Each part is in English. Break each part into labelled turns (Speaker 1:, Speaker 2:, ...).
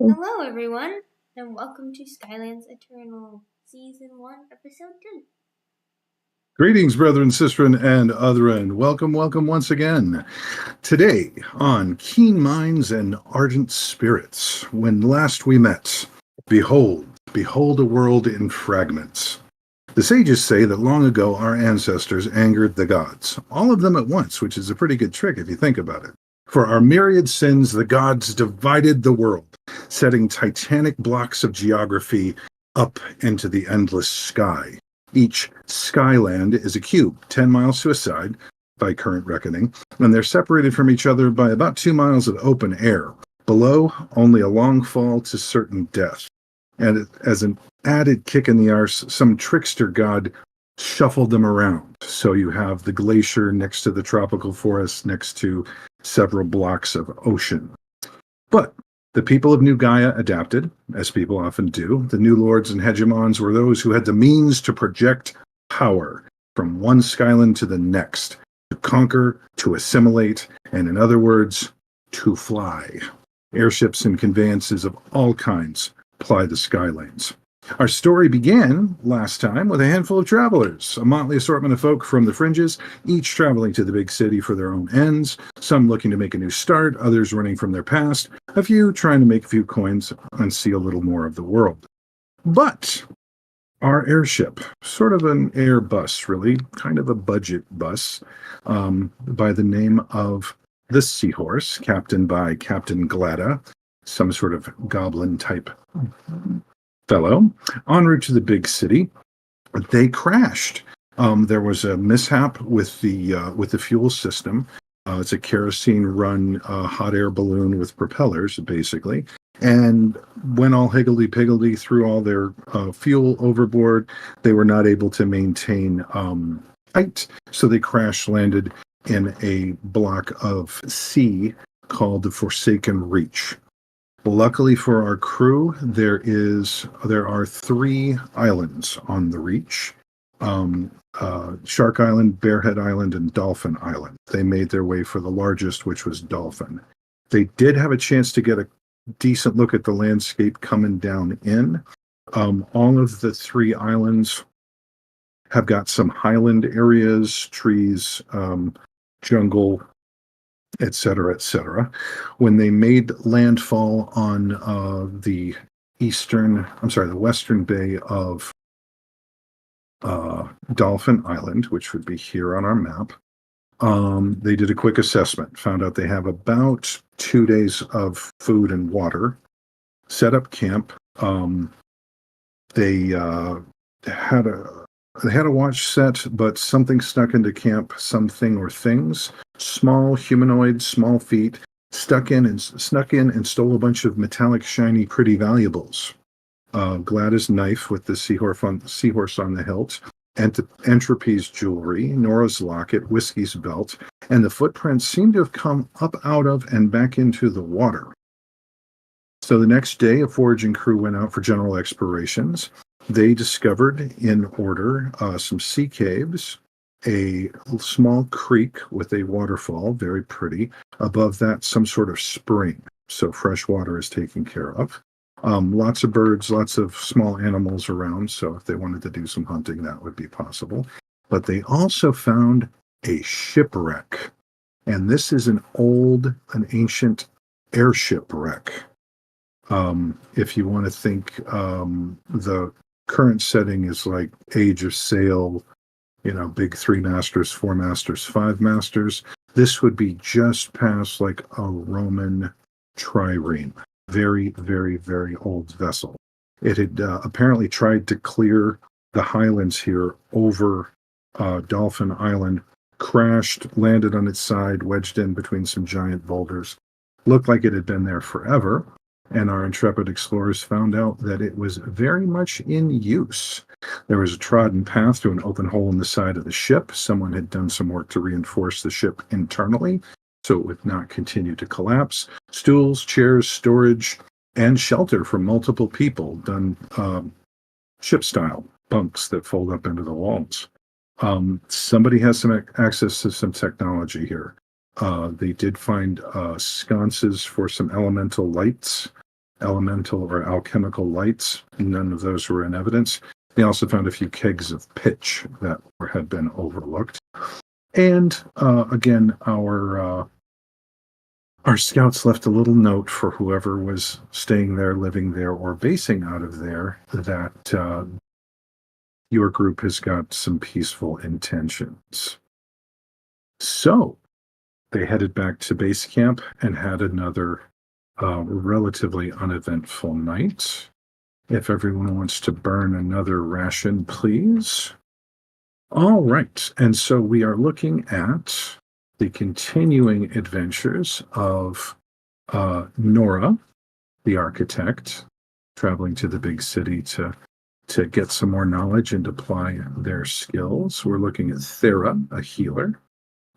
Speaker 1: Hello, everyone, and welcome to Skylands Eternal Season 1, Episode 2.
Speaker 2: Greetings, brethren, sistren, and otherin. Welcome once again. Today on Keen Minds and Ardent Spirits, when last we met, behold a world in fragments. The sages say that long ago our ancestors angered the gods, all of them at once, which is a pretty good trick if you think about it. For our myriad sins, the gods divided the world, setting titanic blocks of geography up into the endless sky. Each Skyland is a cube, 10 miles to a side, by current reckoning, and they're separated from each other by about 2 miles of open air. Below, only a long fall to certain death. And as an added kick in the arse, some trickster god shuffled them around. So you have the glacier next to the tropical forest, next to several blocks of ocean. But the people of New Gaia adapted, as people often do. The new lords and hegemons were those who had the means to project power from one Skyland to the next, to conquer, to assimilate, and in other words, to fly. Airships and conveyances of all kinds ply the skylanes. Our story began last time with a handful of travelers, a motley assortment of folk from the fringes, each traveling to the big city for their own ends, some looking to make a new start, others running from their past, a few trying to make a few coins and see a little more of the world. But our airship, sort of an air bus, really, kind of a budget bus, by the name of the Seahorse, captained by Captain Glada, some sort of goblin-type fellow, en route to the big city. They crashed. There was a mishap with the fuel system. It's a kerosene-run hot air balloon with propellers, basically, and when all higgledy-piggledy threw all their fuel overboard, they were not able to maintain height, so they crash-landed in a block of sea called the Forsaken Reach. Luckily for our crew, there are 3 islands on the Reach. Shark Island, Bearhead Island, and Dolphin Island. They made their way for the largest, which was Dolphin. They did have a chance to get a decent look at the landscape coming down in. All of the 3 islands have got some highland areas, trees, jungle, etc., etc. When they made landfall on the western bay of Dolphin Island, which would be here on our map, they did a quick assessment, found out they have about 2 days of food and water, set up camp. They had a watch set, but something snuck into camp, something or things, small humanoid, small feet, snuck in and stole a bunch of metallic, shiny, pretty valuables. Glada's knife with the seahorse on the hilt, Entropy's jewelry, Nora's locket, Whiskey's belt, and the footprints seem to have come up out of and back into the water. So the next day, a foraging crew went out for general explorations. They discovered, in order, some sea caves, a small creek with a waterfall, very pretty. Above that, some sort of spring, so fresh water is taken care of. Lots of birds, lots of small animals around, so if they wanted to do some hunting, that would be possible. But they also found a shipwreck, and this is an ancient airship wreck. If you want to think, the current setting is like Age of Sail, big 3 masters, 4 masters, 5 masters. This would be just past like a Roman trireme. Very, very, very old vessel. It had apparently tried to clear the highlands here over Dolphin Island, crashed, landed on its side, wedged in between some giant boulders. Looked like it had been there forever, and our intrepid explorers found out that it was very much in use. There was a trodden path to an open hole in the side of the ship. Someone had done some work to reinforce the ship internally, so it would not continue to collapse. Stools, chairs, storage, and shelter for multiple people, done ship-style bunks that fold up into the walls. Somebody has some access to some technology here. They did find sconces for some elemental lights elemental or alchemical lights. None of those were in evidence. They also found a few kegs of pitch that had been overlooked. And again, our scouts left a little note for whoever was staying there, living there, or basing out of there that your group has got some peaceful intentions. So they headed back to base camp and had another relatively uneventful night. If everyone wants to burn another ration, please. All right. And so we are looking at the continuing adventures of Nora, the architect, traveling to the big city to get some more knowledge and apply their skills. We're looking at Thera, a healer.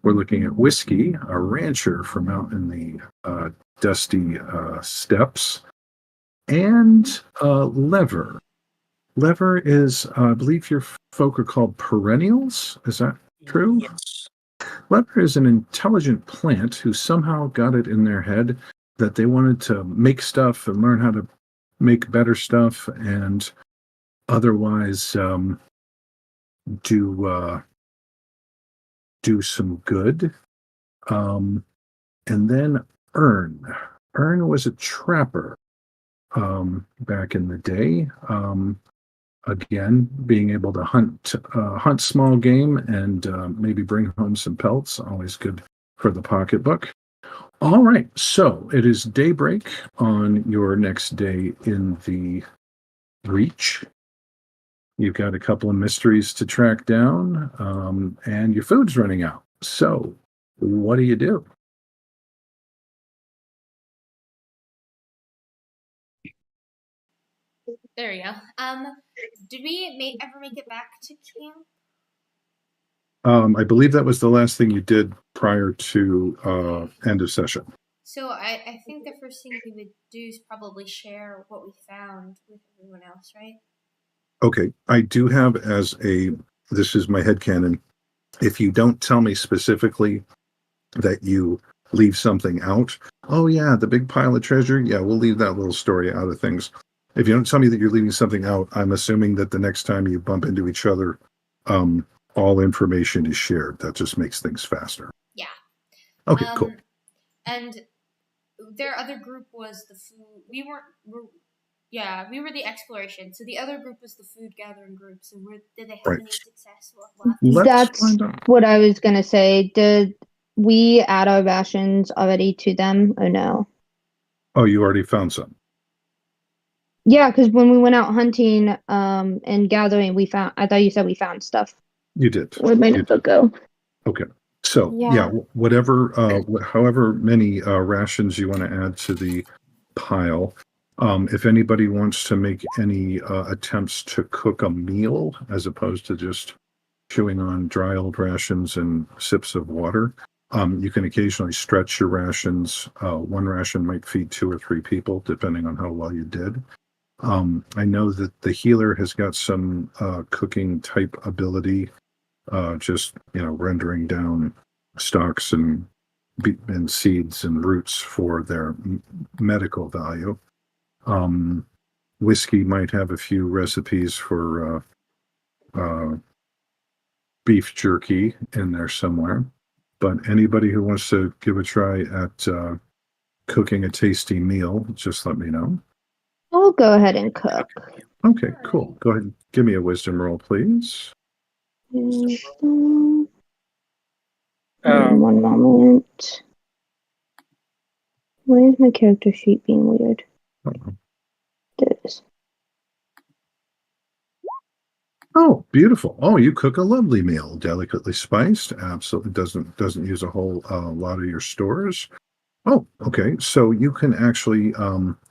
Speaker 2: We're looking at Whiskey, a rancher from out in the dusty steppes, and Lever. Lever is, I believe your folk are called perennials. Is that true?
Speaker 3: Yes.
Speaker 2: Lever is an intelligent plant who somehow got it in their head that they wanted to make stuff and learn how to make better stuff and otherwise do some good. And then Ern. Ern was a trapper back in the day. Again, being able to hunt small game and maybe bring home some pelts, always good for the pocketbook. All right, so it is daybreak on your next day in the Reach. You've got a couple of mysteries to track down, and your food's running out. So, what do you do?
Speaker 1: There you go. Did we ever make it back to camp?
Speaker 2: I believe that was the last thing you did prior to end of session.
Speaker 1: So I think the first thing we would do is probably share what we found with everyone else, right?
Speaker 2: Okay, I do have this is my headcanon. If you don't tell me specifically that you leave something out, oh yeah, the big pile of treasure, yeah, we'll leave that little story out of things. If you don't tell me that you're leaving something out, I'm assuming that the next time you bump into each other, all information is shared. That just makes things faster.
Speaker 1: Yeah.
Speaker 2: Okay, cool.
Speaker 1: And their other group was the food. We were the exploration. So the other group was the food gathering group. So did they have any success?
Speaker 4: That's what I was gonna say. Did we add our rations already to them or no?
Speaker 2: Oh, you already found some.
Speaker 4: Yeah, because when we went out hunting and gathering, I thought you said we found stuff.
Speaker 2: You did.
Speaker 4: Where'd my notebook go?
Speaker 2: Okay. So yeah, whatever, however many rations you want to add to the pile. If anybody wants to make any attempts to cook a meal as opposed to just chewing on dry old rations and sips of water, you can occasionally stretch your rations. One ration might feed 2 or 3 people, depending on how well you did. I know that the healer has got some cooking type ability, just rendering down stalks and seeds and roots for their medical value. Whiskey might have a few recipes for beef jerky in there somewhere. But anybody who wants to give a try at cooking a tasty meal, just let me know.
Speaker 4: I'll go ahead and cook.
Speaker 2: Okay, cool. Go ahead and give me a wisdom roll, please.
Speaker 4: One moment. Why is my character sheet being weird?
Speaker 2: Uh-oh.
Speaker 4: There it is.
Speaker 2: Oh, beautiful. Oh, you cook a lovely meal, delicately spiced. Absolutely doesn't use a whole lot of your stores. Oh, okay. So you can actually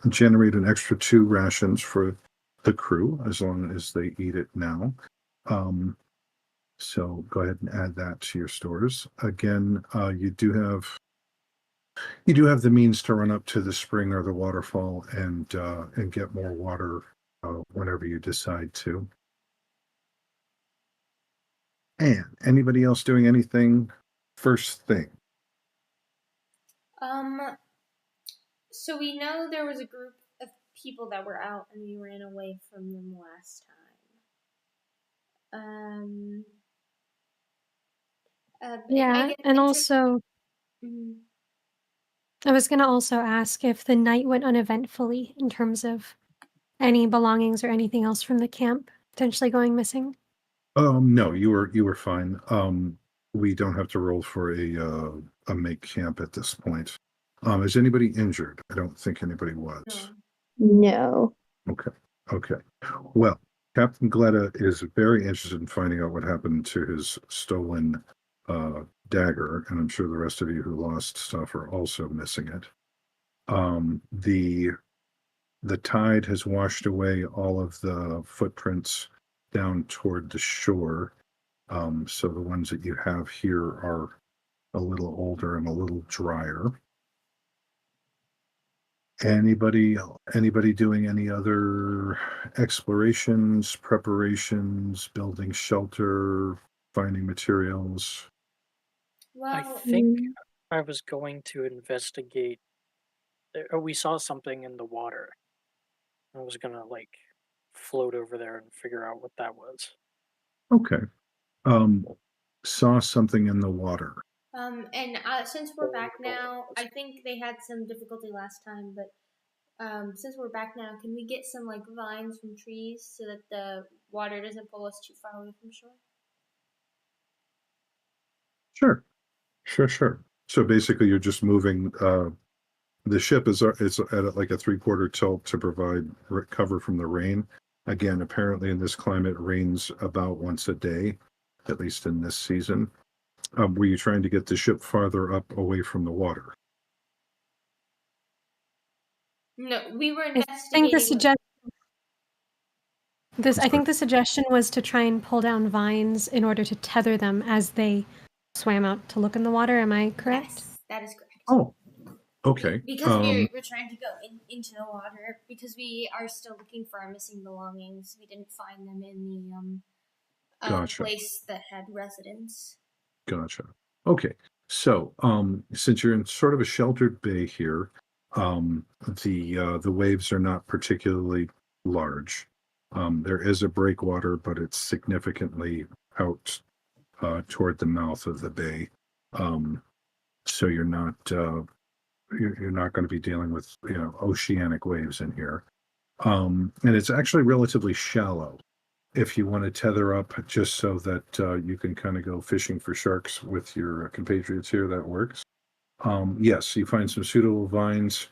Speaker 2: generate an extra 2 rations for the crew as long as they eat it now. So go ahead and add that to your stores. Again, you do have the means to run up to the spring or the waterfall and get more water whenever you decide to. And anybody else doing anything first thing?
Speaker 1: So we know there was a group of people that were out and we ran away from them last time.
Speaker 3: Yeah, and also, I was going to also ask if the night went uneventfully in terms of any belongings or anything else from the camp potentially going missing.
Speaker 2: No, you were fine. We don't have to roll for a make camp at this point. Is anybody injured? I don't think anybody was.
Speaker 4: No.
Speaker 2: Okay. Well, Captain Gletta is very interested in finding out what happened to his stolen dagger, and I'm sure the rest of you who lost stuff are also missing it. The tide has washed away all of the footprints down toward the shore. So the ones that you have here are a little older and a little drier. Anybody doing any other explorations, preparations, building shelter, finding materials?
Speaker 1: Well,
Speaker 5: I think I was going to investigate. We saw something in the water. I was gonna float over there and figure out what that was.
Speaker 2: Okay. Saw something in the water.
Speaker 1: and since we're back now, I think they had some difficulty last time, but since we're back now, can we get some vines from trees so that the water doesn't pull us too far away from shore?
Speaker 2: Sure. So basically, you're just moving. The ship is at a 3/4 tilt to provide cover from the rain. Again, apparently in this climate, it rains about once a day, at least in this season. Were you trying to get the ship farther up away from the water?
Speaker 1: No, we were
Speaker 3: I
Speaker 1: investigating.
Speaker 3: think the suggestion was to try and pull down vines in order to tether them as they swam out to look in the water. Am I correct?
Speaker 1: Yes, that is correct.
Speaker 2: Oh, okay.
Speaker 1: Because we're trying to go into the water because we are still looking for our missing belongings. We didn't find them in the
Speaker 2: Gotcha.
Speaker 1: place that had residents.
Speaker 2: Gotcha. Okay. So, since you're in sort of a sheltered bay here, the waves are not particularly large. There is a breakwater, but it's significantly out toward the mouth of the bay. So you're not going to be dealing with oceanic waves in here. And it's actually relatively shallow. If you want to tether up just so that you can kind of go fishing for sharks with your compatriots here, that works. Yes, you find some suitable vines.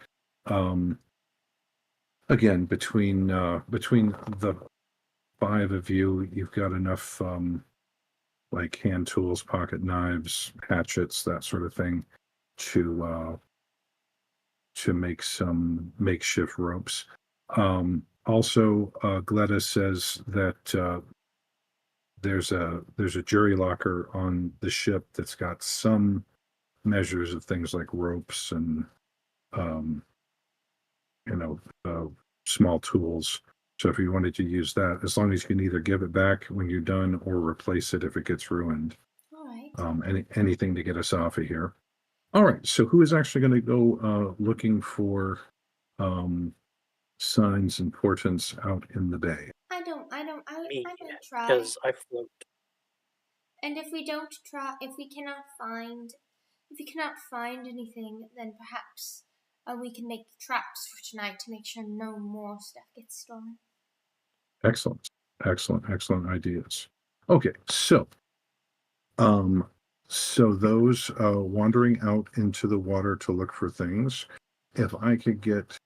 Speaker 2: Again, between the 5 of you, you've got enough hand tools, pocket knives, hatchets, that sort of thing, to make some makeshift ropes. Also, Gletta says that there's a jury locker on the ship that's got some measures of things like ropes and small tools. So if you wanted to use that, as long as you can either give it back when you're done or replace it if it gets ruined.
Speaker 1: All right.
Speaker 2: Anything to get us off of here. All right. So who is actually going to go looking for signs and portents out in the bay?
Speaker 1: I might try.
Speaker 5: Because I float.
Speaker 1: And if we cannot find anything, then perhaps we can make traps for tonight to make sure no more stuff gets stolen.
Speaker 2: Excellent ideas. Okay, so those wandering out into the water to look for things, if I could get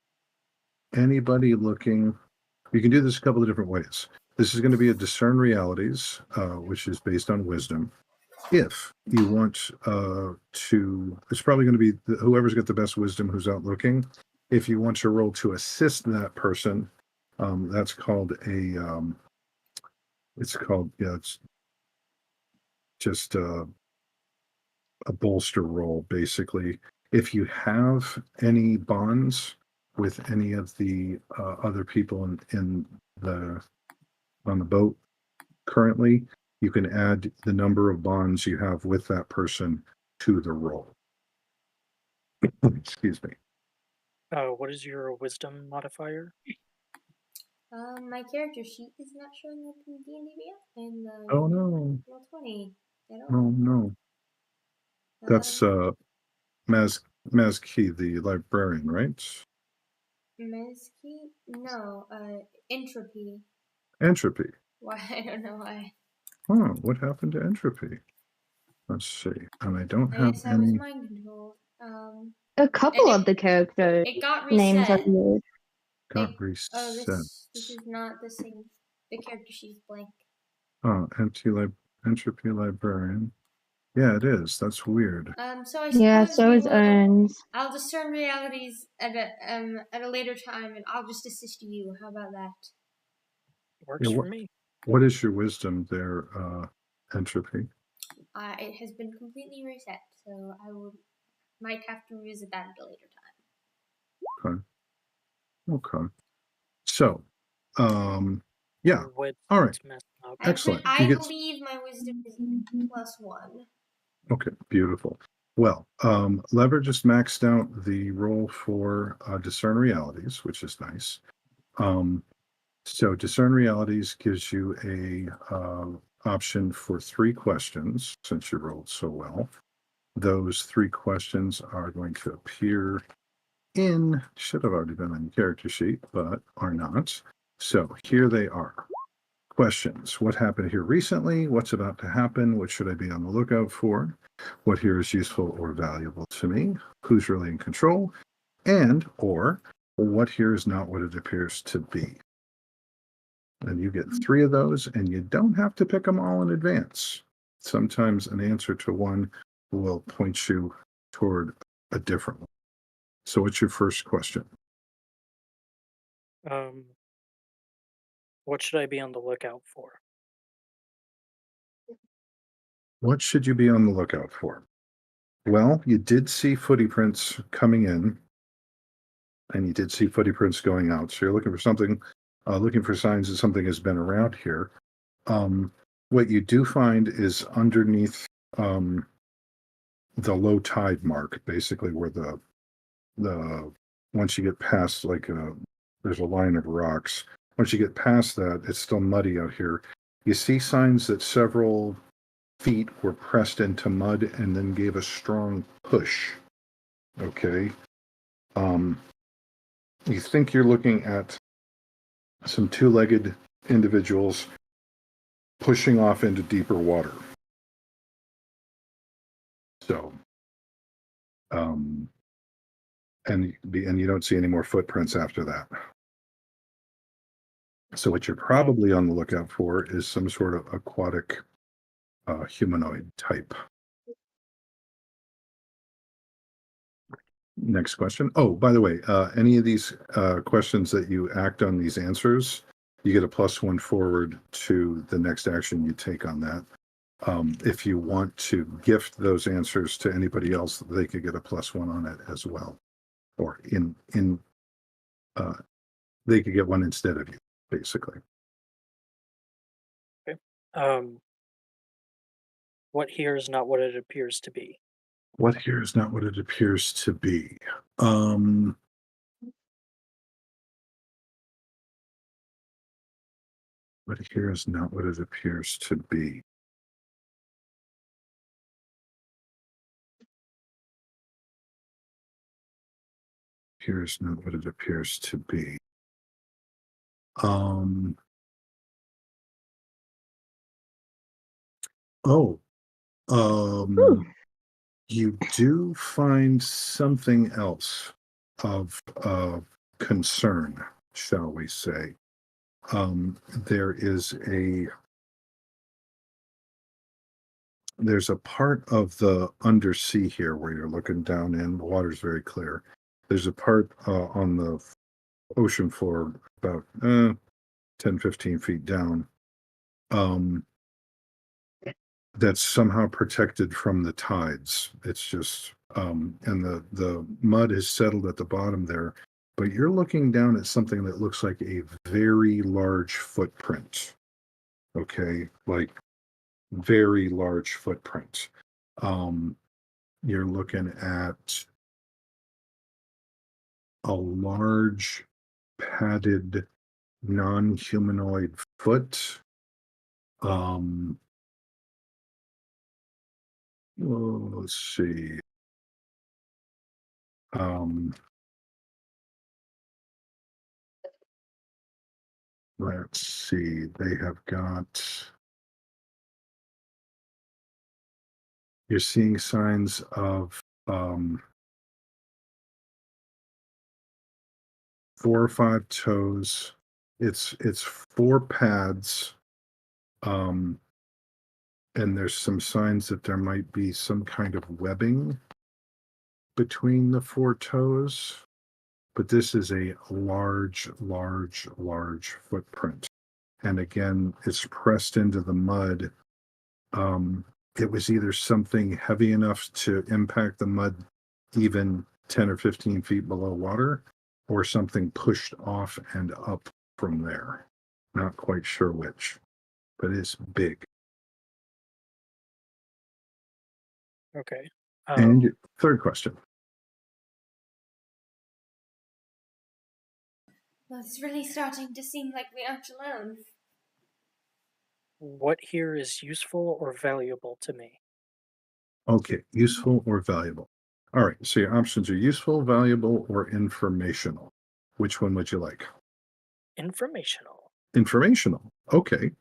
Speaker 2: anybody looking, you can do this a couple of different ways. This is going to be a discern realities, which is based on wisdom. If you want it's probably going to be whoever's got the best wisdom who's out looking. If you want to roll to assist that person, that's called it's just a bolster roll, basically. If you have any bonds with any of the other people on the boat currently, you can add the number of bonds you have with that person to the roll. Excuse me.
Speaker 5: What is your wisdom modifier?
Speaker 1: My character sheet is not showing up in D&D Beyond, and
Speaker 2: Oh no.
Speaker 1: Roll20 at
Speaker 2: Oh
Speaker 1: all.
Speaker 2: no. That's Mazkey, the librarian, right?
Speaker 1: Mesquite? No, entropy.
Speaker 2: Entropy.
Speaker 1: Why? I don't know why.
Speaker 2: Huh, what happened to entropy? Let's see. And I don't
Speaker 1: I
Speaker 2: have
Speaker 1: guess I was
Speaker 2: any.
Speaker 1: mind controlled.
Speaker 4: A couple
Speaker 1: And
Speaker 4: of the character
Speaker 1: it got
Speaker 4: names are
Speaker 1: reset.
Speaker 4: weird.
Speaker 2: Got
Speaker 1: Oh,
Speaker 2: reset.
Speaker 1: this is not the same. The character sheet is blank.
Speaker 2: Oh, entropy librarian. Yeah, it is. That's weird.
Speaker 1: So I
Speaker 4: Yeah,
Speaker 1: suppose
Speaker 4: so
Speaker 1: we
Speaker 4: is
Speaker 1: will.
Speaker 4: Owens.
Speaker 1: I'll discern realities at a later time, and I'll just assist you. How about that?
Speaker 5: Works
Speaker 2: Yeah,
Speaker 5: for me.
Speaker 2: what is your wisdom there, entropy?
Speaker 1: It has been completely reset, so might have to revisit that at a later time.
Speaker 2: Okay. Okay. So, yeah.
Speaker 5: What's
Speaker 2: All right.
Speaker 5: messed up?
Speaker 2: Excellent.
Speaker 1: I
Speaker 2: You get
Speaker 1: believe my wisdom is +1.
Speaker 2: okay. Beautiful. Well, Lever just maxed out the roll for discern realities, which is nice. So discern realities gives you a option for 3 questions since you rolled so well. Those 3 questions are going to appear should have already been on your character sheet, but are not. So here they are. Questions. What happened here recently? What's about to happen? What should I be on the lookout for? What here is useful or valuable to me? Who's really in control? And, or, what here is not what it appears to be. And you get 3 of those, and you don't have to pick them all in advance. Sometimes an answer to one will point you toward a different one. So what's your first question?
Speaker 5: What should I be on the lookout for?
Speaker 2: What should you be on the lookout for? Well, you did see footy prints coming in, and you did see footy prints going out. So you're looking for something, looking for signs that something has been around here. What you do find is underneath the low tide mark, basically where the once you get past there's a line of rocks. Once you get past that, it's still muddy out here. You see signs that several feet were pressed into mud and then gave a strong push. Okay. You think you're looking at some 2-legged individuals pushing off into deeper water. So, and you don't see any more footprints after that. So what you're probably on the lookout for is some sort of aquatic humanoid type. Next question. Oh, by the way, any of these questions that you act on these answers, you get a +1 forward to the next action you take on that. If you want to gift those answers to anybody else, they could get a +1 on it as well. Or they could get one instead of you, basically.
Speaker 5: Okay. What here is not what it appears to be.
Speaker 2: What here is not what it appears to be. What here is not what it appears to be. Here is not what it appears to be. You do find something else of concern, shall we say. There's a part of the undersea here where you're looking down in, the water's very clear. There's a part on the ocean floor about 10, 15 feet down that's somehow protected from the tides. It's just and the mud is settled at the bottom there, but you're looking down at something that looks like a very large footprint. Okay, like very large footprint. You're looking at a large padded non-humanoid foot. Let's see. Let's see. They have got. You're seeing signs of 4 or 5 toes. It's 4 pads. And there's some signs that there might be some kind of webbing between the 4 toes. But this is a large, large, large footprint. And again, it's pressed into the mud. It was either something heavy enough to impact the mud even 10 or 15 feet below water, or something pushed off and up from there. Not quite sure which, but it's big.
Speaker 5: Okay.
Speaker 2: And your third question.
Speaker 1: Well, it's really starting to seem like we aren't alone.
Speaker 5: What here is useful or valuable to me?
Speaker 2: Okay, useful or valuable. All right, so your options are useful, valuable, or informational. Which one would you like?
Speaker 5: Informational.
Speaker 2: Informational. Okay.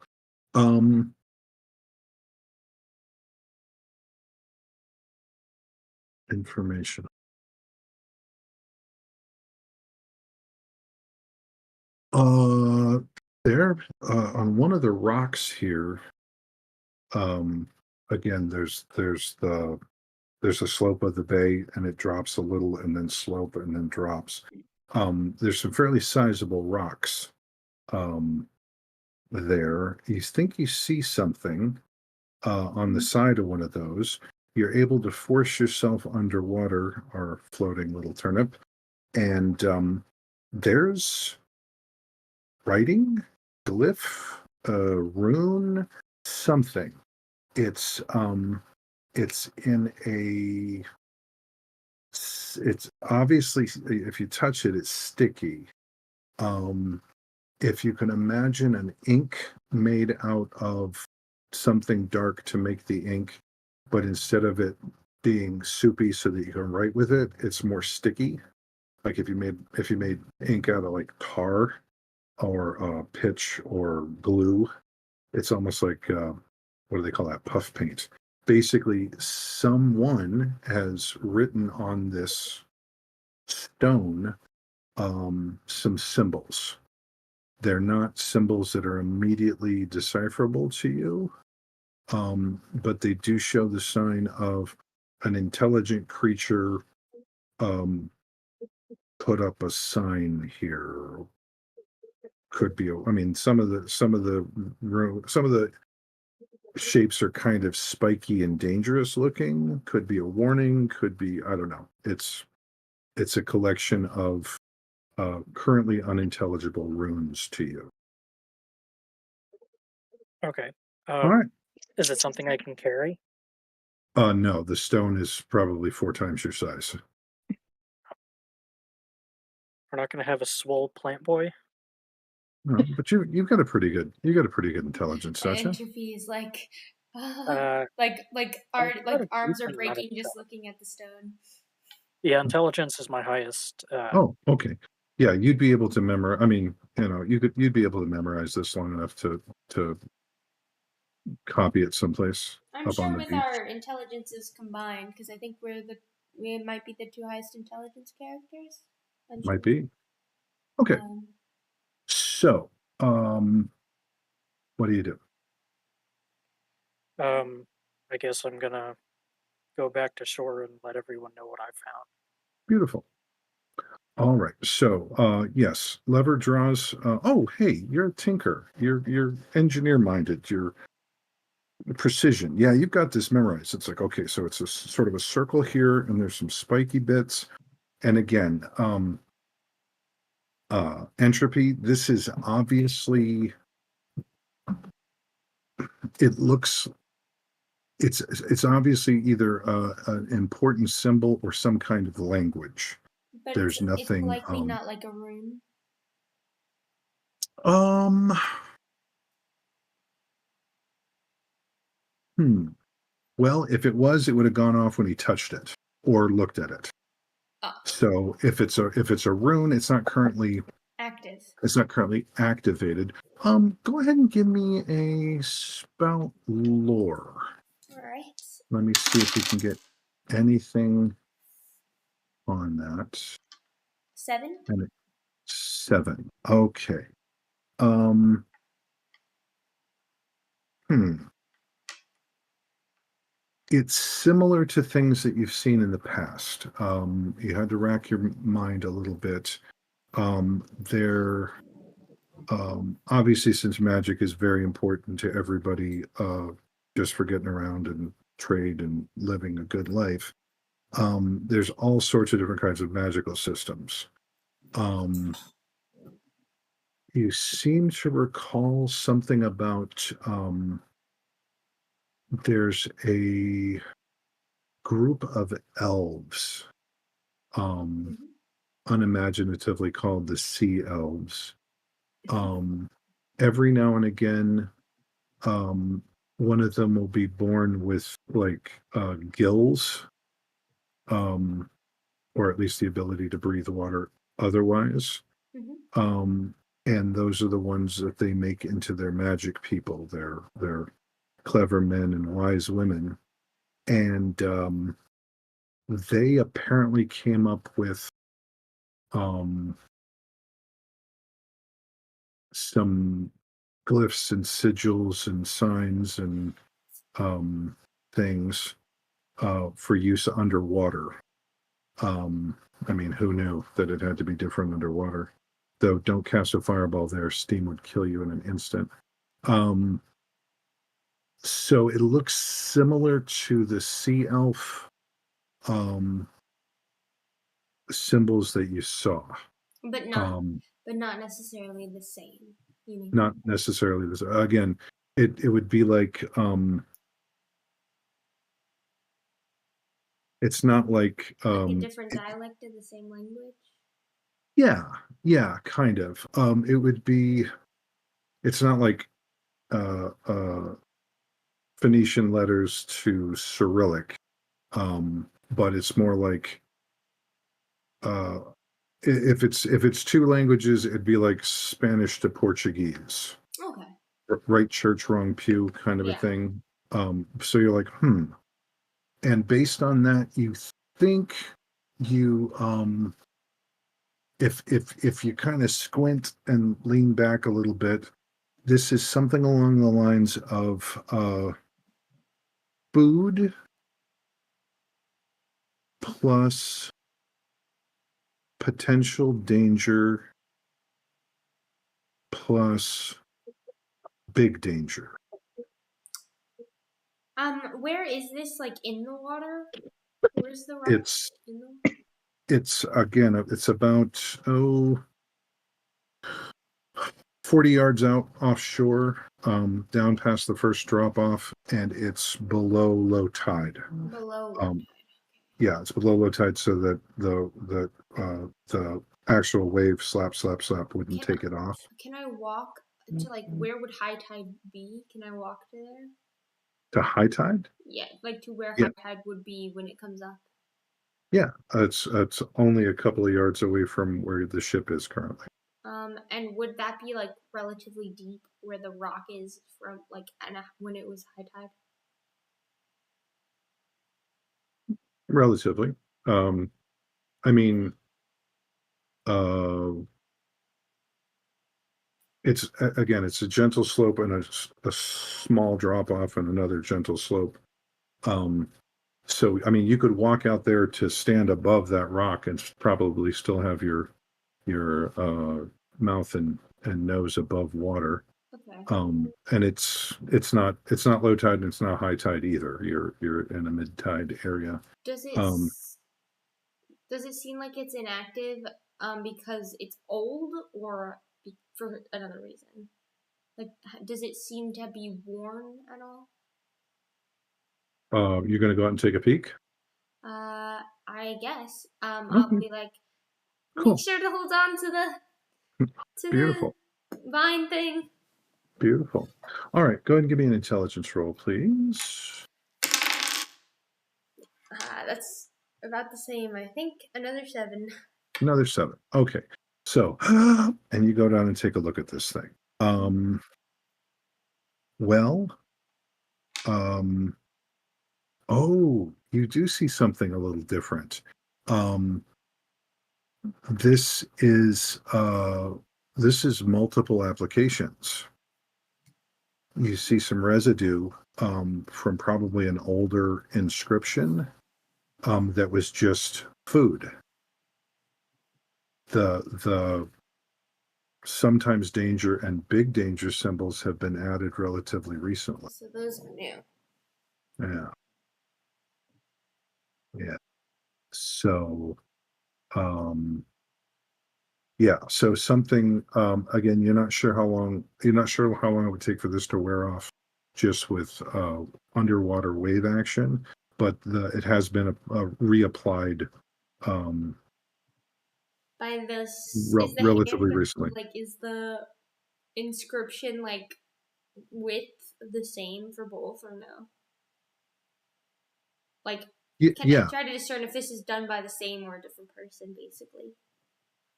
Speaker 2: Informational. There, on one of the rocks here, again, there's a slope of the bay, and it drops a little, and then slope, and then drops. There's some fairly sizable rocks there. You think you see something on the side of one of those. You're able to force yourself underwater, our floating little turnip, and there's writing, glyph, rune, something. It's in a. It's obviously, if you touch it, it's sticky. If you can imagine an ink made out of something dark to make the ink, but instead of it being soupy so that you can write with it, it's more sticky. Like if you made ink out of like tar or pitch or glue, it's almost like what do they call that? Puff paint. Basically, someone has written on this stone some symbols. They're not symbols that are immediately decipherable to you, but they do show the sign of an intelligent creature put up a sign here. Could be, I mean, some of the shapes are kind of spiky and dangerous looking. Could be a warning. Could be, I don't know. It's a collection of currently unintelligible runes to you.
Speaker 5: Okay.
Speaker 2: All right.
Speaker 5: Is it something I can carry?
Speaker 2: No, the stone is probably 4 times your size.
Speaker 5: We're not going to have a swole plant boy?
Speaker 2: No, but you've got a pretty good intelligence, don't you?
Speaker 1: Entropy is like,
Speaker 5: I'm
Speaker 1: like arms are
Speaker 5: not
Speaker 1: breaking
Speaker 5: a-
Speaker 1: just looking at the stone.
Speaker 5: Yeah, intelligence is my highest.
Speaker 2: Oh, okay. Yeah, you'd be able to memorize. I mean, you'd be able to memorize this long enough to copy it someplace
Speaker 1: I'm
Speaker 2: up on
Speaker 1: sure
Speaker 2: the
Speaker 1: with
Speaker 2: beach.
Speaker 1: our intelligences combined, because I think we might be the 2 highest intelligence characters. I'm
Speaker 2: Might
Speaker 1: sure.
Speaker 2: be. Okay. So, what do you do?
Speaker 5: I guess I'm gonna go back to shore and let everyone know what I found.
Speaker 2: Beautiful. All right. So, yes, lever draws. Oh, hey, you're a tinker. You're engineer minded. You're precision. Yeah, you've got this memorized. It's like, okay, so it's a sort of a circle here, and there's some spiky bits. And again, entropy. This is obviously. It looks. It's obviously either an important symbol or some kind of language.
Speaker 1: But
Speaker 2: There's
Speaker 1: it's
Speaker 2: nothing.
Speaker 1: likely not like a rune.
Speaker 2: Well, if it was, it would have gone off when he touched it or looked at it.
Speaker 1: Oh,
Speaker 2: So if it's a rune, it's not currently
Speaker 1: active.
Speaker 2: activated. Go ahead and give me a spell lore.
Speaker 1: All right.
Speaker 2: Let me see if we can get anything on that.
Speaker 1: 7.
Speaker 2: And 7. Okay. It's similar to things that you've seen in the past. You had to rack your mind a little bit. There, obviously, since magic is very important to everybody, just for getting around and trade and living a good life, there's all sorts of different kinds of magical systems. You seem to recall something about there's a group of elves, unimaginatively called the Sea Elves. Every now and again, one of them will be born with like gills, or at least the ability to breathe water otherwise. And those are the ones that they make into their magic people. They're clever men and wise women. And they apparently came up with some glyphs and sigils and signs and things for use underwater. I mean, who knew that it had to be different underwater? Though, don't cast a fireball there; steam would kill you in an instant. So it looks similar to the sea elf symbols that you saw.
Speaker 1: But not necessarily the same. You mean?
Speaker 2: Not necessarily this. Again, it would be like it's not like
Speaker 1: a different dialect of the same language.
Speaker 2: Yeah, kind of. It would be. It's not like Phoenician letters to Cyrillic, but it's more like if it's two languages, it'd be like Spanish to Portuguese.
Speaker 1: Okay.
Speaker 2: Right church, wrong pew, kind of a thing. So you're like, and based on that, you think you if you kind of squint and lean back a little bit, this is something along the lines of food plus potential danger plus big danger.
Speaker 1: Where is this? Like in the water? Where's the rock?
Speaker 2: It's again, it's about 40 yards out offshore, down past the first drop off, and it's below low tide.
Speaker 1: Below low tide.
Speaker 2: Yeah, it's below low tide, so that the actual wave slap wouldn't take it off.
Speaker 1: Can I walk to like where would high tide be? Can I walk to there?
Speaker 2: To high tide?
Speaker 1: Yeah, like to where high tide would be when it comes up.
Speaker 2: Yeah, it's only a couple of yards away from where the ship is currently.
Speaker 1: And would that be like relatively deep where the rock is from, like, when it was high tide?
Speaker 2: Relatively. I mean, it's again, it's a gentle slope and a small drop off and another gentle slope. So I mean, you could walk out there to stand above that rock and probably still have your mouth and nose above water.
Speaker 1: Okay.
Speaker 2: And it's not low tide and it's not high tide either. You're in a mid tide area.
Speaker 1: Does it seem like it's inactive because it's old, or for another reason? Like, does it seem to be worn at all?
Speaker 2: You're going to go out and take a peek?
Speaker 1: I guess.
Speaker 2: Okay.
Speaker 1: I'll be like, Make
Speaker 2: Cool.
Speaker 1: sure to hold on to the
Speaker 2: Beautiful.
Speaker 1: vine thing.
Speaker 2: Beautiful. All right, go ahead and give me an intelligence roll, please.
Speaker 1: That's about the same, I think. Another 7.
Speaker 2: Another 7. Okay. So, and you go down and take a look at this thing. Well, oh, you do see something a little different. This is multiple applications. You see some residue from probably an older inscription that was just food. The sometimes danger and big danger symbols have been added relatively recently.
Speaker 1: So those are new.
Speaker 2: Yeah. Yeah. So, yeah. So something, again, you're not sure how long it would take for this to wear off just with underwater wave action, but it has been reapplied
Speaker 1: By this, is the
Speaker 2: relatively
Speaker 1: hand,
Speaker 2: recently.
Speaker 1: like, is the inscription, like, width the same for both, or no? Like, can I
Speaker 2: Yeah.
Speaker 1: try to discern if this is done by the same or a different person, basically?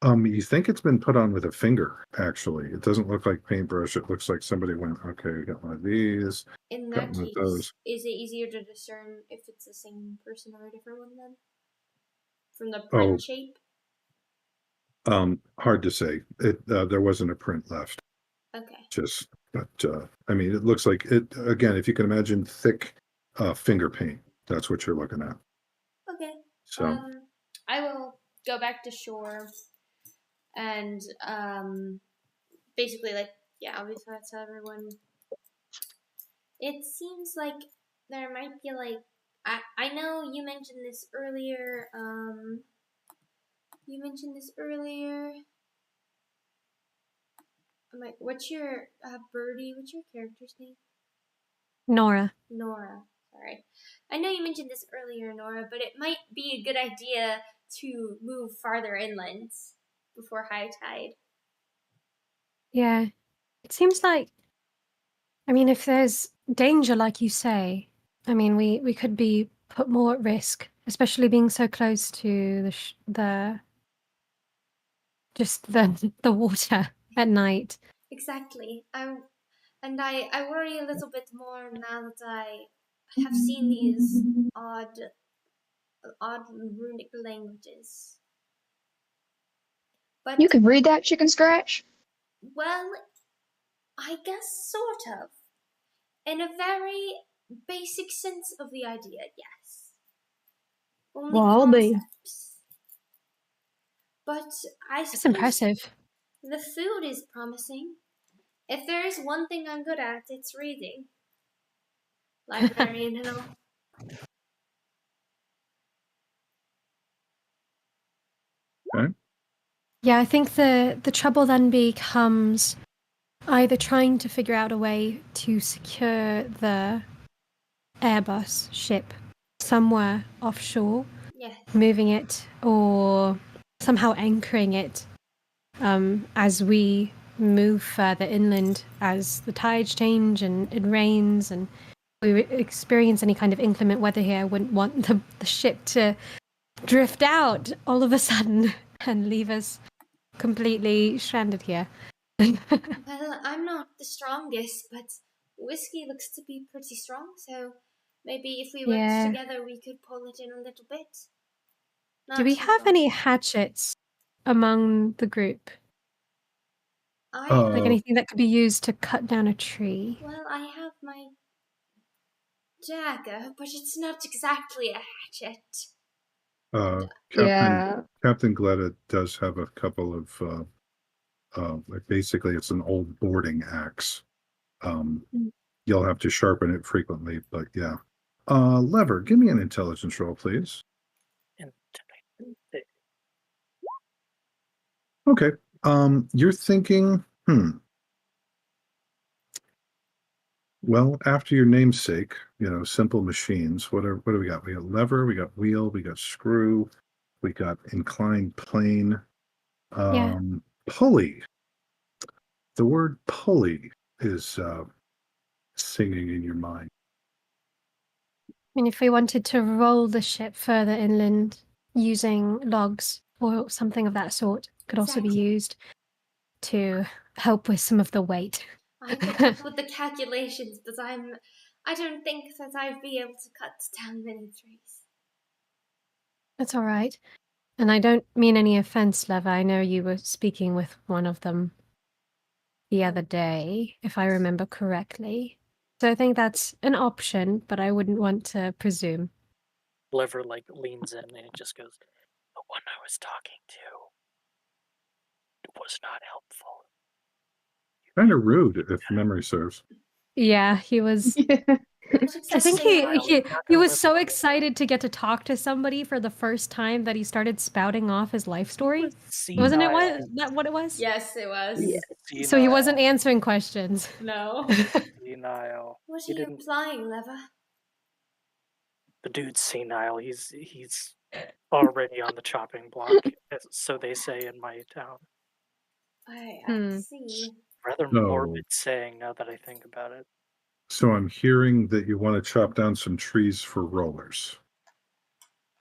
Speaker 2: You think it's been put on with a finger, actually. It doesn't look like paintbrush. It looks like somebody went, okay, we got one of these,
Speaker 1: In
Speaker 2: got
Speaker 1: that
Speaker 2: one of
Speaker 1: case,
Speaker 2: those.
Speaker 1: is it easier to discern if it's the same person or a different one then? From the
Speaker 2: Oh,
Speaker 1: print shape?
Speaker 2: hard to say. There wasn't a print left.
Speaker 1: Okay.
Speaker 2: But I mean, it looks like it, again, if you can imagine thick finger paint, that's what you're looking at.
Speaker 1: Okay.
Speaker 2: So,
Speaker 1: I will go back to shore and basically, like, yeah, obviously that's how everyone. It seems like there might be, like, I know you mentioned this earlier. You mentioned this earlier. I'm like, what's your Birdie? What's your character's name?
Speaker 3: Nora.
Speaker 1: Nora. Sorry. I know you mentioned this earlier, Nora, but it might be a good idea to move farther inland before high tide.
Speaker 3: Yeah. It seems like, I mean, if there's danger, like you say, I mean, we could be put more at risk, especially being so close to the water at night.
Speaker 1: Exactly. I worry a little bit more now that I have seen these odd runic languages. But
Speaker 6: You could read that, Chicken Scratch?
Speaker 1: well, I guess sort of. In a very basic sense of the idea, yes. Only
Speaker 6: Well, I'll be.
Speaker 1: concepts. But I
Speaker 3: It's
Speaker 1: suppose
Speaker 3: impressive.
Speaker 1: the food is promising. If there is one thing I'm good at, it's reading. Librarian and all.
Speaker 2: okay.
Speaker 3: Yeah, I think the trouble then becomes either trying to figure out a way to secure the Airbus ship somewhere offshore,
Speaker 1: Yes.
Speaker 3: moving it, or somehow anchoring it as we move further inland as the tides change and it rains and we experience any kind of inclement weather here. I wouldn't want the ship to drift out all of a sudden and leave us completely stranded here.
Speaker 1: Well, I'm not the strongest, but whiskey looks to be pretty strong, so maybe if we worked
Speaker 3: Yeah.
Speaker 1: together, we could pull it in a little bit. Not
Speaker 3: Do we
Speaker 1: too
Speaker 3: have
Speaker 1: far.
Speaker 3: any hatchets among the group?
Speaker 1: I
Speaker 3: Like
Speaker 1: have,
Speaker 3: anything that could be used to cut down a tree?
Speaker 1: well, I have my dagger, but it's not exactly a hatchet.
Speaker 2: Captain
Speaker 4: Yeah.
Speaker 2: Gletta does have a couple of like basically it's an old boarding axe.
Speaker 3: Mm.
Speaker 2: You'll have to sharpen it frequently, but yeah. Lever, give me an intelligence roll, please. Okay. You're thinking, well, after your namesake, simple machines. What do we got? We got lever, we got wheel, we got screw, we got inclined plane.
Speaker 3: Yeah.
Speaker 2: Pulley. The word pulley is singing in your mind.
Speaker 3: And if we wanted to roll the ship further inland using logs or something of that sort, could also be
Speaker 1: Exactly.
Speaker 3: used to help with some of the weight.
Speaker 1: I can help with the calculations, but I don't think that I'd be able to cut down many trees.
Speaker 3: That's all right. And I don't mean any offense, Leva. I know you were speaking with one of them the other day, if I remember correctly. So I think that's an option, but I wouldn't want to presume.
Speaker 5: Lever like leans in and it just goes, "The one I was talking to was not helpful."
Speaker 2: Kind of rude, if memory serves.
Speaker 3: Yeah, he was. I think he was so excited to get to talk to somebody for the first time that he started spouting off his life story. Wasn't it what it was?
Speaker 1: Yes, it was.
Speaker 4: Yeah.
Speaker 3: So he wasn't answering questions.
Speaker 1: No.
Speaker 5: Senile.
Speaker 1: What
Speaker 5: He
Speaker 1: are you
Speaker 5: didn't.
Speaker 1: implying, Leva?
Speaker 5: The dude's senile. He's already on the chopping block, so they say in my town.
Speaker 1: I see.
Speaker 5: Rather
Speaker 2: No.
Speaker 5: morbid saying now that I think about it.
Speaker 2: So I'm hearing that you want to chop down some trees for rollers.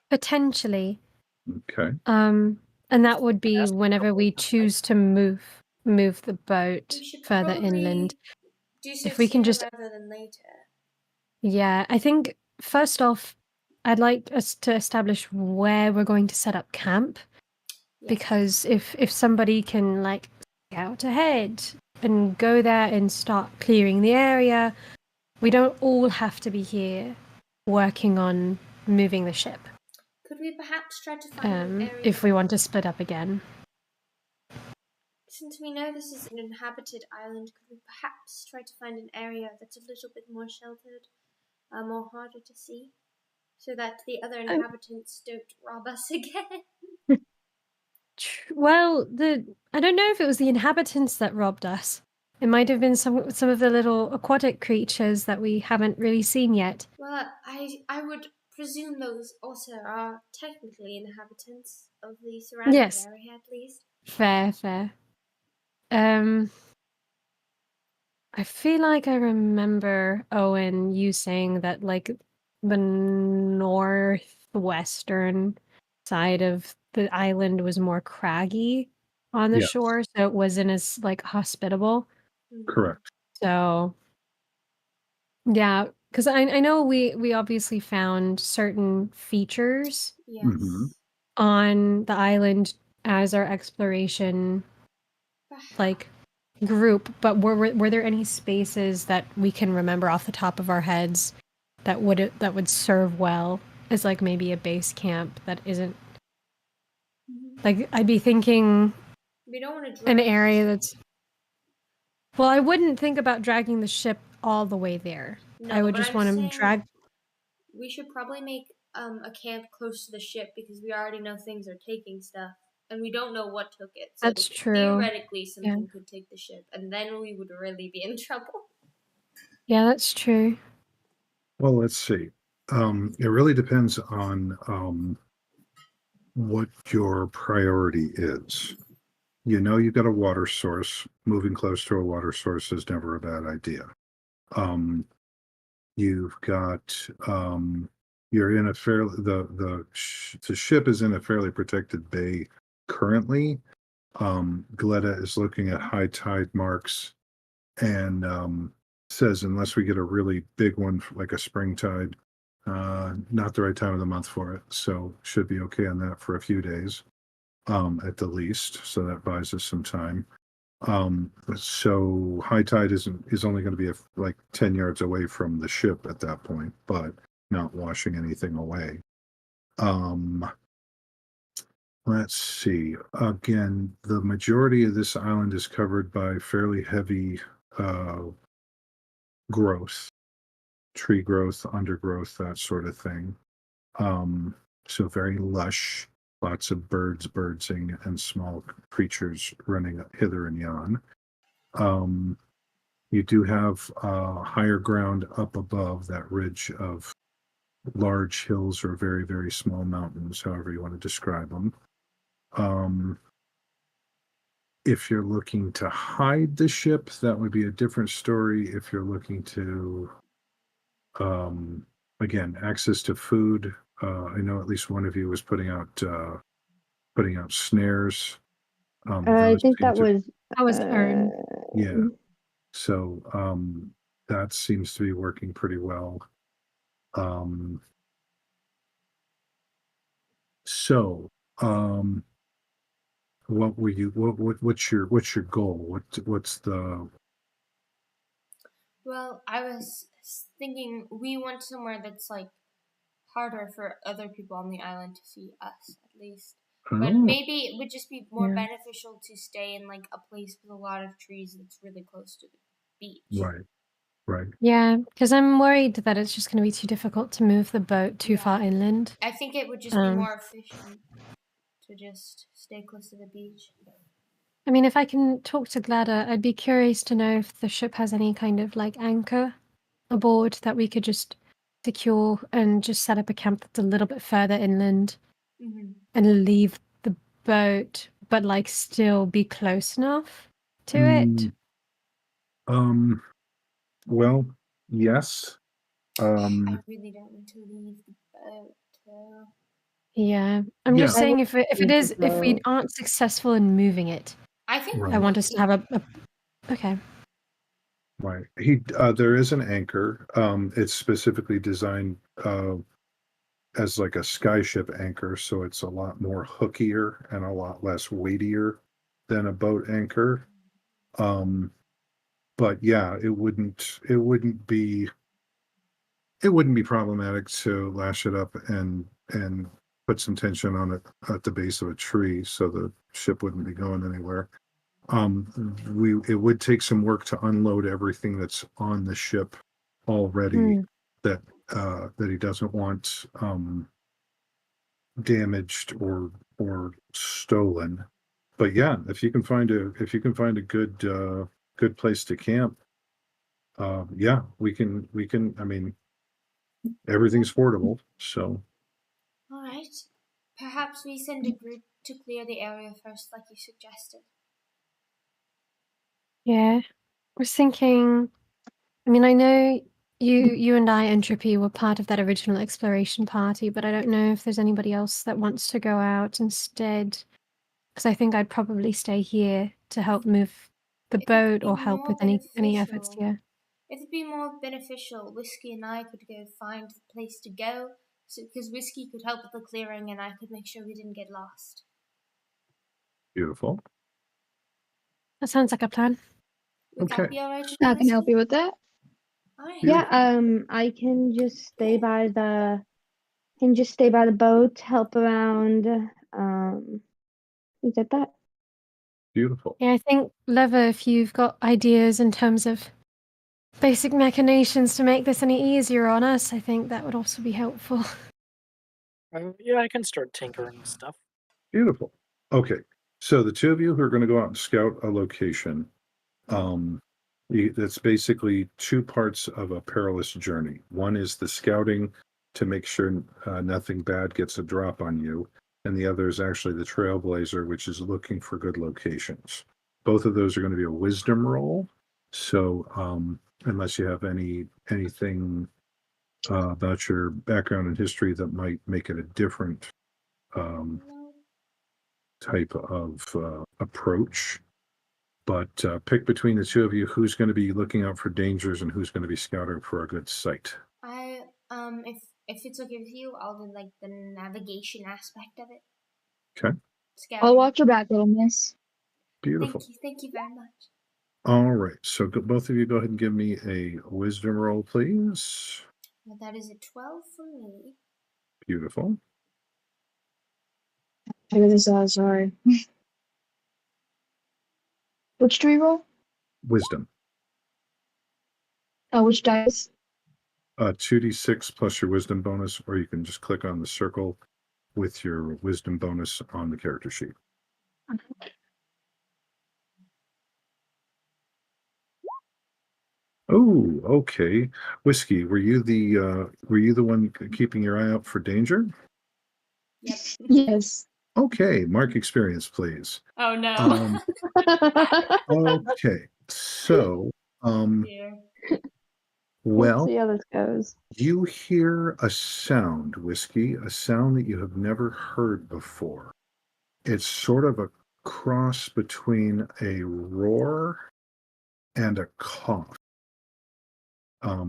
Speaker 3: Potentially.
Speaker 2: Okay.
Speaker 3: And that would be whenever we choose to move the boat
Speaker 1: We should
Speaker 3: further
Speaker 1: probably
Speaker 3: inland.
Speaker 1: do so
Speaker 3: If we can
Speaker 1: sooner
Speaker 3: just
Speaker 1: rather than later.
Speaker 3: Yeah, I think first off, I'd like us to establish where we're going to set up camp.
Speaker 1: Yes.
Speaker 3: Because if somebody can like scout ahead and go there and start clearing the area, we don't all have to be here working on moving the ship.
Speaker 1: Could we perhaps try to find an area?
Speaker 3: If we want to split up again.
Speaker 1: Since we know this is an inhabited island, could we perhaps try to find an area that's a little bit more sheltered, more harder to see, so that the other inhabitants don't rob us again?
Speaker 3: Well, I don't know if it was the inhabitants that robbed us. It might have been some of the little aquatic creatures that we haven't really seen yet.
Speaker 1: Well, I would presume those also are technically inhabitants of the surrounding area, at least.
Speaker 3: Fair. I feel like I remember, Owen, you saying that like the northwestern side of the island was more craggy on the shore, so it wasn't as like hospitable.
Speaker 2: Correct.
Speaker 3: So yeah, because I know we obviously found certain features on the island as our exploration like group, but were there any spaces that we can remember off the top of our heads that would serve well as like maybe a base camp that isn't like I'd be thinking
Speaker 1: we don't want to
Speaker 3: an area that's well, I wouldn't think about dragging the ship all the way there.
Speaker 1: No,
Speaker 3: I would just want to drag.
Speaker 1: We should probably make a camp close to the ship because we already know things are taking stuff. And we don't know what took it. So
Speaker 3: That's true.
Speaker 1: Theoretically, something could take the ship, and then we would really be in trouble.
Speaker 3: Yeah, that's true.
Speaker 2: Well, let's see. It really depends on what your priority is. You know, you've got a water source. Moving close to a water source is never a bad idea. You've got you're in a fairly the ship is in a fairly protected bay currently. Gletta is looking at high tide marks and says unless we get a really big one like a spring tide, not the right time of the month for it. So should be okay on that for a few days at the least. So that buys us some time. So high tide is only going to be like 10 yards away from the ship at that point, but not washing anything away. Let's see. Again, the majority of this island is covered by fairly heavy growth, tree growth, undergrowth, that sort of thing. So very lush, lots of birdsing, and small creatures running hither and yon. You do have higher ground up above that ridge of large hills or very, very small mountains, however you want to describe them. If you're looking to hide the ship, that would be a different story. If you're looking to, again, access to food, I know at least one of you was putting out snares.
Speaker 4: I
Speaker 2: Those
Speaker 4: think
Speaker 2: seem
Speaker 4: that
Speaker 2: to,
Speaker 4: was
Speaker 3: That was Owen.
Speaker 2: yeah. So that seems to be working pretty well. So what were you? What's your goal? What's the?
Speaker 1: Well, I was thinking we want somewhere that's like harder for other people on the island to see us, at least. But
Speaker 2: Oh,
Speaker 1: maybe it would just be more
Speaker 3: Yeah.
Speaker 1: beneficial to stay in like a place with a lot of trees that's really close to the beach.
Speaker 2: right.
Speaker 3: Yeah, because I'm worried that it's just going to be too difficult to move the boat too far inland.
Speaker 1: I think it would just be more efficient to just stay close to the beach.
Speaker 3: I mean, if I can talk to Glada, I'd be curious to know if the ship has any kind of like anchor aboard that we could just secure and just set up a camp that's a little bit further inland and leave the boat, but like still be close enough to it.
Speaker 2: Well, yes.
Speaker 1: I really don't want to leave the boat, though.
Speaker 3: Yeah, I'm
Speaker 2: Yeah.
Speaker 3: just saying if we aren't successful in moving it,
Speaker 1: I think
Speaker 2: Right.
Speaker 3: I want us to have a okay.
Speaker 2: Right. There is an anchor. It's specifically designed as like a skyship anchor, so it's a lot more hookier and a lot less weightier than a boat anchor. But yeah, it wouldn't be problematic to lash it up and put some tension on it at the base of a tree so the ship wouldn't be going anywhere. It would take some work to unload everything that's on the ship already that he doesn't want damaged or stolen. But yeah, if you can find a good place to camp, yeah, we can. I mean, everything's portable, so
Speaker 1: All right. Perhaps we send a group to clear the area first, like you suggested.
Speaker 3: Yeah, I was thinking. I mean, I know you and I, Entropy, were part of that original exploration party, but I don't know if there's anybody else that wants to go out instead. Because I think I'd probably stay here to help move the boat or help with any efforts here.
Speaker 1: If it'd be more beneficial, Whiskey and I could go find the place to go, because Whiskey could help with the clearing and I could make sure we didn't get lost.
Speaker 2: beautiful.
Speaker 3: That sounds like a plan.
Speaker 1: Would
Speaker 2: Okay.
Speaker 1: that be all right?
Speaker 6: I can help you with that.
Speaker 1: All right.
Speaker 4: Yeah, I can just stay by the boat, help around, things like that.
Speaker 2: Beautiful.
Speaker 3: Yeah, I think, Lever, if you've got ideas in terms of basic machinations to make this any easier on us, I think that would also be helpful.
Speaker 5: Yeah, I can start tinkering with stuff.
Speaker 2: Beautiful. Okay. So the two of you who are going to go out and scout a location, that's basically two parts of a perilous journey. One is the scouting to make sure nothing bad gets a drop on you, and the other is actually the trailblazer, which is looking for good locations. Both of those are going to be a wisdom roll. So unless you have anything about your background and history that might make it a different type of approach. But pick between the two of you who's going to be looking out for dangers and who's going to be scouting for a good site.
Speaker 1: If it's okay with you, I'll do like the navigation aspect of it.
Speaker 2: Okay.
Speaker 1: Scouting.
Speaker 6: I'll watch your back, little miss.
Speaker 2: Beautiful.
Speaker 1: Thank you very much.
Speaker 2: All right. So both of you go ahead and give me a wisdom roll, please.
Speaker 1: Well, that is a 12 for me.
Speaker 2: Beautiful.
Speaker 6: Figure this out, sorry. Which do we roll?
Speaker 2: Wisdom.
Speaker 6: Oh, which dice?
Speaker 2: 2d6 plus your wisdom bonus, or you can just click on the circle with your wisdom bonus on the character sheet. Oh, okay. Whiskey, were you the one keeping your eye out for danger?
Speaker 1: Yep.
Speaker 6: Yes.
Speaker 2: Okay, mark experience, please.
Speaker 1: Oh no.
Speaker 2: Okay, so,
Speaker 1: Dear.
Speaker 4: Let's
Speaker 2: well,
Speaker 4: see how this goes.
Speaker 2: you hear a sound, Whiskey, a sound that you have never heard before. It's sort of a cross between a roar and a cough.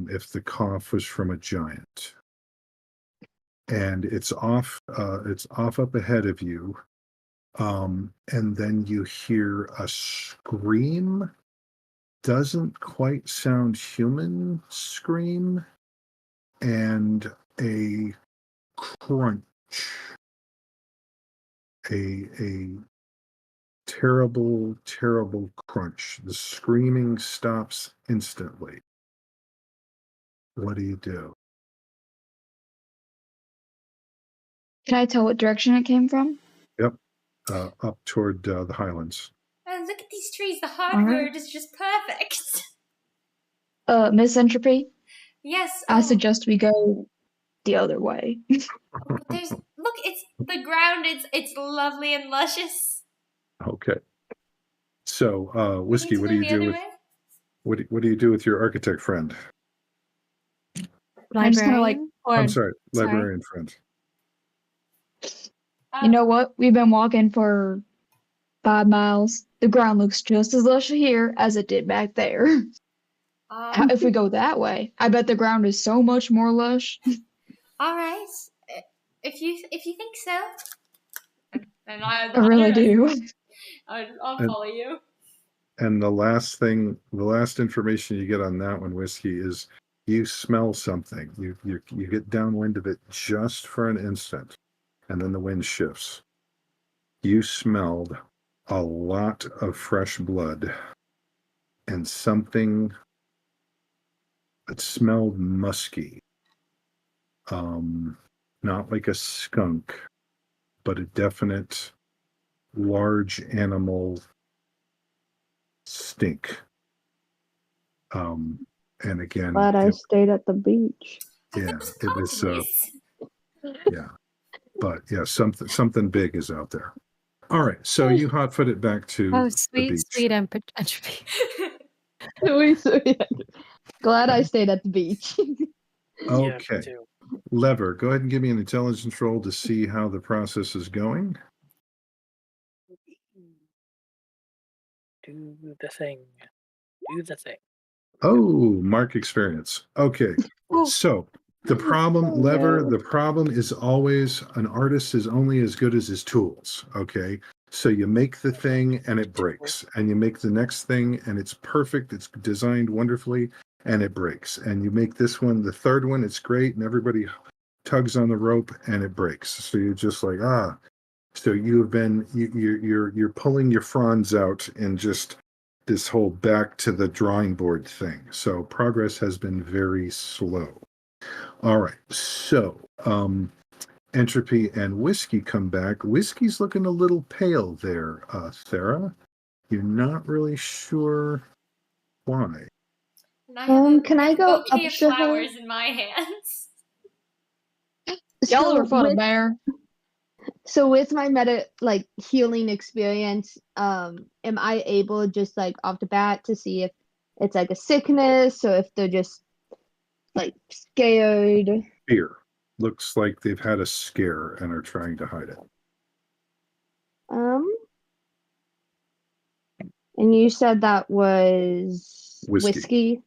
Speaker 2: If the cough was from a giant. And it's off up ahead of you. And then you hear a scream. Doesn't quite sound human scream. And a crunch. A terrible, terrible crunch. The screaming stops instantly. What do you do?
Speaker 6: Can I tell what direction it came from?
Speaker 2: Yep. Up toward the Highlands.
Speaker 1: Oh, look at these trees. The
Speaker 6: All
Speaker 1: hard
Speaker 6: right.
Speaker 1: word is just perfect.
Speaker 6: Miss Entropy,
Speaker 1: Yes.
Speaker 6: I
Speaker 1: Oh,
Speaker 6: suggest we go the other way.
Speaker 1: there's look. It's the ground. It's lovely and luscious.
Speaker 2: Okay. So,
Speaker 1: We need
Speaker 2: Whiskey,
Speaker 1: to
Speaker 2: what
Speaker 1: go
Speaker 2: do you
Speaker 1: the
Speaker 2: do
Speaker 1: other
Speaker 2: with
Speaker 1: way.
Speaker 2: what do you do with your architect friend?
Speaker 6: I'm just gonna, like,
Speaker 3: Librarian? Or,
Speaker 2: I'm sorry,
Speaker 3: sorry.
Speaker 2: librarian friend.
Speaker 6: You know what? We've been walking for 5 miles. The ground looks just as lush here as it did back there. If we go that way, I bet the ground is so much more lush.
Speaker 1: All right. If you think so, then
Speaker 6: I really do.
Speaker 1: I'll
Speaker 2: And,
Speaker 1: follow you.
Speaker 2: and the last information you get on that one, Whiskey, is you smell something. You get downwind of it just for an instant, and then the wind shifts. You smelled a lot of fresh blood and something that smelled musky. Not like a skunk, but a definite large animal stink. And again,
Speaker 4: Glad I stayed at the beach.
Speaker 2: yeah, it was
Speaker 1: Please.
Speaker 2: yeah, but yeah, something big is out there. All right, so you hot-foot it back to
Speaker 3: Oh,
Speaker 2: the
Speaker 3: sweet,
Speaker 2: beach.
Speaker 3: sweet entropy.
Speaker 4: Glad I stayed at the beach.
Speaker 5: Yeah, me
Speaker 2: Okay,
Speaker 5: too.
Speaker 2: Lever, go ahead and give me an intelligence roll to see how the process is going.
Speaker 5: Do the thing. Do the thing.
Speaker 2: Oh, mark experience. Okay.
Speaker 3: Oh.
Speaker 2: So the problem,
Speaker 4: Oh,
Speaker 2: Lever,
Speaker 4: no.
Speaker 2: the problem is always an artist is only as good as his tools. Okay. So you make the thing and it breaks, and you make the next thing and it's perfect. It's designed wonderfully and it breaks. And you make this one, the third one, it's great, and everybody tugs on the rope and it breaks. So you're just like, ah. So you've been you're pulling your fronds out and just this whole back to the drawing board thing. So progress has been very slow. All right. So Entropy and Whiskey come back. Whiskey's looking a little pale there, Thera. You're not really sure why.
Speaker 1: And I have a
Speaker 4: Can I
Speaker 1: big
Speaker 4: go up
Speaker 1: bouquet of
Speaker 4: the hill?
Speaker 1: flowers in my hands.
Speaker 6: Y'all
Speaker 4: So
Speaker 6: are fun,
Speaker 4: with,
Speaker 6: bear.
Speaker 4: so with my healing experience, am I able just like off the bat to see if it's like a sickness or if they're just like scared?
Speaker 2: Fear. Looks like they've had a scare and are trying to hide it.
Speaker 4: Um, and you said that was
Speaker 2: Whiskey.
Speaker 4: Whiskey.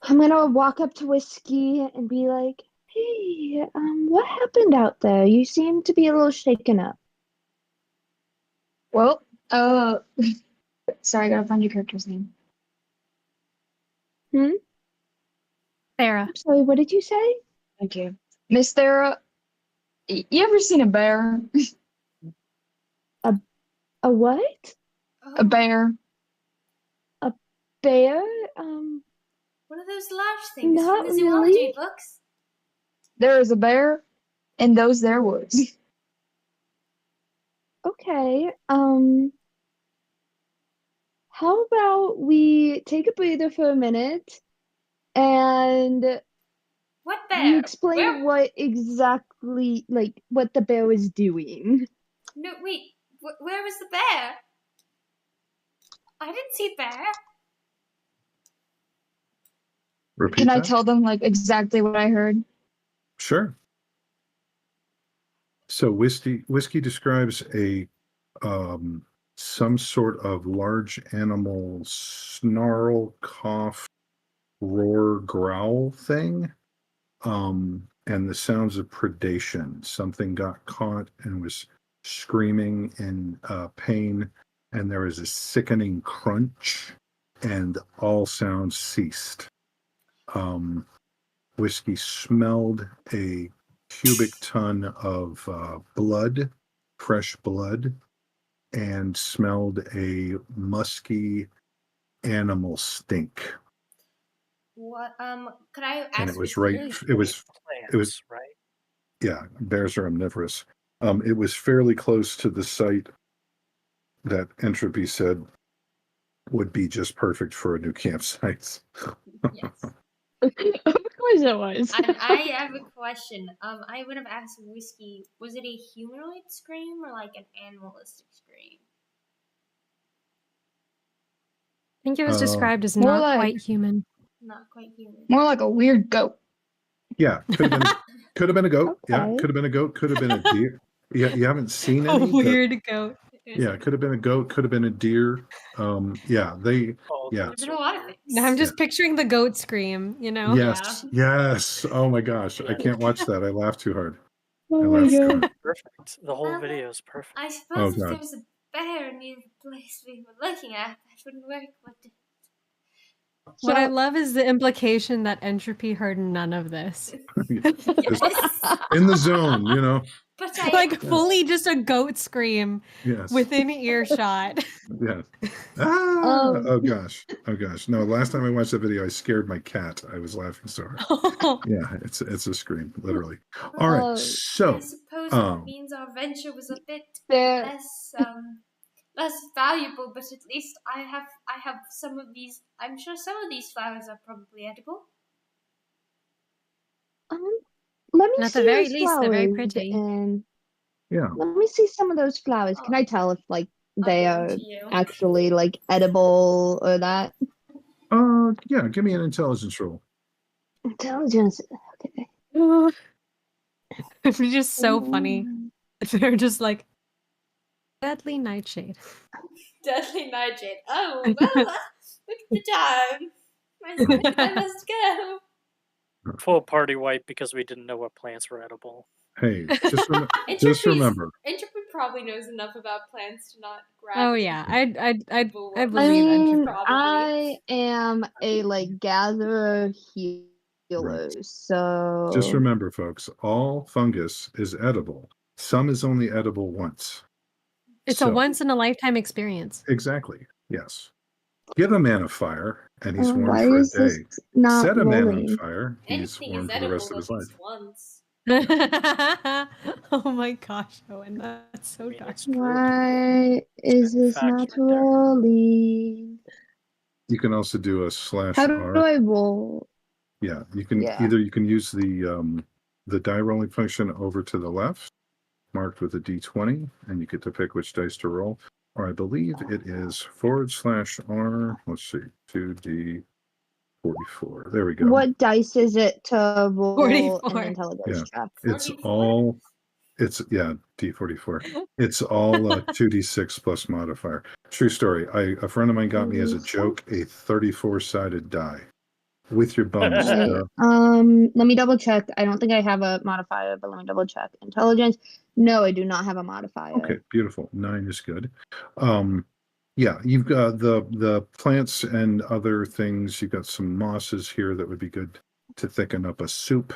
Speaker 4: I'm gonna walk up to Whiskey and be like, "Hey, what happened out there? You seem to be a little shaken up."
Speaker 6: Well, sorry, I gotta find your character's name.
Speaker 3: Sarah.
Speaker 4: I'm sorry, what did you say?
Speaker 6: Thank you. Miss Thera, you ever seen a bear?
Speaker 4: A what?
Speaker 6: A bear?
Speaker 4: Bear?
Speaker 1: One of those large things
Speaker 4: Not
Speaker 1: from the zoology
Speaker 4: really.
Speaker 1: books.
Speaker 6: There is a bear in those there woods.
Speaker 4: Okay. How about we take a breather for a minute and
Speaker 1: What
Speaker 4: Can you
Speaker 1: bear?
Speaker 4: explain
Speaker 1: Where?
Speaker 4: what exactly, like, what the bear was doing?
Speaker 1: No, wait. Where was the bear? I didn't see bear.
Speaker 2: Repeat
Speaker 6: Can I
Speaker 2: that?
Speaker 6: tell them like exactly what I heard?
Speaker 2: Sure. So whiskey describes a some sort of large animal snarl, cough, roar, growl thing. And the sounds of predation. Something got caught and was screaming in pain, and there was a sickening crunch, and all sounds ceased. Whiskey smelled a cubic ton of blood, fresh blood, and smelled a musky animal stink.
Speaker 1: What? Could I ask?
Speaker 2: And it was
Speaker 1: Whiskey?
Speaker 2: right. It was. It was.
Speaker 5: Plants, right?
Speaker 2: Yeah. Bears are omnivorous. It was fairly close to the site that Entropy said would be just perfect for a new campsite.
Speaker 1: Yes.
Speaker 6: Of course it was.
Speaker 1: And I have a question. I would have asked Whiskey, was it a humanoid scream or like an animalistic scream?
Speaker 3: I think it was described as
Speaker 6: More
Speaker 3: not
Speaker 6: like-
Speaker 3: quite human.
Speaker 1: Not quite human.
Speaker 6: More like a weird goat.
Speaker 2: Yeah, could have been a goat. Yeah,
Speaker 4: Okay.
Speaker 2: could have been a goat. Could have been a deer. Yeah, you haven't seen
Speaker 3: A
Speaker 2: any. but-
Speaker 3: weird goat.
Speaker 2: yeah, could have been a goat. Could have been a deer. Yeah, they.
Speaker 5: Oh,
Speaker 2: Yeah.
Speaker 5: those
Speaker 1: There's a
Speaker 5: are
Speaker 1: lot of
Speaker 5: weird.
Speaker 1: things.
Speaker 3: No, I'm just picturing the goat scream, you know?
Speaker 2: Yes. Yes. Oh my gosh, I can't watch that. I laughed too hard.
Speaker 6: Oh
Speaker 2: I
Speaker 6: my
Speaker 2: laughed too
Speaker 6: god.
Speaker 2: hard.
Speaker 5: Perfect. The whole
Speaker 1: Well,
Speaker 5: video is perfect.
Speaker 1: I
Speaker 2: Oh,
Speaker 1: suppose if
Speaker 2: God.
Speaker 1: there was a bear near the place we were looking at, that wouldn't work.
Speaker 3: What I
Speaker 4: So-
Speaker 3: love is the implication that Entropy heard none of this.
Speaker 1: Yes.
Speaker 2: In the zone, you know.
Speaker 1: But I
Speaker 3: Like fully just a goat scream
Speaker 2: Yes.
Speaker 3: within earshot.
Speaker 2: Yes. Ah.
Speaker 4: Um,
Speaker 2: Oh gosh. Oh gosh. No. Last time I watched that video, I scared my cat. I was laughing so hard. Yeah, it's a scream, literally. All right.
Speaker 4: Oh,
Speaker 1: I
Speaker 2: So
Speaker 1: suppose that means our venture was a bit
Speaker 4: there,
Speaker 1: less valuable, but at least I have some of these. I'm sure some of these flowers are probably edible.
Speaker 4: let me
Speaker 3: And at
Speaker 4: see
Speaker 3: the very
Speaker 4: those
Speaker 3: least, they're very
Speaker 4: flowers,
Speaker 3: pretty.
Speaker 4: and
Speaker 2: yeah.
Speaker 4: let me see some of those flowers. Can I tell if like they
Speaker 1: I'll give
Speaker 4: are
Speaker 1: them to you.
Speaker 4: actually like edible or that?
Speaker 2: Yeah. Give me an intelligence roll.
Speaker 4: Intelligence. Okay.
Speaker 3: It'd be just so funny if they're just like deadly nightshade.
Speaker 1: Deadly nightshade. Oh well, look at the time. I must go.
Speaker 5: Full party wipe because we didn't know what plants were edible.
Speaker 2: Hey, just
Speaker 1: Entropy's-
Speaker 2: remember.
Speaker 1: Entropy probably knows enough about plants to not grab.
Speaker 3: Oh yeah, I
Speaker 1: People
Speaker 3: I
Speaker 1: will-
Speaker 3: believe
Speaker 4: I mean,
Speaker 3: Entropy.
Speaker 4: I am a like gatherer healer,
Speaker 2: Right.
Speaker 4: so
Speaker 2: Just remember, folks. All fungus is edible. Some is only edible once.
Speaker 3: It's
Speaker 2: So-
Speaker 3: a once in a lifetime experience.
Speaker 2: Exactly. Yes. Give a man a fire, and he's warm
Speaker 4: why
Speaker 2: for a
Speaker 4: is this
Speaker 2: day.
Speaker 4: not
Speaker 2: Set a man on
Speaker 4: rolling?
Speaker 2: fire, he's
Speaker 1: Anything
Speaker 2: warm
Speaker 1: is
Speaker 2: for the
Speaker 1: edible
Speaker 2: rest of his
Speaker 1: at
Speaker 2: life.
Speaker 1: least once.
Speaker 3: Oh my gosh, Owen, that's so
Speaker 5: I mean,
Speaker 3: dark.
Speaker 5: it's true.
Speaker 4: Why is
Speaker 5: been
Speaker 4: this not
Speaker 5: factored there.
Speaker 4: rolling?
Speaker 2: You can also do a slash
Speaker 4: How do
Speaker 2: R.
Speaker 4: I roll?
Speaker 2: Yeah, you can
Speaker 4: Yeah.
Speaker 2: either you can use the die rolling function over to the left, marked with a D20, and you get to pick which dice to roll. Or I believe it is /R. Let's see, 2D44. There we go.
Speaker 4: What dice is it to roll
Speaker 3: 44.
Speaker 4: an intelligence
Speaker 2: Yeah.
Speaker 4: check?
Speaker 2: It's
Speaker 1: 44?
Speaker 2: all. It's D44. It's all 2D6 plus modifier. True story. A friend of mine got me as a joke a 34-sided die with your bonus.
Speaker 4: Okay, let me double check. I don't think I have a modifier, but let me double check. Intelligence. No, I do not have a modifier.
Speaker 2: Okay, beautiful. 9 is good. Yeah, you've got the plants and other things. You've got some mosses here that would be good to thicken up a soup.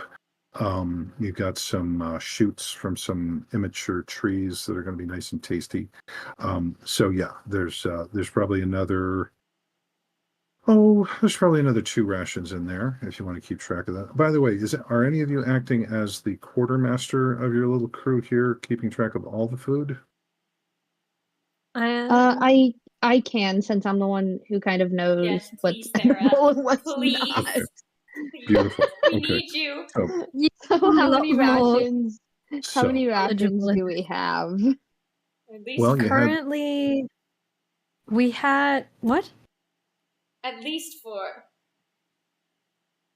Speaker 2: You've got some shoots from some immature trees that are going to be nice and tasty. So yeah, there's probably another. Oh, there's probably another 2 rations in there if you want to keep track of that. By the way, are any of you acting as the quartermaster of your little crew here, keeping track of all the food?
Speaker 4: I can, since I'm the one who kind of knows
Speaker 1: Yes,
Speaker 4: what's
Speaker 1: please, Sarah.
Speaker 4: edible and what's
Speaker 1: Please.
Speaker 4: not.
Speaker 2: Beautiful.
Speaker 1: We
Speaker 2: Okay.
Speaker 1: need you.
Speaker 2: So,
Speaker 4: So
Speaker 3: A
Speaker 4: how
Speaker 3: lot
Speaker 4: many
Speaker 3: more
Speaker 4: rations? How
Speaker 2: so
Speaker 4: many rations
Speaker 3: eligible.
Speaker 4: do we have?
Speaker 1: At least
Speaker 2: well, you had
Speaker 3: Currently, we had what?
Speaker 1: at least 4.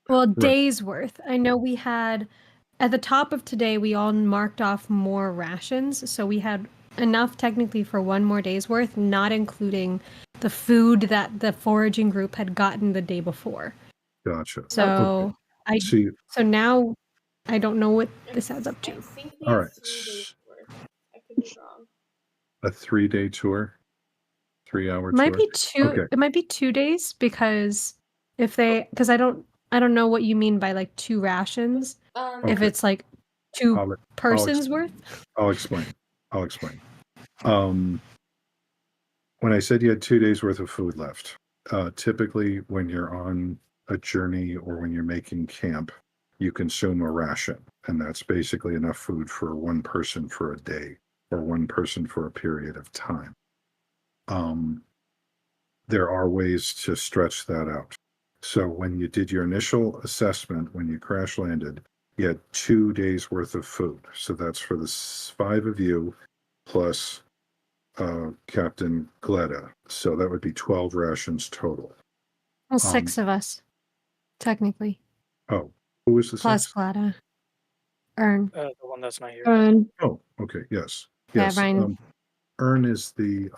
Speaker 3: Well,
Speaker 2: right.
Speaker 3: days worth. I know we had at the top of today. We all marked off more rations, so we had enough technically for 1 more day's worth, not including the food that the foraging group had gotten the day before.
Speaker 2: Gotcha.
Speaker 3: So
Speaker 2: Okay. See,
Speaker 3: so now I don't know what this adds up
Speaker 1: I
Speaker 3: to.
Speaker 1: think we
Speaker 2: all
Speaker 1: have
Speaker 2: right.
Speaker 1: 3 days worth. I could be wrong.
Speaker 2: A 3-day tour, 3-hour
Speaker 3: Might
Speaker 2: tour.
Speaker 3: be 2.
Speaker 2: Okay.
Speaker 3: It might be 2 days because because I don't know what you mean by like 2 rations. If
Speaker 2: Okay.
Speaker 3: it's like 2
Speaker 2: I'll,
Speaker 3: persons worth.
Speaker 2: I'll explain. I'll explain. When I said you had 2 days worth of food left, typically when you're on a journey or when you're making camp, you consume a ration, and that's basically enough food for one person for a day or one person for a period of time. There are ways to stretch that out. So when you did your initial assessment, when you crash landed, you had 2 days worth of food. So that's for the 5 of you plus Captain Gleda. So that would be 12 rations total.
Speaker 3: Well, 6 of us, technically.
Speaker 2: Oh, who was the
Speaker 3: Plus
Speaker 2: 6th?
Speaker 3: Glada. Ern.
Speaker 5: The one that's not here.
Speaker 2: Oh, okay. Yes.
Speaker 3: Yeah,
Speaker 2: Yes.
Speaker 3: Ryan.
Speaker 2: Ern is the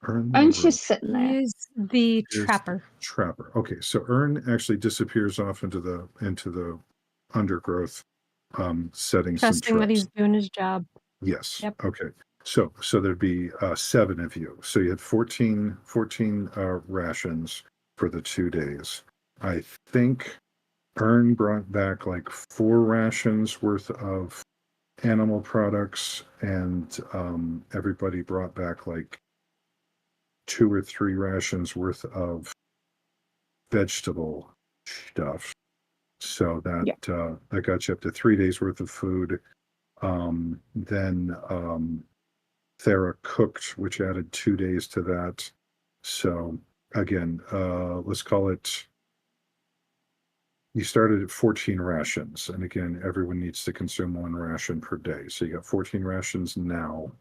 Speaker 2: Ern
Speaker 4: I'm
Speaker 2: the
Speaker 4: just sitting
Speaker 3: He
Speaker 4: there.
Speaker 3: is the
Speaker 2: is
Speaker 3: trapper.
Speaker 2: trapper. Okay, so Ern actually disappears off into the undergrowth, setting some
Speaker 3: Trusting that he's
Speaker 2: traps.
Speaker 3: doing his job.
Speaker 2: Yes.
Speaker 3: Yep.
Speaker 2: Okay. So there'd be 7 of you. So you had 14 rations for the 2 days. I think Ern brought back like 4 rations worth of animal products, and everybody brought back like 2 or 3 rations worth of vegetable stuff. So that
Speaker 4: Yeah.
Speaker 2: that got you up to 3 days worth of food. Then Thera cooked, which added 2 days to that. So again, let's call it. You started at 14 rations, and again, everyone needs to consume 1 ration per day. So you got 14 rations now,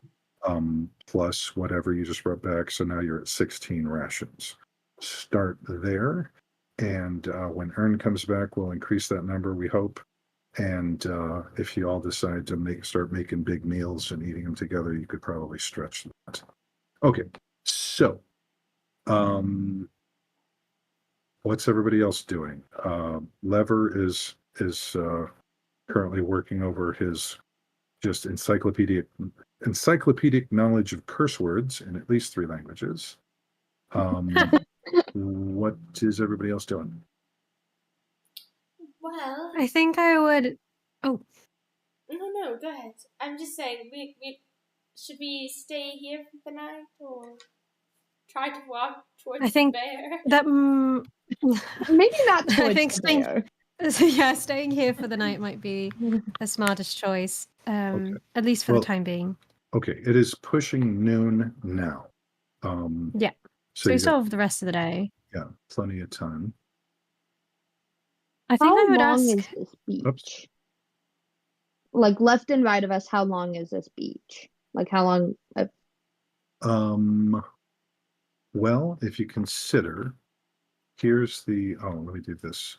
Speaker 2: plus whatever you just brought back. So now you're at 16 rations. Start there, and when Ern comes back, we'll increase that number, we hope. And if you all decide to start making big meals and eating them together, you could probably stretch that. Okay, so what's everybody else doing? Lever is currently working over his just encyclopedic knowledge of curse words in at least 3 languages. What is everybody else doing?
Speaker 1: Well,
Speaker 3: I think I would. Oh,
Speaker 1: no, go ahead. I'm just saying, we should we stay here for the night or try to walk towards
Speaker 3: I think
Speaker 1: the bear?
Speaker 3: that.
Speaker 4: Maybe not
Speaker 3: I
Speaker 4: towards
Speaker 3: think
Speaker 4: the
Speaker 3: staying.
Speaker 4: bear.
Speaker 3: Yeah, staying here for the night might be the smartest choice.
Speaker 2: Okay.
Speaker 3: At least for
Speaker 2: Well,
Speaker 3: the time being.
Speaker 2: Okay, it is pushing noon now.
Speaker 3: Yeah.
Speaker 2: So
Speaker 3: So we
Speaker 2: you
Speaker 3: still
Speaker 2: got,
Speaker 3: have the rest of the day.
Speaker 2: yeah, plenty of time.
Speaker 3: I think I
Speaker 4: How
Speaker 3: would
Speaker 4: long
Speaker 3: ask.
Speaker 4: is this beach?
Speaker 2: Oops.
Speaker 4: Like left and right of us, how long is this beach? Like how long?
Speaker 2: Well, if you consider, here's the, let me do this.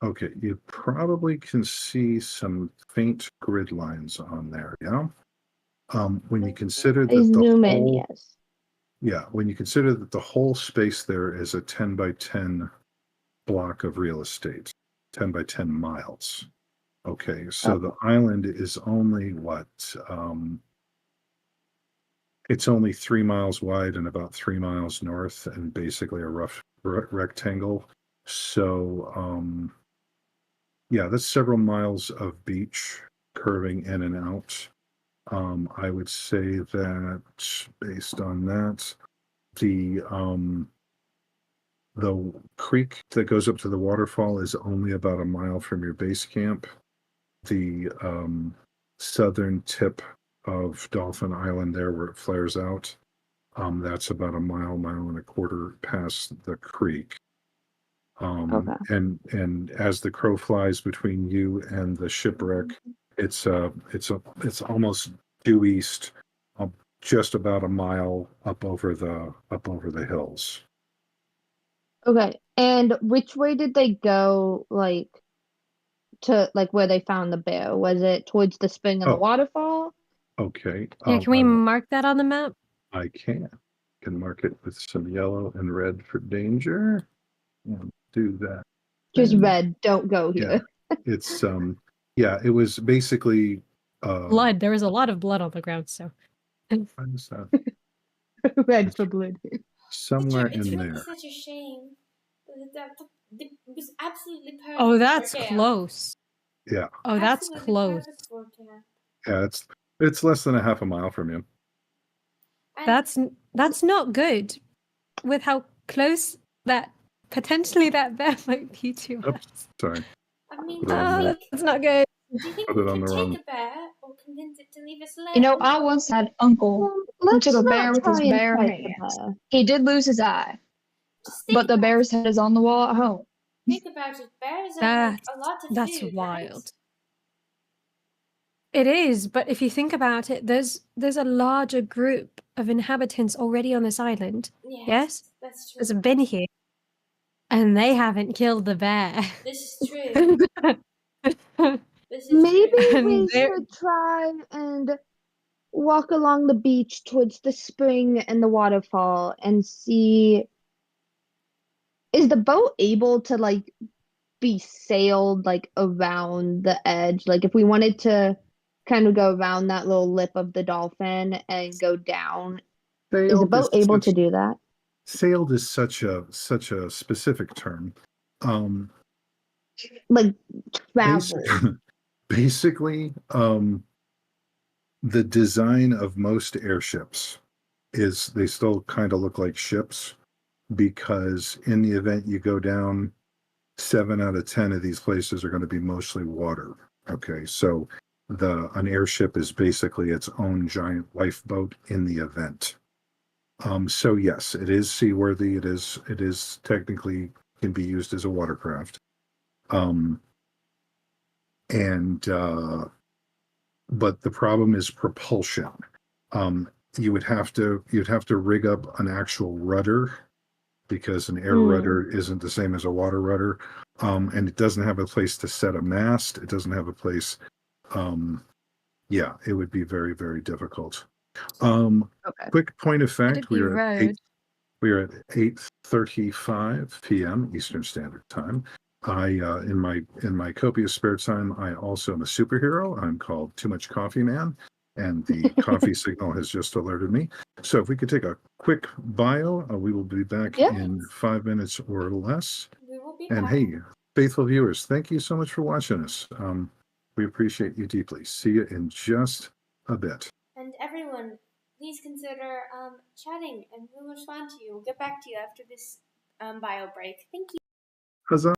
Speaker 2: Okay, you probably can see some faint grid lines on there, yeah? When you consider
Speaker 4: I
Speaker 2: that the
Speaker 4: zoom in,
Speaker 2: whole,
Speaker 4: yes.
Speaker 2: yeah, when you consider that the whole space there is a 10 by 10 block of real estate, 10 by 10 miles. Okay, so
Speaker 4: Okay.
Speaker 2: the island is only what? It's only 3 miles wide and about 3 miles north, and basically a rough rectangle. So, yeah, that's several miles of beach curving in and out. I would say that based on that, the creek that goes up to the waterfall is only about a mile from your base camp. The southern tip of Dolphin Island there where it flares out, that's about a mile and a quarter past the creek.
Speaker 4: Okay.
Speaker 2: And as the crow flies between you and the shipwreck, it's almost due east, just about a mile up over the hills.
Speaker 4: Okay. And which way did they go, like, to, like, where they found the bear? Was it towards the spring and the
Speaker 2: Oh,
Speaker 4: waterfall?
Speaker 2: okay.
Speaker 3: Yeah, can we mark that on the map?
Speaker 2: I can mark it with some yellow and red for danger. And do that.
Speaker 4: Just
Speaker 2: thing.
Speaker 4: red, don't go
Speaker 2: Yeah,
Speaker 4: here.
Speaker 2: it's yeah, it was basically
Speaker 3: Blood. There was a lot of blood on the ground, so.
Speaker 2: what is that?
Speaker 4: Red
Speaker 2: It's
Speaker 4: for blood.
Speaker 2: somewhere
Speaker 1: It's
Speaker 2: in
Speaker 1: really
Speaker 2: there.
Speaker 1: such a shame. It was absolutely perfect.
Speaker 3: Oh, that's
Speaker 1: for camp.
Speaker 3: close.
Speaker 2: Yeah,
Speaker 3: Oh, that's
Speaker 1: Absolutely
Speaker 3: close.
Speaker 1: perfect for camp.
Speaker 2: yeah, it's less than a half a mile from you.
Speaker 1: And
Speaker 3: That's not good. With how close that potentially that bear might be to
Speaker 2: Oops,
Speaker 3: us.
Speaker 2: sorry.
Speaker 1: I mean,
Speaker 2: Put it on
Speaker 1: do you
Speaker 2: the-
Speaker 1: think,
Speaker 3: That's not good.
Speaker 1: do you think
Speaker 2: Put
Speaker 1: we
Speaker 2: it on
Speaker 1: could
Speaker 2: the
Speaker 1: take
Speaker 2: wrong.
Speaker 1: a bear or convince it to leave us alone?
Speaker 6: You know, I once had an uncle
Speaker 4: Well,
Speaker 6: who
Speaker 4: let's
Speaker 6: took a
Speaker 4: not
Speaker 6: bear with his
Speaker 4: try and
Speaker 6: bare
Speaker 4: fight the
Speaker 6: hands.
Speaker 4: bear.
Speaker 6: He did lose his eye,
Speaker 1: Just think
Speaker 6: but the
Speaker 1: about
Speaker 6: bear's head is on the wall at home.
Speaker 1: Think about it. Bears are
Speaker 3: That
Speaker 1: like a lot of
Speaker 3: that's
Speaker 1: food,
Speaker 3: wild. It is, but if you think about it, there's a larger group of inhabitants already on this island.
Speaker 1: right?
Speaker 3: Yes?
Speaker 1: That's true.
Speaker 3: There's been here, and they haven't killed the bear.
Speaker 1: This is true. This is
Speaker 4: Maybe
Speaker 1: true.
Speaker 4: we
Speaker 3: And they're-
Speaker 4: should try and walk along the beach towards the spring and the waterfall and see, is the boat able to, like, be sailed, like, around the edge? Like, if we wanted to kind of go around that little lip of the dolphin and go down, is the
Speaker 2: Sailed is
Speaker 4: boat able to
Speaker 2: such
Speaker 4: do that?
Speaker 2: sailed is such a specific term.
Speaker 4: Like,
Speaker 2: Basic,
Speaker 4: travel.
Speaker 2: basically, the design of most airships is they still kind of look like ships because in the event you go down, 7 out of 10 of these places are going to be mostly water. Okay, so an airship is basically its own giant lifeboat in the event. So yes, it is seaworthy. It is technically can be used as a watercraft. Um, and but the problem is propulsion. Um, you'd have to rig up an actual rudder because an air rudder isn't the same as a water rudder. And it doesn't have a place to set a mast. It doesn't have a place. Yeah, it would be very, very difficult.
Speaker 4: Okay.
Speaker 2: Quick point of
Speaker 3: Could
Speaker 2: fact,
Speaker 3: it be road?
Speaker 2: we are at 8:35 p.m. Eastern Standard Time. In my copious spare time, I also am a superhero. I'm called Too Much Coffee Man, and the coffee signal has just alerted me. So if we could take a quick bio, we will be back
Speaker 4: Yeah.
Speaker 2: in 5 minutes or less.
Speaker 1: We will be
Speaker 2: And
Speaker 1: back.
Speaker 2: hey, faithful viewers, thank you so much for watching us. We appreciate you deeply. See you in just a bit.
Speaker 1: And everyone, please consider chatting, and we'll respond to you. We'll get back to you after this bio break. Thank you.
Speaker 2: Huzzah.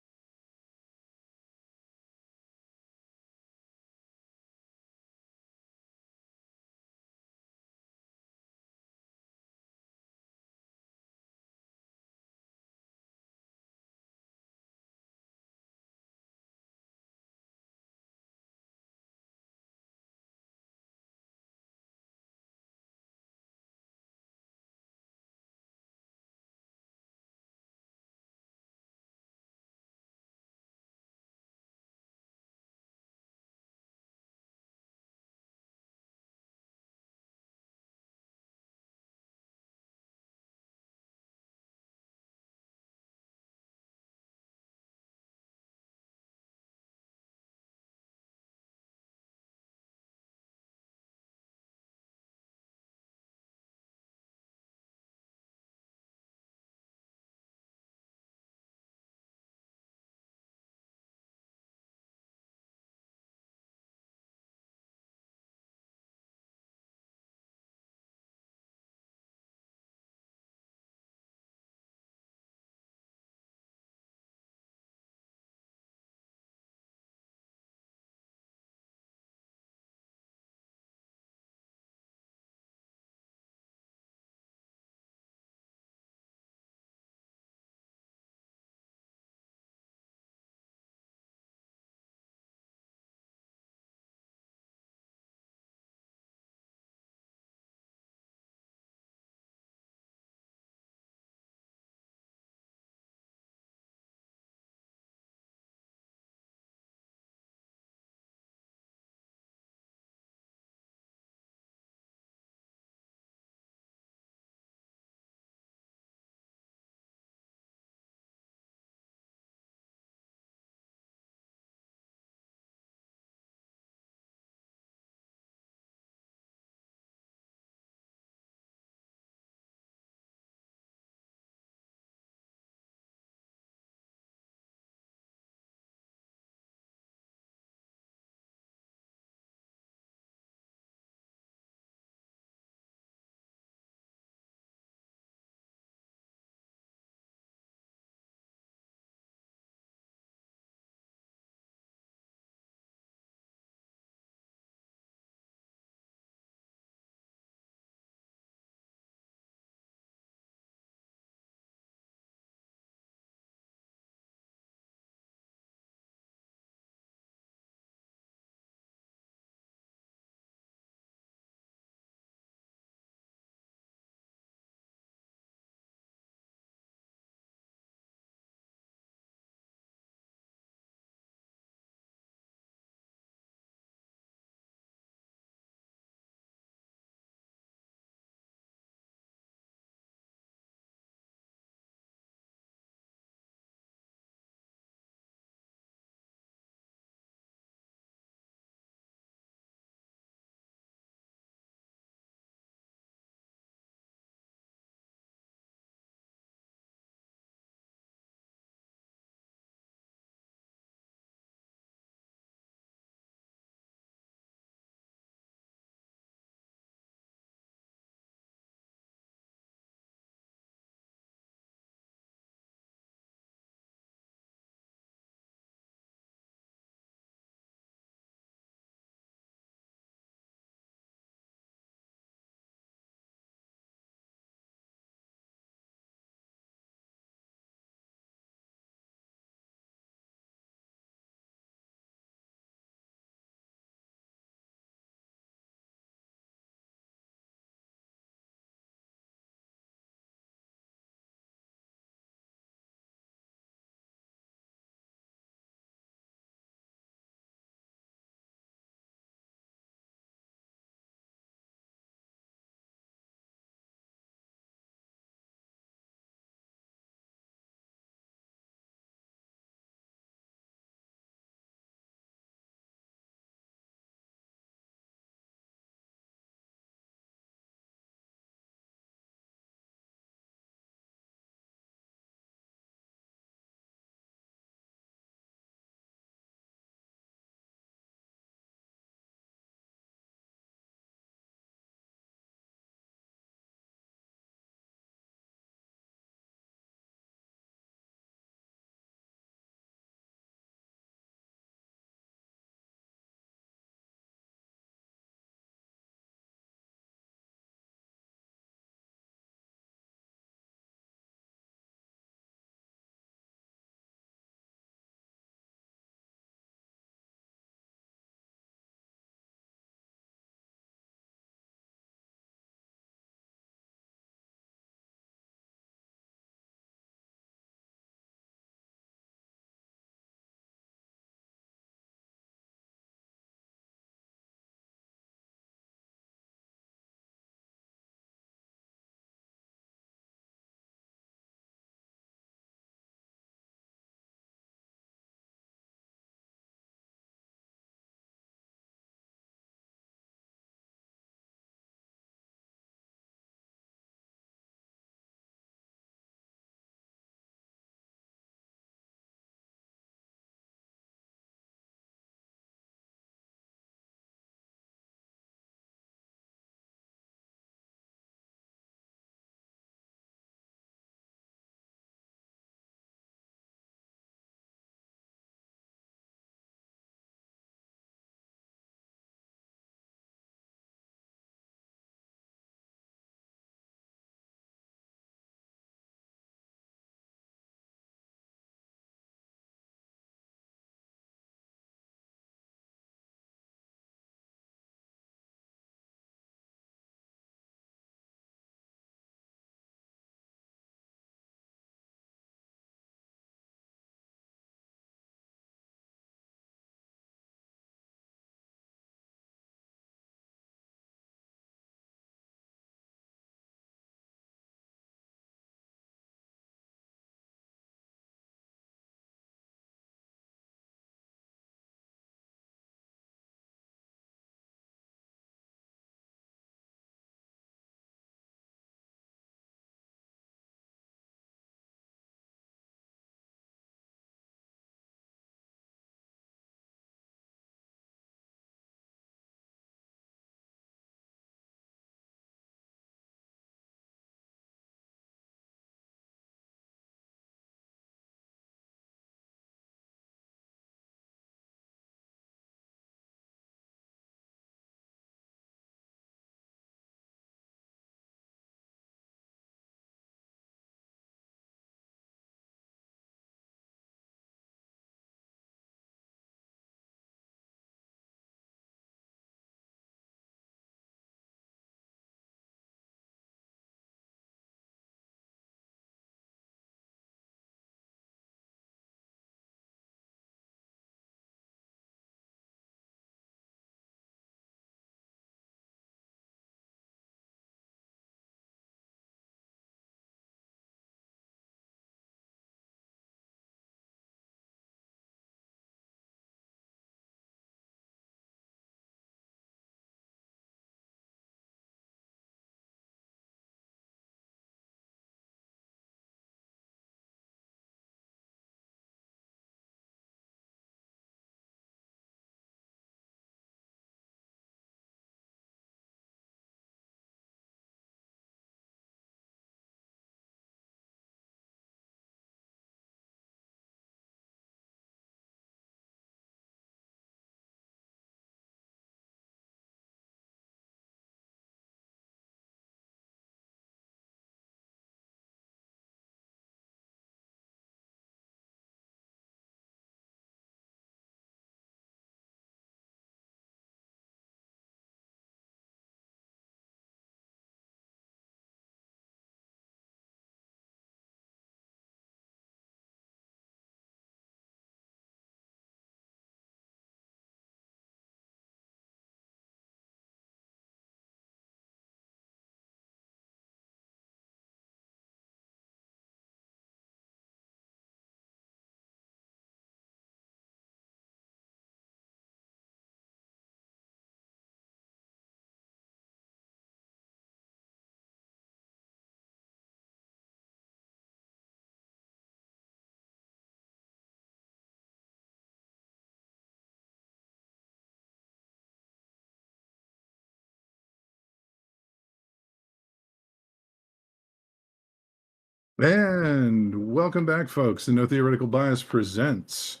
Speaker 2: And welcome back, folks. The No Theoretical Bias presents.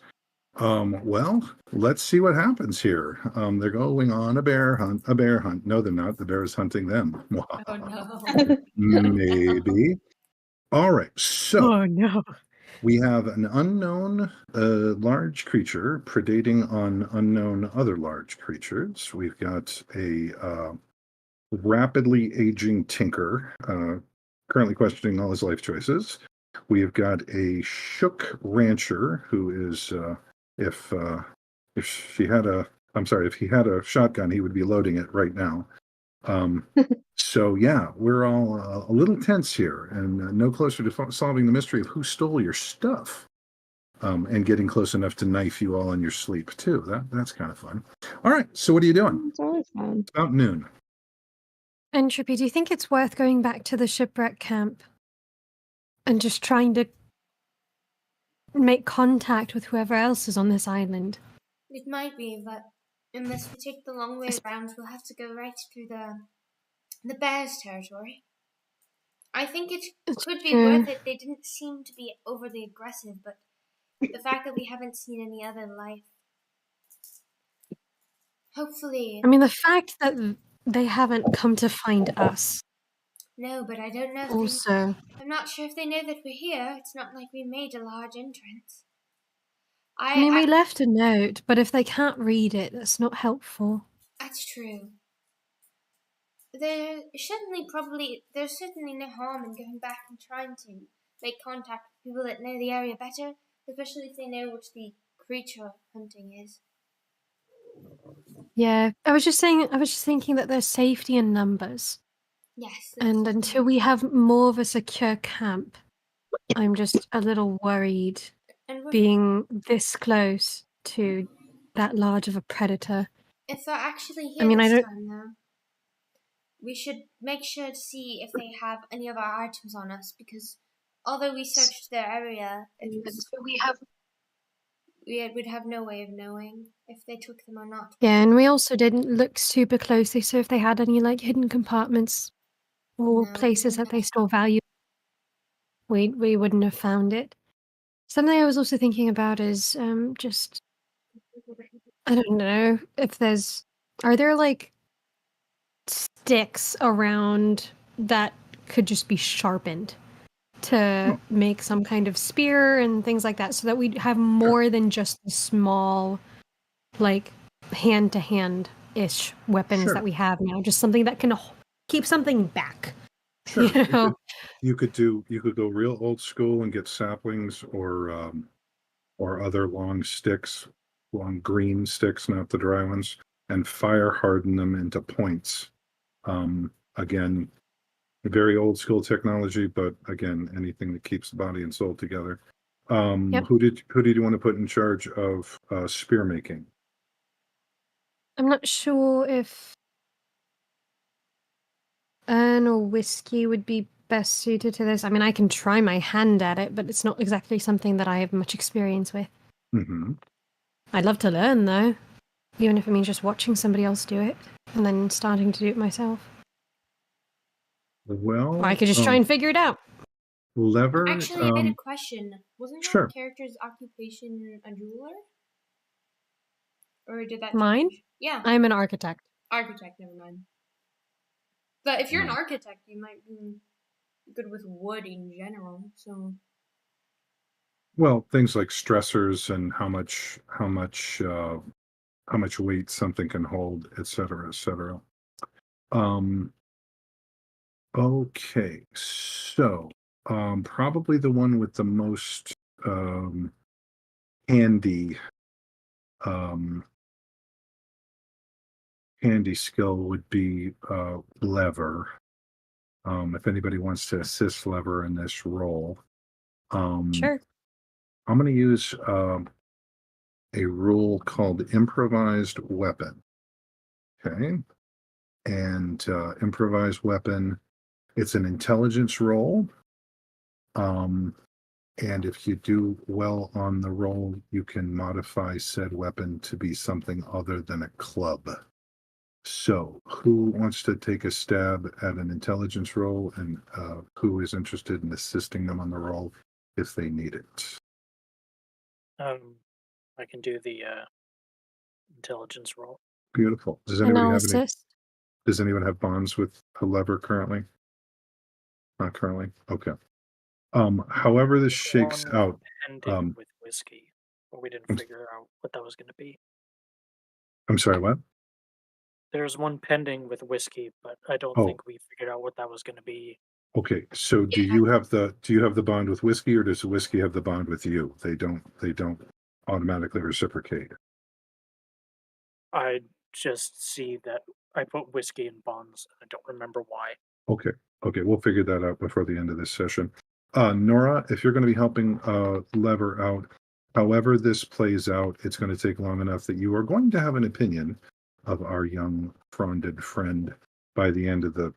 Speaker 2: Well, let's see what happens here. They're going on a bear hunt. A bear hunt. No, they're not. The bear is hunting them.
Speaker 1: Oh no.
Speaker 2: Maybe. All right. So
Speaker 3: Oh no.
Speaker 2: we have an unknown large creature predating on unknown other large creatures. We've got a rapidly aging tinker, currently questioning all his life choices. We've got a shook rancher who is, if she had a, I'm sorry, if he had a shotgun, he would be loading it right now. So yeah, we're all a little tense here, and no closer to solving the mystery of who stole your stuff, and getting close enough to knife you all in your sleep too. That's kind of fun. All right, so what are you doing?
Speaker 4: It's always fun.
Speaker 2: It's about noon.
Speaker 3: Entropy, do you think it's worth going back to the shipwreck camp and just trying to make contact with whoever else is on this island?
Speaker 1: It might be, but unless we take the long way around, we'll have to go right through the bear's territory. I think it could be worth it. They didn't seem to be overly aggressive, but the fact that we haven't seen any other life. Hopefully.
Speaker 3: I mean, the fact that they haven't come to find us.
Speaker 1: No, but I don't know.
Speaker 3: Also,
Speaker 1: I'm not sure if they know that we're here. It's not like we made a large entrance.
Speaker 3: I mean, we left a note, but if they can't read it, that's not helpful.
Speaker 1: That's true. There's certainly no harm in going back and trying to make contact with people that know the area better, especially if they know which the creature hunting is.
Speaker 3: Yeah, I was just thinking that there's safety in numbers.
Speaker 1: Yes.
Speaker 3: And until we have more of a secure camp, I'm just a little worried being this close to that large of a predator.
Speaker 1: If they're actually here
Speaker 3: time,
Speaker 1: though, we should make sure to see if they have any of our items on us, because although we searched their area, we'd have no way of knowing if they took them or not.
Speaker 3: Yeah, and we also didn't look super closely, so if they had any like hidden compartments or places that they store value, we wouldn't have found it. Something I was also thinking about is just, I don't know if are there like sticks around that could just be sharpened to make some kind of spear and things like that, so that we have more than just the small, like hand-to-hand-ish weapons that we have now. Just something that can keep something back.
Speaker 2: Sure. You could go real old school and get saplings or other long sticks, long green sticks, not the dry ones, and fire harden them into points. Again, very old school technology, but again, anything that keeps the body and soul together. Who did you want to put in charge of spear making?
Speaker 3: I'm not sure if Ern or Whiskey would be best suited to this. I mean, I can try my hand at it, but it's not exactly something that I have much experience with.
Speaker 2: Mm-hmm.
Speaker 3: I'd love to learn, though, even if it means just watching somebody else do it and then starting to do it myself.
Speaker 2: Well,
Speaker 3: or I could just try and figure it out.
Speaker 2: Lever.
Speaker 1: Actually, I had a question. Wasn't your character's occupation a jeweler? Or did that
Speaker 3: Mine?
Speaker 1: change? Yeah.
Speaker 3: I'm an architect.
Speaker 1: Architect, never mind. But if you're an architect, you might be good with wood in general. So.
Speaker 2: Well, things like stressors and how much weight something can hold, et cetera, et cetera. Okay, so probably the one with the most handy skill would be Lever. If anybody wants to assist Lever in this role.
Speaker 3: Sure.
Speaker 2: I'm going to use a rule called improvised weapon. Okay. And improvised weapon, it's an intelligence roll. And if you do well on the roll, you can modify said weapon to be something other than a club. So, who wants to take a stab at an intelligence roll, and who is interested in assisting them on the roll if they need it?
Speaker 5: I can do the intelligence roll.
Speaker 2: Beautiful. Does
Speaker 3: And
Speaker 2: anybody
Speaker 3: I'll
Speaker 2: have any?
Speaker 3: assist.
Speaker 2: Does anyone have bonds with a lever currently? Not currently. Okay. However this shakes
Speaker 5: One
Speaker 2: out.
Speaker 5: pending with whiskey, but we didn't
Speaker 2: I'm,
Speaker 5: figure out what that was going to be.
Speaker 2: I'm sorry. What?
Speaker 5: There's one pending with whiskey, but I don't
Speaker 2: Oh,
Speaker 5: think we figured out what that was going to be.
Speaker 2: okay. So do
Speaker 1: Yeah.
Speaker 2: you have the bond with whiskey, or does the whiskey have the bond with you? They don't automatically reciprocate.
Speaker 5: I just see that I put whiskey in bonds, and I don't remember why.
Speaker 2: Okay. Okay. We'll figure that out before the end of this session. Nora, if you're going to be helping Lever out, however this plays out, it's going to take long enough that you are going to have an opinion of our young fronded friend by the end of the,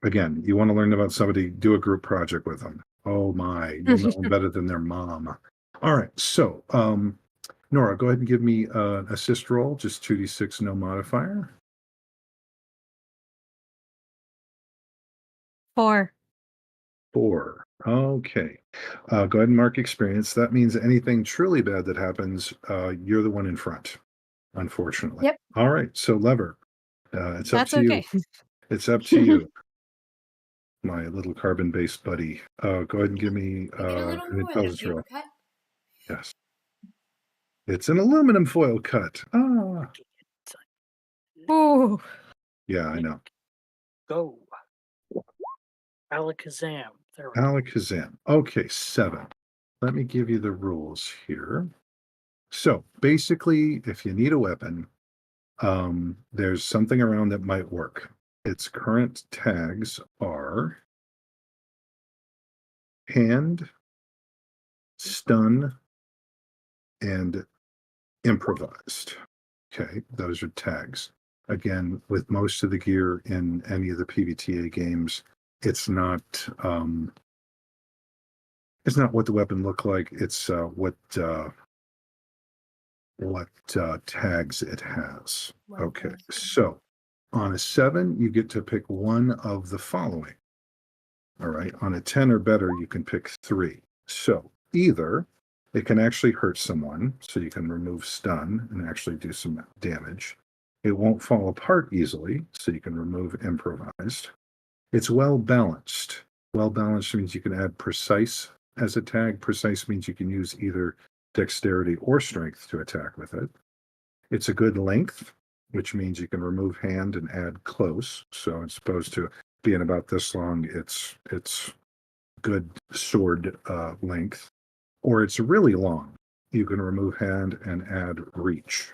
Speaker 2: again, you want to learn about somebody, do a group project with them. Oh my, you'll know them better than their mom. All right. So, Nora, go ahead and give me an assist roll, just 2d6, no modifier.
Speaker 3: 4.
Speaker 2: 4. Okay. Go ahead and mark experience. That means anything truly bad that happens, you're the one in front, unfortunately.
Speaker 3: Yep.
Speaker 2: All right. So, Lever, it's up
Speaker 3: That's
Speaker 2: to
Speaker 3: okay.
Speaker 2: you. It's up to you, my little carbon-based buddy. Go ahead and give me
Speaker 1: We get a little
Speaker 2: an
Speaker 1: more than a
Speaker 2: intelligence
Speaker 1: paper
Speaker 2: roll.
Speaker 1: cut.
Speaker 2: Yes. It's an aluminum foil cut. Ah.
Speaker 3: Ooh.
Speaker 2: Yeah, I know.
Speaker 5: Go. Alakazam. There we go.
Speaker 2: Alakazam. Okay, 7. Let me give you the rules here. So basically, if you need a weapon, there's something around that might work. Its current tags are hand, stun, and improvised. Okay, those are tags. Again, with most of the gear in any of the PBTA games, it's not what the weapon looked like. It's what tags it has. Okay, so on a 7, you get to pick one of the following. All right, on a 10 or better, you can pick 3. So either it can actually hurt someone, so you can remove stun and actually do some damage. It won't fall apart easily, so you can remove improvised. It's well balanced. Well balanced means you can add precise as a tag. Precise means you can use either dexterity or strength to attack with it. It's a good length, which means you can remove hand and add close. So as opposed to being about this long, it's good sword length. Or it's really long. You can remove hand and add reach.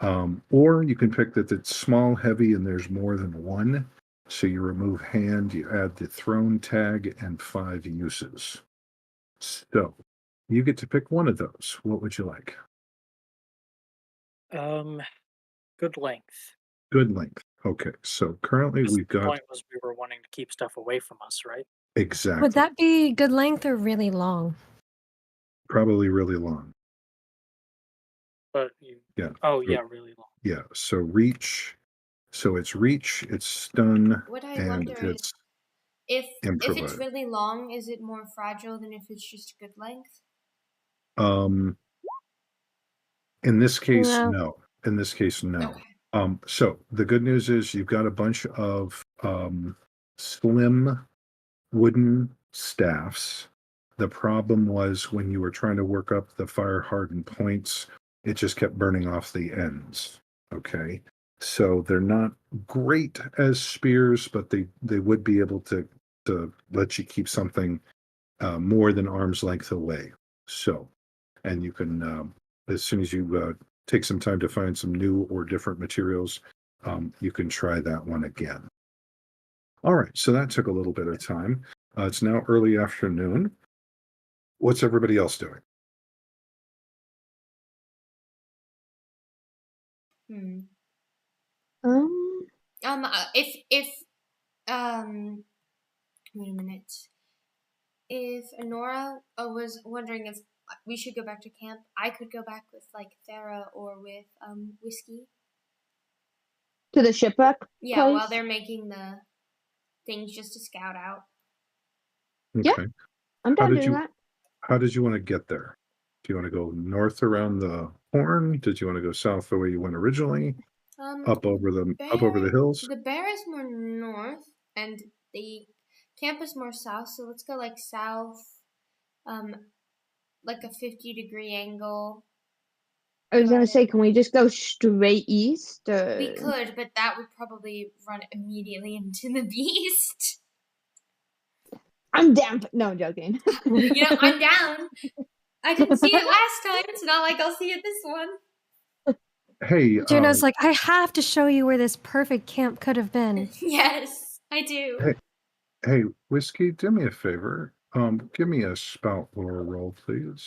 Speaker 2: Or you can pick that it's small, heavy, and there's more than one. So you remove hand, you add the thrown tag, and 5 uses. So you get to pick one of those. What would you like?
Speaker 5: Good length.
Speaker 2: Good length. Okay, so currently
Speaker 5: Because
Speaker 2: we've
Speaker 5: the
Speaker 2: got
Speaker 5: point was we were wanting to keep stuff away from us, right?
Speaker 2: exactly.
Speaker 3: Would that be good length or really long?
Speaker 2: Probably really long.
Speaker 5: But
Speaker 2: Yeah.
Speaker 5: Oh yeah, really long.
Speaker 2: Yeah. So reach. So it's reach, it's stun,
Speaker 1: What I
Speaker 2: and
Speaker 1: wonder is
Speaker 2: it's
Speaker 1: if
Speaker 2: improvised.
Speaker 1: it's really long, is it more fragile than if it's just good length?
Speaker 2: In this case,
Speaker 3: No.
Speaker 2: no. In this case, no.
Speaker 1: Okay.
Speaker 2: So the good news is you've got a bunch of slim wooden staffs. The problem was when you were trying to work up the fire hardened points, it just kept burning off the ends. Okay. So they're not great as spears, but they would be able to let you keep something more than arm's length away. So, and you can as soon as you take some time to find some new or different materials, you can try that one again. All right, so that took a little bit of time. It's now early afternoon. What's everybody else doing?
Speaker 1: If wait a minute. If Nora was wondering if we should go back to camp, I could go back with like Farah or with Whiskey.
Speaker 4: To the shipwreck
Speaker 1: Yeah,
Speaker 4: place?
Speaker 1: while they're making the things just to scout out.
Speaker 2: Okay.
Speaker 4: Yeah. I'm down doing that.
Speaker 2: How did you want to get there? Do you want to go north around the horn? Did you want to go south the way you went originally? Up over the hills?
Speaker 1: The bear is more north, and the camp is more south. So let's go like south, like a 50-degree angle.
Speaker 4: I was gonna say, can we just go straight east?
Speaker 1: We could, but that would probably run immediately into the beast.
Speaker 4: I'm down. No, I'm joking.
Speaker 1: I'm down. I didn't see it last time. It's not like I'll see it this one.
Speaker 2: Hey,
Speaker 3: Juno's like, I have to show you where this perfect camp could have been.
Speaker 1: Yes, I do.
Speaker 2: Hey, Whiskey, do me a favor. Give me a spout lore roll, please.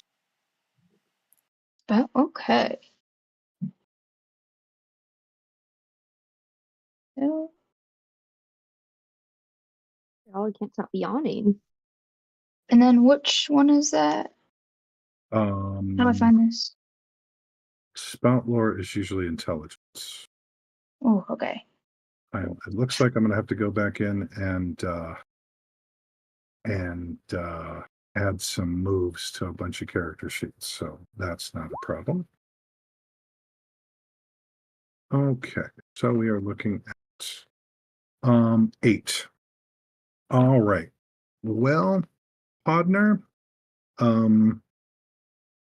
Speaker 6: Okay.
Speaker 4: Oh, I can't stop yawning.
Speaker 6: And then which one is that? How do I find this?
Speaker 2: Spout lore is usually intelligence.
Speaker 6: Oh, okay.
Speaker 2: It looks like I'm going to have to go back in and add some moves to a bunch of character sheets, so that's not a problem. Okay, so we are looking at 8. All right. Well, Podner,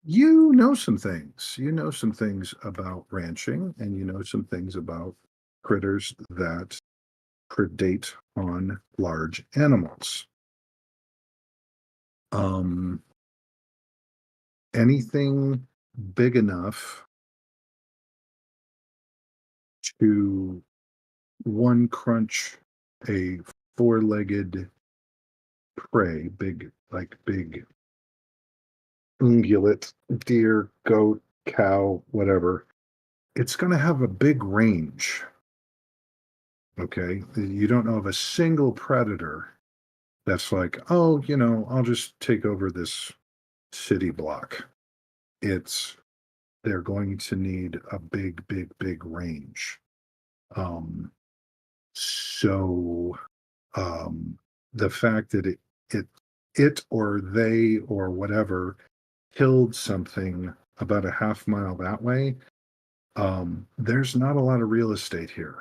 Speaker 2: you know some things. You know some things about ranching, and you know some things about critters that predate on large animals. Anything big enough to one crunch a four-legged prey, big ungulate, deer, goat, cow, whatever, it's going to have a big range. Okay, you don't know of a single predator that's like, oh, I'll just take over this city block. They're going to need a big range. So the fact that it or they or whatever killed something about a half mile that way, there's not a lot of real estate here.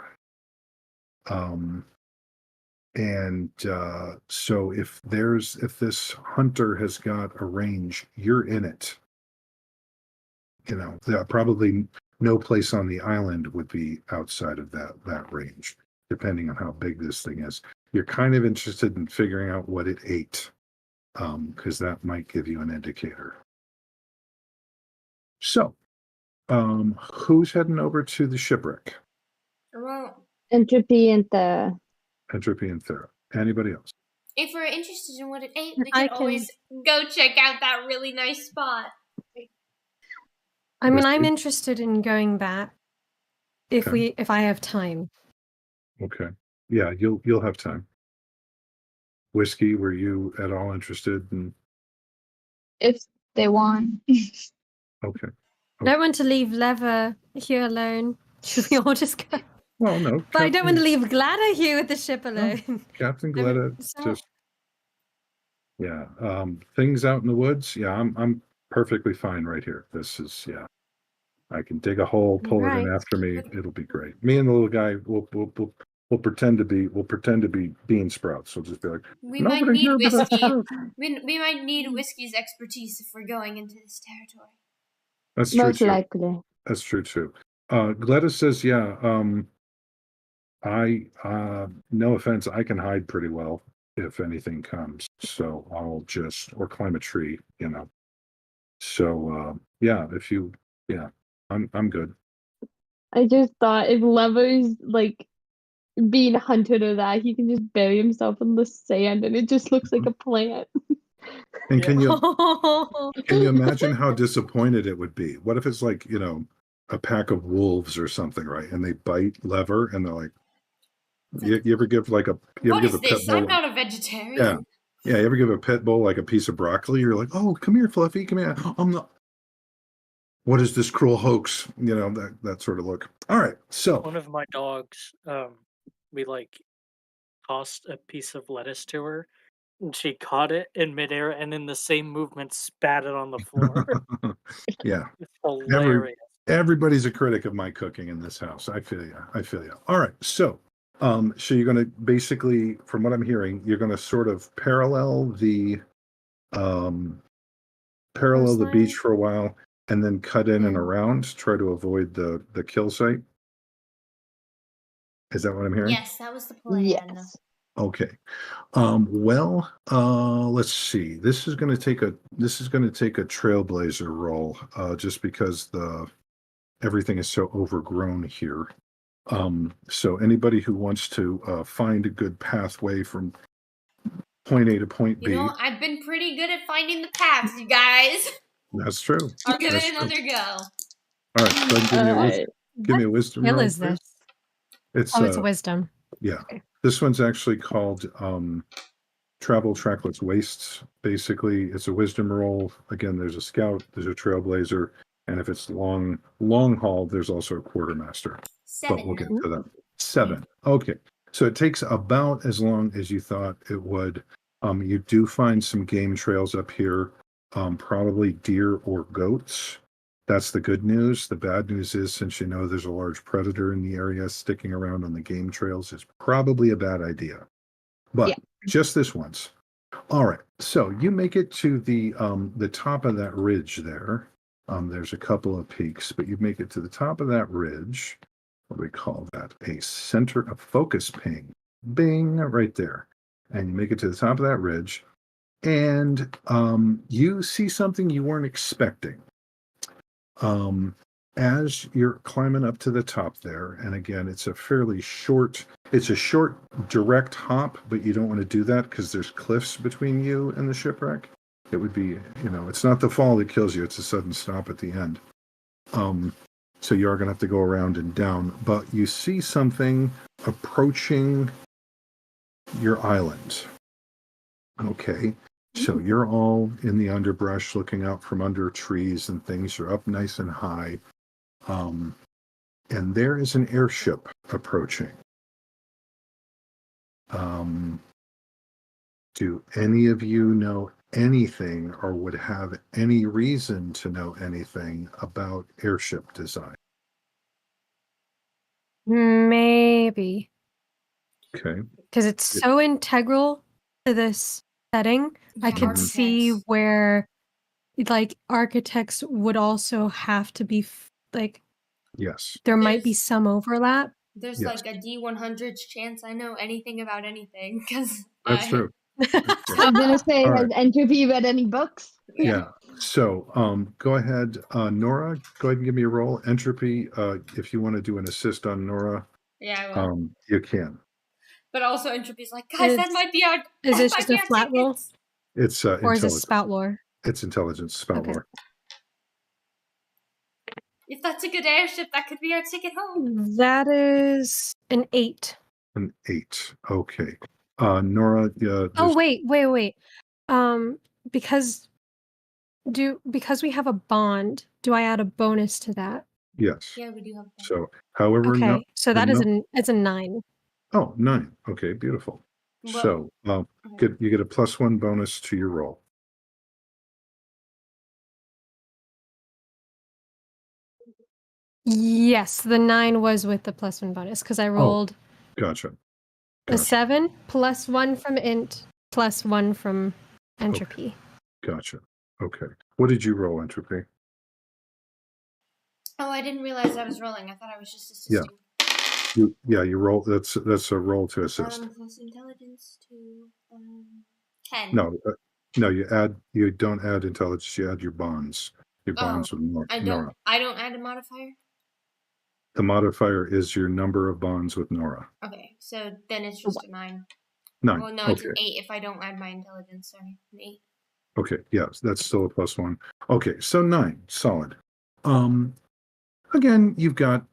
Speaker 2: So if this hunter has got a range, you're in it. There probably no place on the island would be outside of that range, depending on how big this thing is. You're kind of interested in figuring out what it ate, because that might give you an indicator. So, who's heading over to the shipwreck?
Speaker 4: Entropy and the
Speaker 2: Entropy and Thera. Anybody else?
Speaker 1: If we're interested in what it ate, we can always go check out that really nice spot.
Speaker 3: I mean, I'm interested in going back if I have time. Okay.
Speaker 2: Yeah, you'll have time. Whiskey, were you at all interested in?
Speaker 6: If they want.
Speaker 2: Okay.
Speaker 3: I don't want to leave Lever here alone. Should we all just go?
Speaker 2: Well, no.
Speaker 3: But I don't want to leave Glada here with the ship alone.
Speaker 2: No, Captain Glada things out in the woods. Yeah, I'm perfectly fine right here. This is I can dig a hole, pull it in after me. It'll be great. Me and the little guy will pretend to be bean sprouts. We'll just be like,
Speaker 1: we might need whiskey. We might need whiskey's expertise if we're going into this territory.
Speaker 2: That's true.
Speaker 4: Most likely.
Speaker 2: That's true too. Gladys says, I no offense, I can hide pretty well if anything comes. So I'll or climb a tree, So I'm good.
Speaker 4: I just thought if Lever's like being hunted or that, he can just bury himself in the sand and it just looks like a plant.
Speaker 2: And can you imagine how disappointed it would be? What if it's like, a pack of wolves or something, right? And they bite Lever and they're like, you ever give a pit bull?
Speaker 1: I'm not a vegetarian.
Speaker 2: Yeah. You ever give a pit bull like a piece of broccoli? You're like, oh, come here, Fluffy, come here. what is this cruel hoax? You know, that sort of look. All right, so
Speaker 5: One of my dogs, we like tossed a piece of lettuce to her, and she caught it in midair, and in the same movement spat it on the floor.
Speaker 2: yeah,
Speaker 5: It's hilarious.
Speaker 2: everybody's a critic of my cooking in this house. I feel you. I feel you. All right, so you're going to basically, from what I'm hearing, you're going to sort of parallel the beach
Speaker 3: Coastline?
Speaker 2: for a while, and then cut in and
Speaker 3: Yeah.
Speaker 2: around, try to avoid the kill site. Is that what I'm hearing?
Speaker 1: Yes, that was the plan.
Speaker 4: Yes.
Speaker 2: Okay. Let's see. This is going to take a trailblazer roll, just because everything is so overgrown here. So anybody who wants to find a good pathway from point A to point
Speaker 1: You
Speaker 2: B.
Speaker 1: know, I've been pretty good at finding the paths, you guys.
Speaker 2: That's true.
Speaker 1: I'll give
Speaker 2: That's
Speaker 1: it
Speaker 2: true.
Speaker 1: another go.
Speaker 2: All right, go ahead and give me a wisdom
Speaker 3: Hill
Speaker 2: roll,
Speaker 3: is
Speaker 2: please.
Speaker 3: this?
Speaker 2: It's
Speaker 3: Oh, it's wisdom.
Speaker 2: yeah.
Speaker 3: Okay.
Speaker 2: This one's actually called Travel Trackless Wastes. Basically, it's a wisdom roll. Again, there's a scout, there's a trailblazer, and if it's long haul, there's also a quartermaster.
Speaker 1: 7.
Speaker 2: But we'll get to that. 7. Okay. So it takes about as long as you thought it would. You do find some game trails up here, probably deer or goats. That's the good news. The bad news is, since you know there's a large predator in the area, sticking around on the game trails is probably a bad idea. But
Speaker 4: Yeah.
Speaker 2: just this once. All right. So you make it to the top of that ridge there. There's a couple of peaks, but you make it to the top of that ridge. What do we call that? A focus ping. Bing, right there. And you make it to the top of that ridge, and you see something you weren't expecting. As you're climbing up to the top there, and again, it's a short, direct hop, but you don't want to do that because there's cliffs between you and the shipwreck. It would be, it's not the fall that kills you, it's a sudden stop at the end. So you are going to have to go around and down, but you see something approaching your island. Okay. So you're all in the underbrush looking out from under trees and things. You're up nice and high. And there is an airship approaching. Do any of you know anything or would have any reason to know anything about airship design?
Speaker 3: Maybe.
Speaker 2: Okay.
Speaker 3: Because it's so integral to this setting. I
Speaker 1: Yeah,
Speaker 3: could see
Speaker 1: architects.
Speaker 3: where, like, architects would also have to be,
Speaker 2: Yes.
Speaker 3: there might be some overlap.
Speaker 1: There's
Speaker 2: Yes.
Speaker 1: like a D100 chance I know anything about anything because
Speaker 2: That's true.
Speaker 4: I was gonna say,
Speaker 2: All
Speaker 4: has
Speaker 2: right.
Speaker 4: Entropy read any books?
Speaker 2: Yeah. So go ahead, Nora, go ahead and give me a roll. Entropy, if you want to do an assist on Nora,
Speaker 1: Yeah, I will.
Speaker 2: you can.
Speaker 1: But also Entropy's like, guys, that might be our.
Speaker 3: Is
Speaker 1: that
Speaker 3: this
Speaker 1: might
Speaker 3: just
Speaker 1: be
Speaker 3: a
Speaker 1: our
Speaker 3: flat roll?
Speaker 1: tickets.
Speaker 2: It's
Speaker 3: Or is
Speaker 2: intelligence.
Speaker 3: this spout lore?
Speaker 2: It's intelligence, spout
Speaker 3: Okay.
Speaker 2: lore.
Speaker 1: If that's a good airship, that could be our ticket home.
Speaker 3: That is an 8.
Speaker 2: An 8. Okay. Nora,
Speaker 3: Oh, wait. Because we have a bond, do I add a bonus to that?
Speaker 2: yes.
Speaker 1: Yeah, we do have that.
Speaker 2: So however
Speaker 3: Okay, so that is it's a 9.
Speaker 2: Oh, 9. Okay, beautiful.
Speaker 1: Well,
Speaker 2: So you get a +1 bonus to your roll.
Speaker 3: Yes, the 9 was with the +1 bonus because I rolled
Speaker 2: Gotcha.
Speaker 3: a 7 +1 from int +1 from entropy.
Speaker 2: Gotcha. Okay. What did you roll, Entropy?
Speaker 1: oh, I didn't realize I was rolling. I thought I was just assisting.
Speaker 2: You roll. That's a roll to assist.
Speaker 1: Plus intelligence to 10.
Speaker 2: No, you don't add intelligence, you add your bonds. Your bonds with Nora.
Speaker 1: I don't add a modifier?
Speaker 2: The modifier is your number of bonds with Nora.
Speaker 1: Okay, so then it's just a 9.
Speaker 2: 9.
Speaker 1: Well, no, it's an 8 if I don't add my intelligence. Sorry, an 8.
Speaker 2: Okay, yes, that's still a +1. Okay, so 9, solid. Again, you've got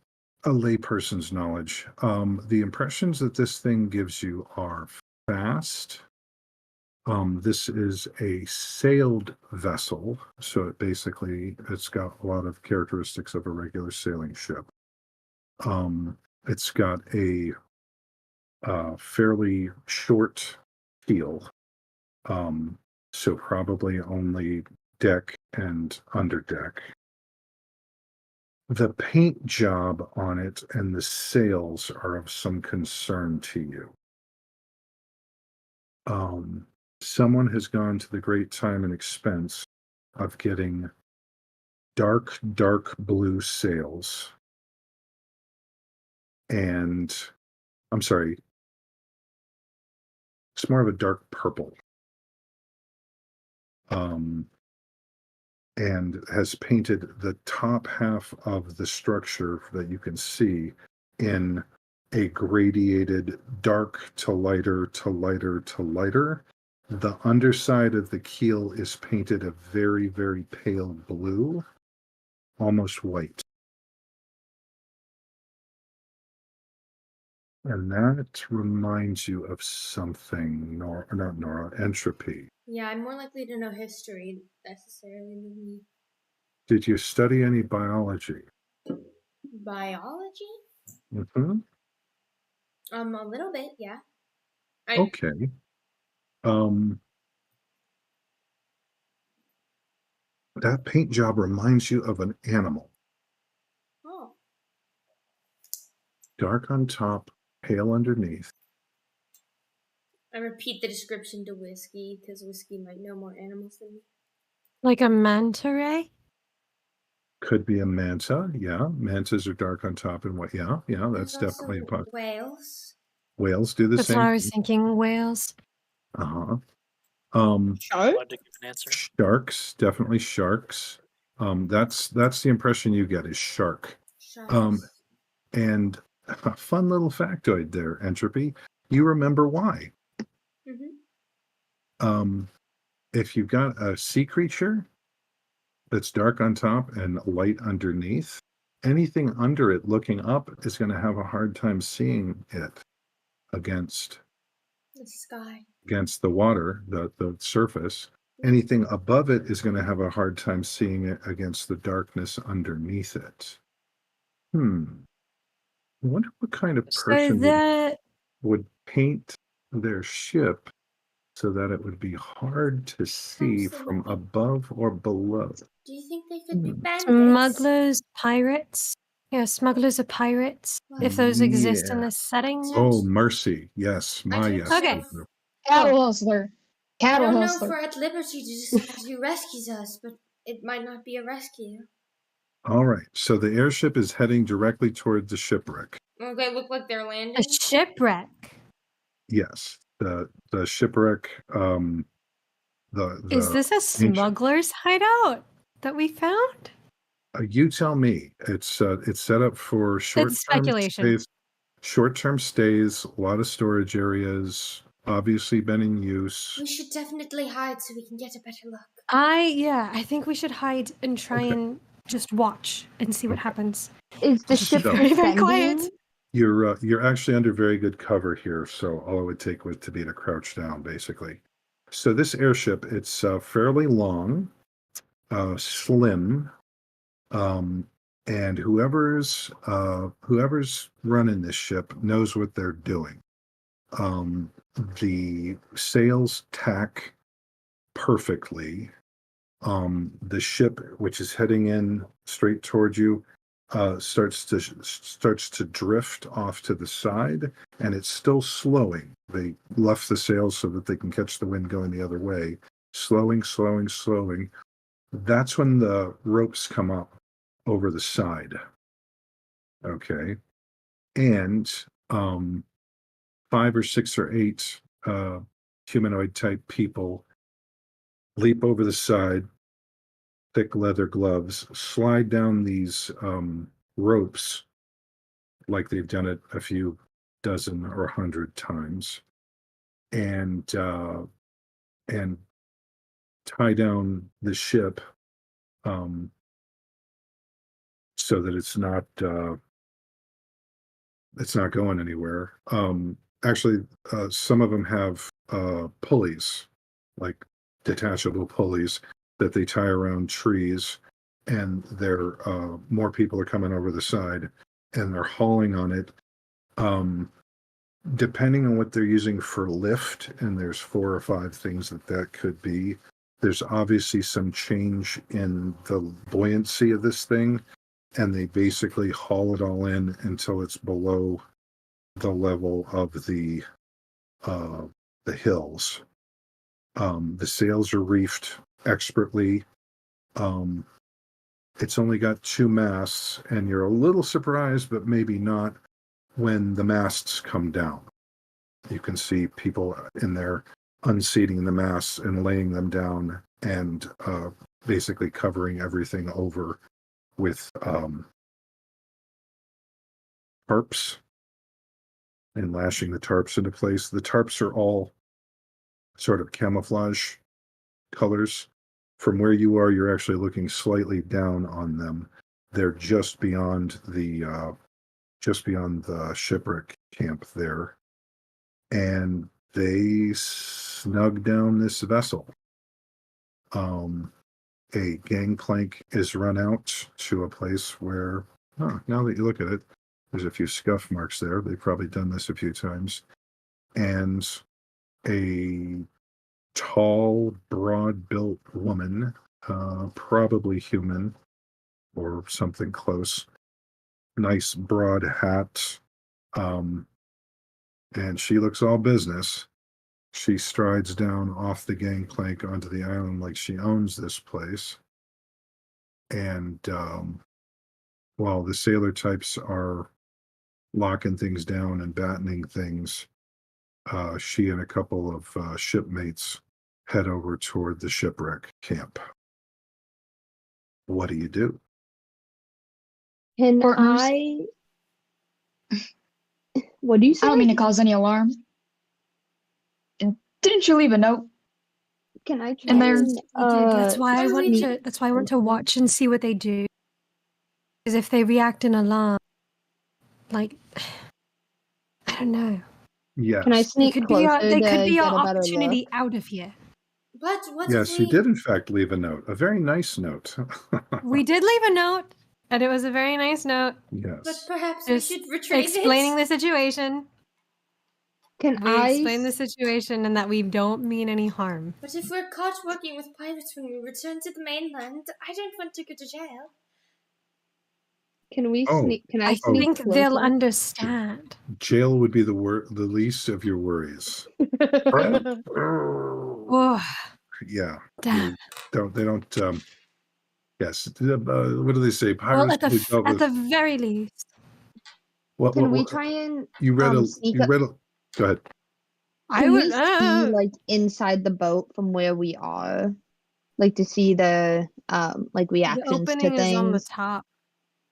Speaker 2: a layperson's knowledge. The impressions that this thing gives you are fast, This is a sailed vessel, so it's got a lot of characteristics of a regular sailing ship. It's got a fairly short keel, so probably only deck and underdeck. The paint job on it and the sails are of some concern to you. Someone has gone to the great time and expense of getting dark, dark blue sails. And I'm sorry, it's more of a dark purple. And has painted the top half of the structure that you can see in a gradiated dark to lighter to lighter to lighter. The underside of the keel is painted a very, very pale blue, almost white. And that reminds you of something, not Nora, Entropy.
Speaker 1: Yeah, I'm more likely to know history necessarily than me.
Speaker 2: Did you study any biology?
Speaker 1: Biology?
Speaker 2: Mm-hmm.
Speaker 1: A little bit, yeah.
Speaker 2: Okay. That paint job reminds you of an animal.
Speaker 1: Oh.
Speaker 2: Dark on top, pale underneath.
Speaker 1: I repeat the description to Whiskey, because Whiskey might know more animals than me.
Speaker 3: Like a manta ray?
Speaker 2: Could be a manta, yeah. Mantas are dark on top and white. Yeah, that's
Speaker 1: There's
Speaker 2: definitely a
Speaker 1: also
Speaker 2: possibility.
Speaker 1: whales.
Speaker 2: Whales do the
Speaker 3: That's
Speaker 2: same
Speaker 3: what I was
Speaker 2: thing.
Speaker 3: thinking. Whales.
Speaker 2: Uh-huh.
Speaker 6: Shark?
Speaker 5: Allowed to give an answer.
Speaker 2: Sharks, definitely sharks. That's the impression you get is shark.
Speaker 1: Sharks.
Speaker 2: And a fun little factoid there, Entropy. You remember why?
Speaker 1: Mm-hmm.
Speaker 2: If you've got a sea creature that's dark on top and light underneath, anything under it looking up is going to have a hard time seeing it against
Speaker 1: The sky.
Speaker 2: against the water, the surface. Anything above it is going to have a hard time seeing it against the darkness underneath it. I wonder what kind of
Speaker 3: So
Speaker 2: person would paint their ship so that it would be hard to see from
Speaker 1: Absolutely.
Speaker 2: above or below.
Speaker 1: Do you think they could be bandits?
Speaker 3: smugglers, pirates. Yeah, smugglers are pirates. If those exist in
Speaker 2: Yeah.
Speaker 3: this setting.
Speaker 2: Oh, mercy. Yes,
Speaker 1: I
Speaker 2: my
Speaker 1: don't
Speaker 2: yes.
Speaker 3: Okay.
Speaker 2: Those are-
Speaker 6: Cattle hustler.
Speaker 1: I
Speaker 6: Cattle
Speaker 1: don't know
Speaker 6: hustler.
Speaker 1: if we're at liberty to decide who rescues us, but it might not be a rescue.
Speaker 2: All right. So the airship is heading directly toward the shipwreck.
Speaker 1: Okay, look like they're
Speaker 3: A
Speaker 1: landing.
Speaker 3: shipwreck.
Speaker 2: Yes. The shipwreck,
Speaker 3: Is this a
Speaker 2: ancient-
Speaker 3: smuggler's hideout that we found?
Speaker 2: you tell me. It's set up for short-term
Speaker 3: speculation.
Speaker 2: stays. Short-term stays, a lot of storage areas, obviously been in use.
Speaker 1: We should definitely hide so we can get a better look.
Speaker 3: I think we should hide and try and just watch and see what happens.
Speaker 4: Is the
Speaker 3: Just
Speaker 4: ship
Speaker 2: So-
Speaker 3: very, very quiet.
Speaker 4: descending?
Speaker 2: You're actually under very good cover here, so all it would take was to be to crouch down, basically. So this airship, it's fairly long, slim, and whoever's running this ship knows what they're doing. The sails tack perfectly. The ship, which is heading in straight towards you, starts to drift off to the side, and it's still slowing. They left the sails so that they can catch the wind going the other way. Slowing, slowing, slowing. That's when the ropes come up over the side. Okay. And 5 or 6 or 8 humanoid type people leap over the side, thick leather gloves, slide down these ropes like they've done it a few dozen or 100 times, and tie down the ship so that it's not going anywhere. Actually, some of them have pulleys like detachable pulleys that they tie around trees, and they're more people are coming over the side, and they're hauling on it. Depending on what they're using for lift, and there's 4 or 5 things that could be. There's obviously some change in the buoyancy of this thing, and they basically haul it all in until it's below the level of the hills. The sails are reefed expertly. It's only got 2 masts, and you're a little surprised, but maybe not, when the masts come down. You can see people in there unseating the masts and laying them down, and basically covering everything over with tarps and lashing the tarps into place. The tarps are all sort of camouflage colors. From where you are, you're actually looking slightly down on them. They're just beyond the shipwreck camp there, and they snug down this vessel. A gangplank is run out to a place where, now that you look at it, there's a few scuff marks there. They've probably done this a few times. And a tall, broad-built woman, probably human or something close, nice broad hat, and she looks all business. She strides down off the gangplank onto the island like she owns this place. And while the sailor types are locking things down and battening things, she and a couple of shipmates head over toward the shipwreck camp. What do you do?
Speaker 4: Can
Speaker 6: Partners?
Speaker 4: What do you say?
Speaker 6: I don't mean to cause any alarm. Didn't you leave a note?
Speaker 4: Can I try
Speaker 6: And there-
Speaker 4: and,
Speaker 3: That's why I want
Speaker 4: sneak-
Speaker 3: to. That's why I want to watch and see what they do. Because if they react in alarm, like I don't know,
Speaker 2: Yes.
Speaker 4: Can I
Speaker 3: they
Speaker 4: sneak
Speaker 3: could be
Speaker 4: closer
Speaker 3: our, they
Speaker 4: to
Speaker 3: could be
Speaker 4: get
Speaker 3: our
Speaker 4: a better
Speaker 3: opportunity
Speaker 4: look?
Speaker 3: out of here.
Speaker 1: But what
Speaker 2: Yes,
Speaker 1: if
Speaker 2: you
Speaker 1: we...
Speaker 2: did in fact leave a note. A very nice note.
Speaker 3: We did leave a note, and it was a very nice note.
Speaker 1: But
Speaker 2: Yes.
Speaker 1: perhaps
Speaker 3: Just
Speaker 1: we should retrieve
Speaker 3: explaining
Speaker 1: it.
Speaker 3: the situation.
Speaker 4: Can
Speaker 3: We
Speaker 4: I
Speaker 3: explain the situation and that we don't mean any harm.
Speaker 1: But if we're caught working with pirates when we return to the mainland, I don't want to go to jail.
Speaker 4: Can we
Speaker 2: Oh,
Speaker 4: sneak? Can I
Speaker 3: I
Speaker 4: sneak
Speaker 3: think
Speaker 4: closer?
Speaker 3: they'll understand.
Speaker 2: Jail would be the least of your worries. Right?
Speaker 3: Oh,
Speaker 2: Yeah.
Speaker 3: damn.
Speaker 2: They don't yes. What do they say?
Speaker 3: Well,
Speaker 2: Pirates
Speaker 3: at
Speaker 2: will be dealt
Speaker 3: the
Speaker 2: with.
Speaker 3: very least,
Speaker 4: Can we try and
Speaker 2: You read
Speaker 4: sneak
Speaker 2: you
Speaker 4: up?
Speaker 2: read a go ahead.
Speaker 3: I
Speaker 4: Can
Speaker 3: would.
Speaker 4: we see like inside the boat from where we are, like to see the like
Speaker 3: The
Speaker 4: reactions to
Speaker 3: opening is on the
Speaker 4: things?
Speaker 3: top,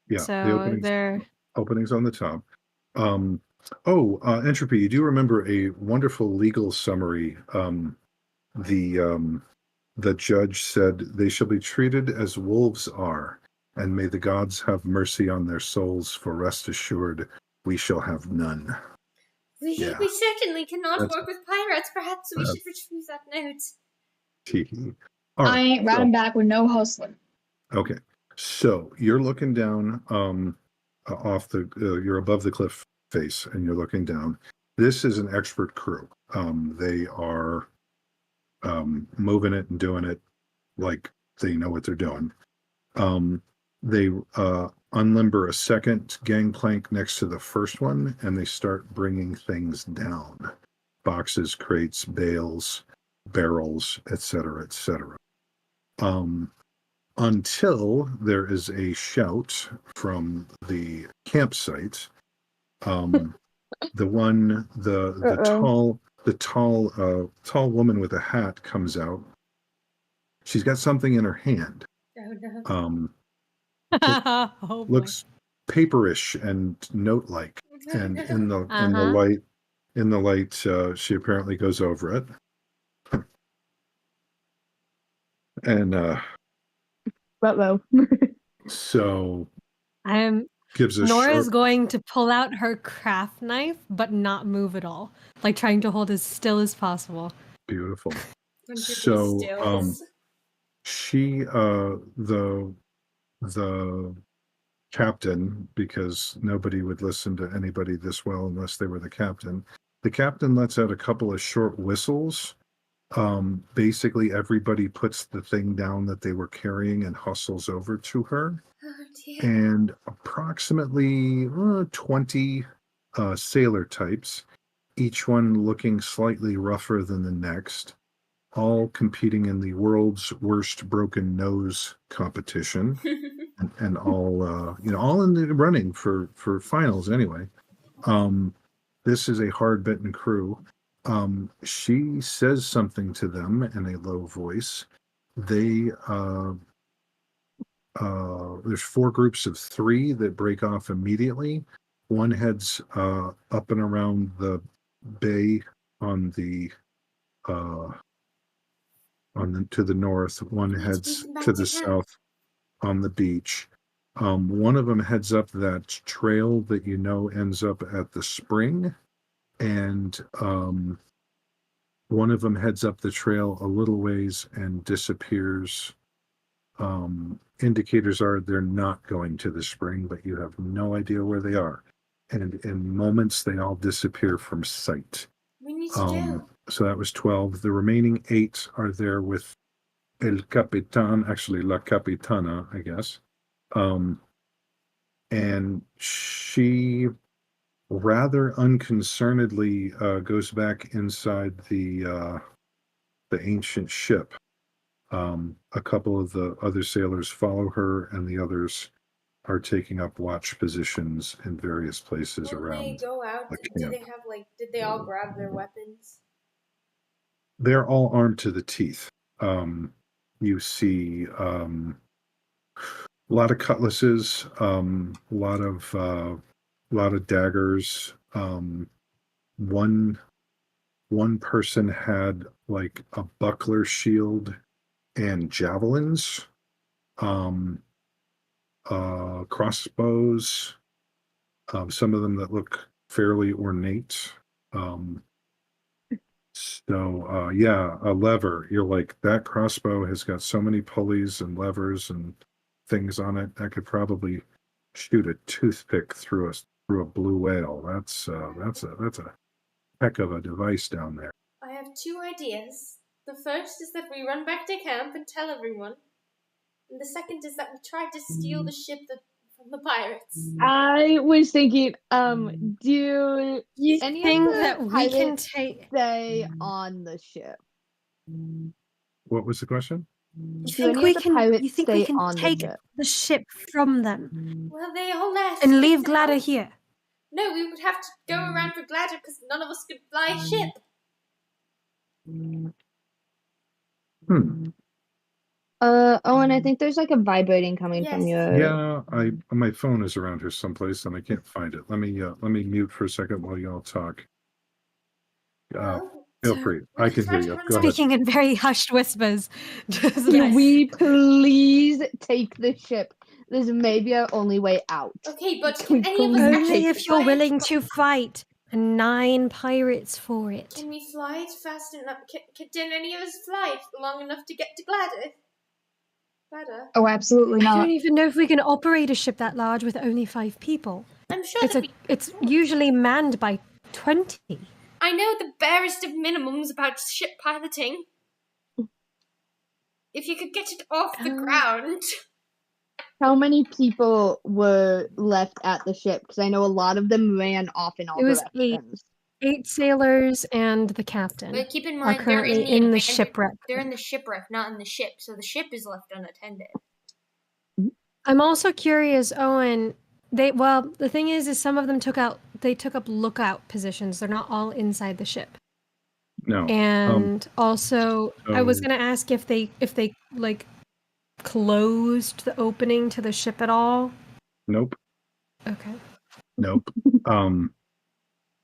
Speaker 2: Yeah, the
Speaker 3: so they're.
Speaker 2: openings on the top. Entropy, you do remember a wonderful legal summary. The judge said they shall be treated as wolves are, and may the gods have mercy on their souls, for rest assured we shall have none.
Speaker 1: We certainly cannot work with pirates. Perhaps we should retrieve that note.
Speaker 2: All right,
Speaker 6: I ain't riding back with no hustling.
Speaker 2: okay, so you're looking down off the you're above the cliff face, and you're looking down. This is an expert crew. They are moving it and doing it like they know what they're doing. They unlimber a second gangplank next to the first one, and they start bringing things down: boxes, crates, bales, barrels, etc., etc. Until there is a shout from the campsite. The tall woman with a hat comes out. She's got something in her hand.
Speaker 1: Oh no.
Speaker 2: Looks paperish and note-like, and in the light, she apparently goes over it, and so gives a
Speaker 3: Nora's going to pull out her craft knife, but not move at all, like trying to hold as still as possible.
Speaker 2: beautiful.
Speaker 1: Under these
Speaker 2: So,
Speaker 1: stills.
Speaker 2: she, the captain, because nobody would listen to anybody this well unless they were the captain. The captain lets out a couple of short whistles. Basically, everybody puts the thing down that they were carrying and hustles over to her.
Speaker 1: Oh dear.
Speaker 2: And approximately 20 sailor types, each one looking slightly rougher than the next, all competing in the world's worst broken nose competition, and all all in the running for finals anyway. This is a hard bitten crew. She says something to them in a low voice. They there's 4 groups of 3 that break off immediately. One heads up and around the bay on the to the north. One
Speaker 1: We need to
Speaker 2: heads
Speaker 1: beat them back
Speaker 2: to
Speaker 1: to
Speaker 2: the
Speaker 1: camp.
Speaker 2: south on the beach. One of them heads up that trail that ends up at the spring, and one of them heads up the trail a little ways and disappears. Indicators are they're not going to the spring, but you have no idea where they are. And in moments, they all disappear from sight.
Speaker 1: We need to go.
Speaker 2: So that was 12. The remaining 8 are there with El Capitan, actually La Capitana, I guess. And she rather unconcernedly goes back inside the ancient ship. A couple of the other sailors follow her, and the others are taking up watch positions in various places
Speaker 1: When
Speaker 2: around
Speaker 1: they go out,
Speaker 2: the
Speaker 1: do
Speaker 2: camp.
Speaker 1: they have did they all grab their weapons?
Speaker 2: They're all armed to the teeth. You see a lot of cutlasses, a lot of daggers. One person had like a buckler shield and javelins, crossbows, some of them that look fairly ornate. A lever. You're like, that crossbow has got so many pulleys and levers and things on it. I could probably shoot a toothpick through a blue whale. That's a heck of a device down there.
Speaker 1: I have 2 ideas. The first is that we run back to camp and tell everyone. And the second is that we try to steal the ship from the pirates.
Speaker 4: I was thinking, do
Speaker 3: You
Speaker 4: any
Speaker 3: think
Speaker 4: of the
Speaker 3: that we can
Speaker 4: pirates
Speaker 3: take?
Speaker 4: stay on the ship?
Speaker 2: What was the question?
Speaker 3: You
Speaker 4: Do
Speaker 3: think
Speaker 4: any
Speaker 3: we
Speaker 4: of the
Speaker 3: can?
Speaker 4: pirates
Speaker 3: You think we
Speaker 4: stay
Speaker 3: can
Speaker 4: on the
Speaker 3: take
Speaker 4: ship?
Speaker 3: the ship from them
Speaker 1: Well, they all left.
Speaker 3: and leave
Speaker 1: except
Speaker 3: Gladder
Speaker 1: us.
Speaker 3: here?
Speaker 1: No, we would have to go around for Gladder because none of us could fly a ship.
Speaker 4: Owen, I think there's like a vibrating coming from
Speaker 1: Yes.
Speaker 4: your.
Speaker 2: Yeah, my phone is around here someplace and I can't find it. Let me mute for a second while y'all talk.
Speaker 1: Well,
Speaker 2: Feel free. I can hear you. Go ahead.
Speaker 3: Speaking in very hushed whispers. Just
Speaker 4: Can
Speaker 3: like,
Speaker 4: we please take the ship? This may be our only way out.
Speaker 1: okay, but
Speaker 4: Can
Speaker 1: can
Speaker 4: we
Speaker 1: any of us
Speaker 4: please
Speaker 1: actually
Speaker 3: only
Speaker 4: take
Speaker 3: if you're
Speaker 1: fly it?
Speaker 3: willing to fight. And 9 pirates for it.
Speaker 1: Can we fly it fast enough? Can any of us fly it long enough to get to Gladder? Gladder?
Speaker 6: Oh, absolutely
Speaker 3: I
Speaker 6: not.
Speaker 3: don't even know if we can operate a ship that large with only 5 people.
Speaker 1: I'm sure that
Speaker 3: It's usually manned by 20.
Speaker 1: I know the barest of minimums about ship piloting. If you could get it off the ground.
Speaker 4: How many people were left at the ship? Because I know a lot of them ran off in all
Speaker 3: It was
Speaker 4: directions.
Speaker 3: 8 sailors and the captain
Speaker 1: But keep in
Speaker 3: are
Speaker 1: mind, they're
Speaker 3: currently
Speaker 1: in the
Speaker 3: in the
Speaker 1: abandoned-
Speaker 3: shipwreck.
Speaker 1: They're in the shipwreck, not in the ship. So the ship is left unattended.
Speaker 3: I'm also curious, Owen. The thing is some of them took up lookout positions. They're not all inside the ship.
Speaker 2: No.
Speaker 3: And also, I was
Speaker 2: so-
Speaker 3: gonna ask if they like closed the opening to the ship at all.
Speaker 2: Nope.
Speaker 3: Okay.
Speaker 2: Nope.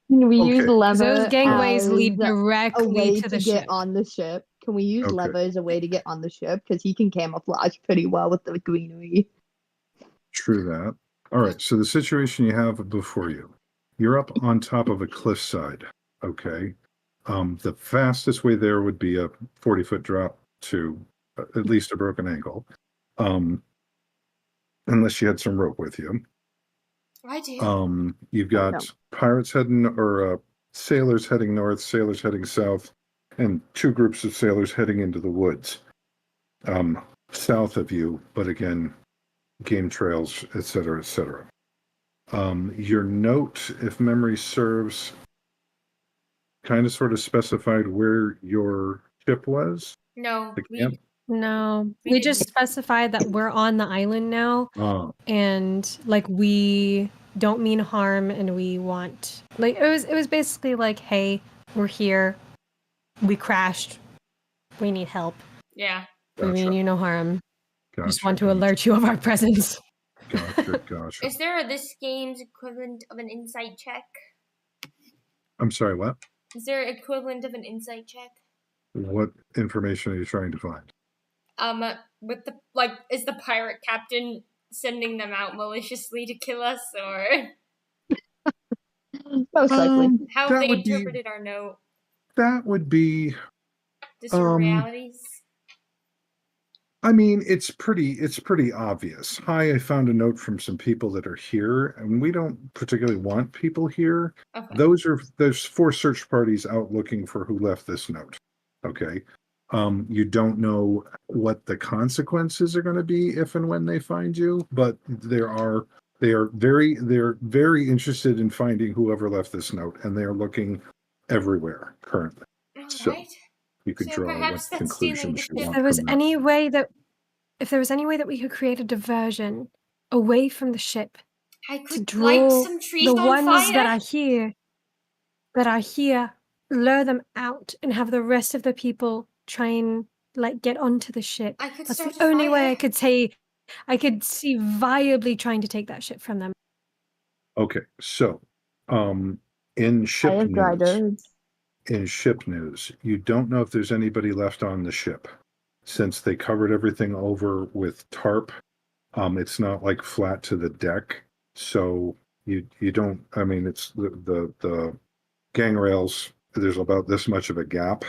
Speaker 4: Can we use
Speaker 2: Okay.
Speaker 3: Because those
Speaker 4: lever
Speaker 3: gangways
Speaker 4: as
Speaker 3: lead
Speaker 4: a
Speaker 3: directly
Speaker 4: way
Speaker 3: to
Speaker 4: to
Speaker 3: the
Speaker 4: get
Speaker 3: ship.
Speaker 4: on the ship? Can we use
Speaker 2: Okay.
Speaker 4: lever as a way to get on the ship? Because he can camouflage pretty well with the greenery.
Speaker 2: True that. All right. So the situation you have before you, you're up on top of a cliffside. Okay. The fastest way there would be a 40-foot drop to at least a broken ankle. Unless you had some rope with you.
Speaker 1: I do.
Speaker 2: You've got pirates heading, or sailors heading north, sailors heading south, and 2 groups of sailors heading into the woods south of you, but again, game trails, etc., etc. Your note, if memory serves, kind of sort of specified where your ship was?
Speaker 1: No,
Speaker 2: The camp?
Speaker 3: No,
Speaker 1: We
Speaker 3: we just
Speaker 1: didn't.
Speaker 3: specified that we're on the island now,
Speaker 2: Oh,
Speaker 3: and like we don't mean harm, and we want like it was basically like, hey, we're here, we crashed, we need help.
Speaker 1: Yeah.
Speaker 3: We mean you no harm. Just want to
Speaker 2: gotcha.
Speaker 3: alert you of our presence.
Speaker 2: Gotcha.
Speaker 1: Is there this game's equivalent of an insight check?
Speaker 2: I'm sorry, what?
Speaker 1: Is there equivalent of an insight check?
Speaker 2: What information are you trying to find?
Speaker 1: With the is the pirate captain sending them out maliciously to kill us, or
Speaker 4: Most likely.
Speaker 1: how have they interpreted our note?
Speaker 2: That would be
Speaker 1: Discern realities.
Speaker 2: I mean, it's pretty obvious. Hi, I found a note from some people that are here, and we don't particularly want people here.
Speaker 1: Okay.
Speaker 2: There's 4 search parties out looking for who left this note. Okay. You don't know what the consequences are going to be if and when they find you, but they are very interested in finding whoever left this note, and they are looking everywhere currently.
Speaker 1: All
Speaker 2: So
Speaker 1: right.
Speaker 2: you could draw what conclusions you want.
Speaker 3: If there was any way that we could create a diversion away from the ship
Speaker 1: I
Speaker 3: to
Speaker 1: could
Speaker 3: draw
Speaker 1: light some trees
Speaker 3: the
Speaker 1: on
Speaker 3: ones
Speaker 1: fire.
Speaker 3: that are here, lure them out, and have the rest of the people try and like get onto the ship.
Speaker 1: I could
Speaker 3: That's
Speaker 1: start
Speaker 3: the
Speaker 1: a
Speaker 3: only way
Speaker 1: fire.
Speaker 3: I could see viably trying to take that ship from them.
Speaker 2: Okay, so in
Speaker 4: I
Speaker 2: ship
Speaker 4: have dried
Speaker 2: news,
Speaker 4: herbs.
Speaker 2: you don't know if there's anybody left on the ship, since they covered everything over with tarp. It's not like flat to the deck, so you don't. I mean, it's the gang rails. There's about this much of a gap,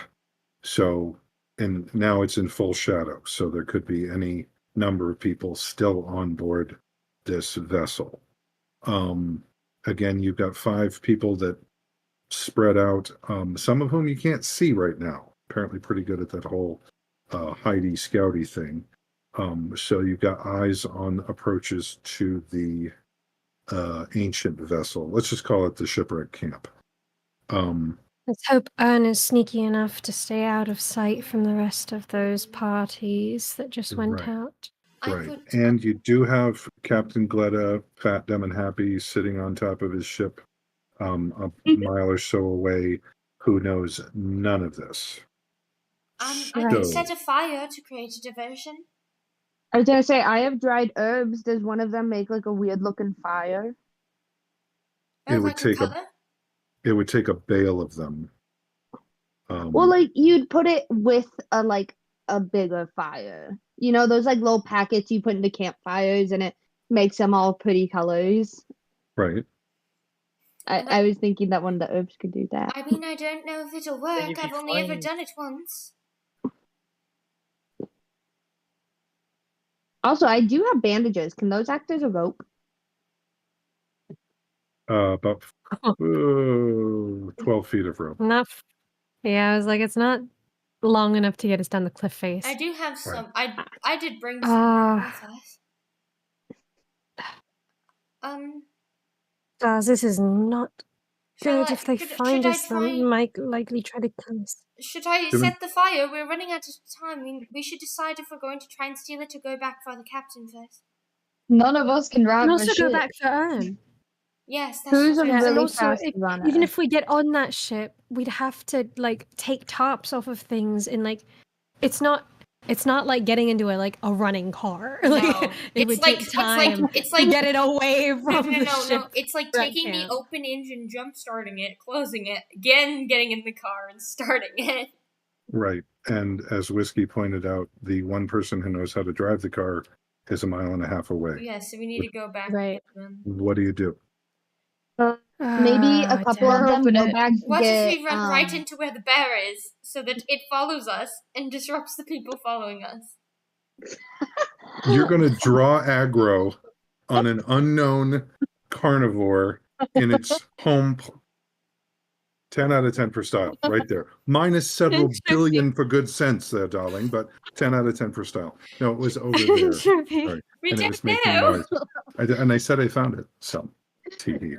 Speaker 2: so and now it's in full shadow, so there could be any number of people still on board this vessel. Again, you've got 5 people that spread out, some of whom you can't see right now. Apparently pretty good at that whole hidey scouty thing. So you've got eyes on approaches to the ancient vessel. Let's just call it the shipwreck camp.
Speaker 3: Let's hope Owen is sneaky enough to stay out of sight from the rest of those parties that just went out.
Speaker 2: Right. And you do have Captain Gletta, fat, dumb, and happy, sitting on top of his ship a mile or so away, who knows none of this.
Speaker 1: I could set a fire to create a diversion.
Speaker 4: I was gonna say, I have dried herbs. Does one of them make like a weird looking fire?
Speaker 2: It would take a bale of them.
Speaker 4: Well, like you'd put it with a bigger fire. You know, those like little packets you put into campfires, and it makes them all pretty colors.
Speaker 2: Right.
Speaker 4: I was thinking that one of the herbs could do that.
Speaker 1: I mean, I don't know if it'll work. I've only ever done it once.
Speaker 4: Also, I do have bandages. Can those act as a rope?
Speaker 2: About 12 feet of rope.
Speaker 3: Enough. Yeah, I was like, it's not long enough to get us down the cliff face.
Speaker 1: I do have some. I did bring some with us.
Speaker 3: This is not good. If they find us, they might likely try to kill us.
Speaker 1: Should I set the fire? We're running out of time. We should decide if we're going to try and steal it or go back for the captain first.
Speaker 6: None of us can drive.
Speaker 3: And also go back for Owen.
Speaker 1: Yes, that's
Speaker 4: Who's a
Speaker 3: and
Speaker 4: really
Speaker 3: also,
Speaker 4: fast runner?
Speaker 3: even if we get on that ship, we'd have to like take tarps off of things, and like it's not like getting into a running car.
Speaker 1: No.
Speaker 3: It would take time
Speaker 1: it's like
Speaker 3: to get it away from the ship.
Speaker 1: No. It's like taking the open engine, jump starting it, closing it, again getting in the car and starting it.
Speaker 2: Right. And as Whiskey pointed out, the one person who knows how to drive the car is a mile and a half away.
Speaker 1: Yeah, so we need to go back.
Speaker 3: Right.
Speaker 2: What do you do?
Speaker 4: Maybe a couple
Speaker 3: damn.
Speaker 4: of them
Speaker 6: Hoping
Speaker 4: go
Speaker 6: it-
Speaker 4: back to
Speaker 1: What
Speaker 4: get,
Speaker 1: if we run right into where the bear is, so that it follows us and disrupts the people following us?
Speaker 2: You're going to draw aggro on an unknown carnivore in its home. 10 out of 10 for style, right there. Minus several billion for good sense there, darling, but 10 out of 10 for style. No, it was over there.
Speaker 3: Entropy.
Speaker 2: Sorry.
Speaker 1: We
Speaker 2: And it
Speaker 1: don't
Speaker 2: was making
Speaker 1: know.
Speaker 2: noise. And I said I found it. So, TV.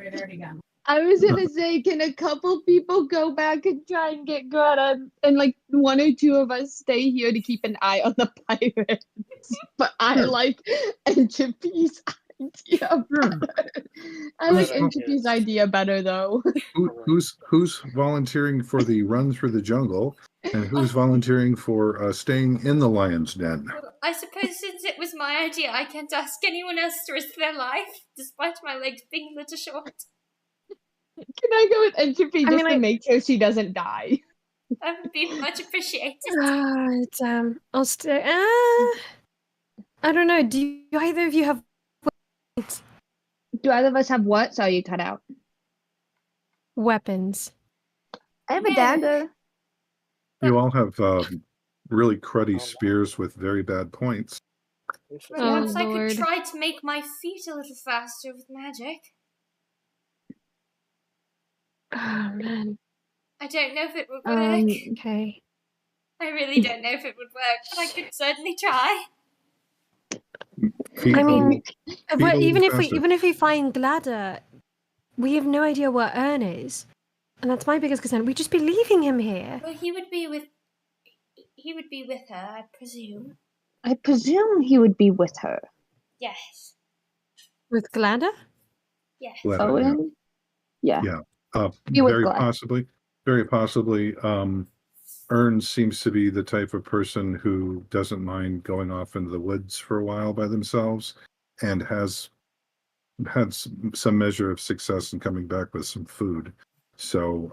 Speaker 4: I was gonna say, can a couple people go back and try and get Greta, and like one or two of us stay here to keep an eye on the pirates? But I
Speaker 2: Sure.
Speaker 4: like Entropy's idea better. I like
Speaker 2: Who's-
Speaker 4: Entropy's idea better though.
Speaker 2: Who's volunteering for the run through the jungle, and who's volunteering for staying in the lion's den?
Speaker 1: Well, I suppose since it was my idea, I can't ask anyone else to risk their life, despite my legs being a little short.
Speaker 4: Can I go with Entropy
Speaker 3: I
Speaker 4: just
Speaker 3: mean,
Speaker 4: to make sure she doesn't die?
Speaker 1: That would be much appreciated.
Speaker 3: Damn. I'll stay. I don't know. Do either of you have?
Speaker 4: Do either of us have what? Sorry, you cut out.
Speaker 3: Weapons.
Speaker 4: I have a
Speaker 1: No.
Speaker 4: dagger.
Speaker 2: You all have really cruddy spears with very bad points.
Speaker 1: Perhaps I
Speaker 3: Lord.
Speaker 1: could try to make my feet a little faster with magic.
Speaker 3: Oh man.
Speaker 1: I don't know if it would work.
Speaker 3: Okay.
Speaker 1: I really don't know if it would work, but I could certainly try.
Speaker 2: Feet
Speaker 3: I mean,
Speaker 2: move-
Speaker 3: but
Speaker 2: a
Speaker 3: even
Speaker 2: little
Speaker 3: if we find Gladder, we have no idea where Ern is, and that's my biggest concern. We'd just be leaving him here.
Speaker 1: Well, he would be with her, I presume.
Speaker 4: I presume he would be with her.
Speaker 1: Yes.
Speaker 3: With Gladder?
Speaker 1: Yes.
Speaker 2: Gladder, yeah.
Speaker 4: Owen? Yeah. He was
Speaker 2: Very
Speaker 4: glad.
Speaker 2: possibly. Very possibly. Ern seems to be the type of person who doesn't mind going off into the woods for a while by themselves, and has had some measure of success in coming back with some food. So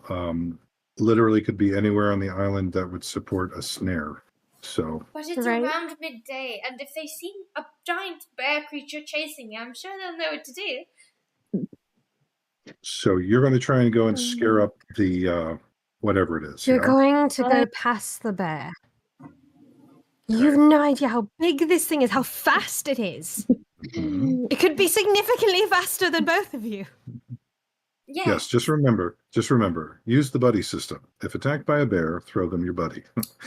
Speaker 2: literally could be anywhere on the island that would support a snare. So
Speaker 1: But it's
Speaker 3: Right.
Speaker 1: around midday, and if they see a giant bear creature chasing me, I'm sure they'll know what to do.
Speaker 2: so you're going to try and go and scare up the whatever it is.
Speaker 3: You're
Speaker 2: yeah?
Speaker 3: going to go past the bear. You have no idea how big this thing is, how fast it is.
Speaker 2: Mhm.
Speaker 3: It could be significantly faster than both of you.
Speaker 1: Yes.
Speaker 2: Yes, just remember, use the buddy system. If attacked by a bear, throw them your buddy.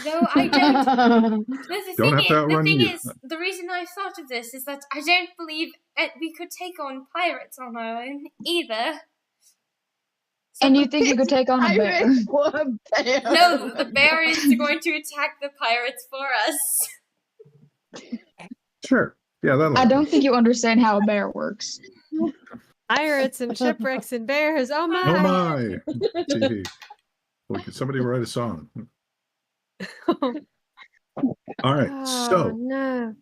Speaker 1: No, I don't. No,
Speaker 2: Don't have to outrun you.
Speaker 1: The reason I thought of this is that I don't believe we could take on pirates on our own either. So
Speaker 6: And you think you could take on a bear?
Speaker 4: Pirate or a bear?
Speaker 1: no, the bear is going to attack the pirates for us.
Speaker 2: Sure. Yeah, that'll
Speaker 6: I
Speaker 2: happen.
Speaker 6: don't think you understand how a bear works.
Speaker 3: Pirates and shipwrecks and bears. Oh my.
Speaker 2: Oh my! TV. Well, can somebody write a song? All right.
Speaker 3: Oh,
Speaker 2: So,
Speaker 3: no.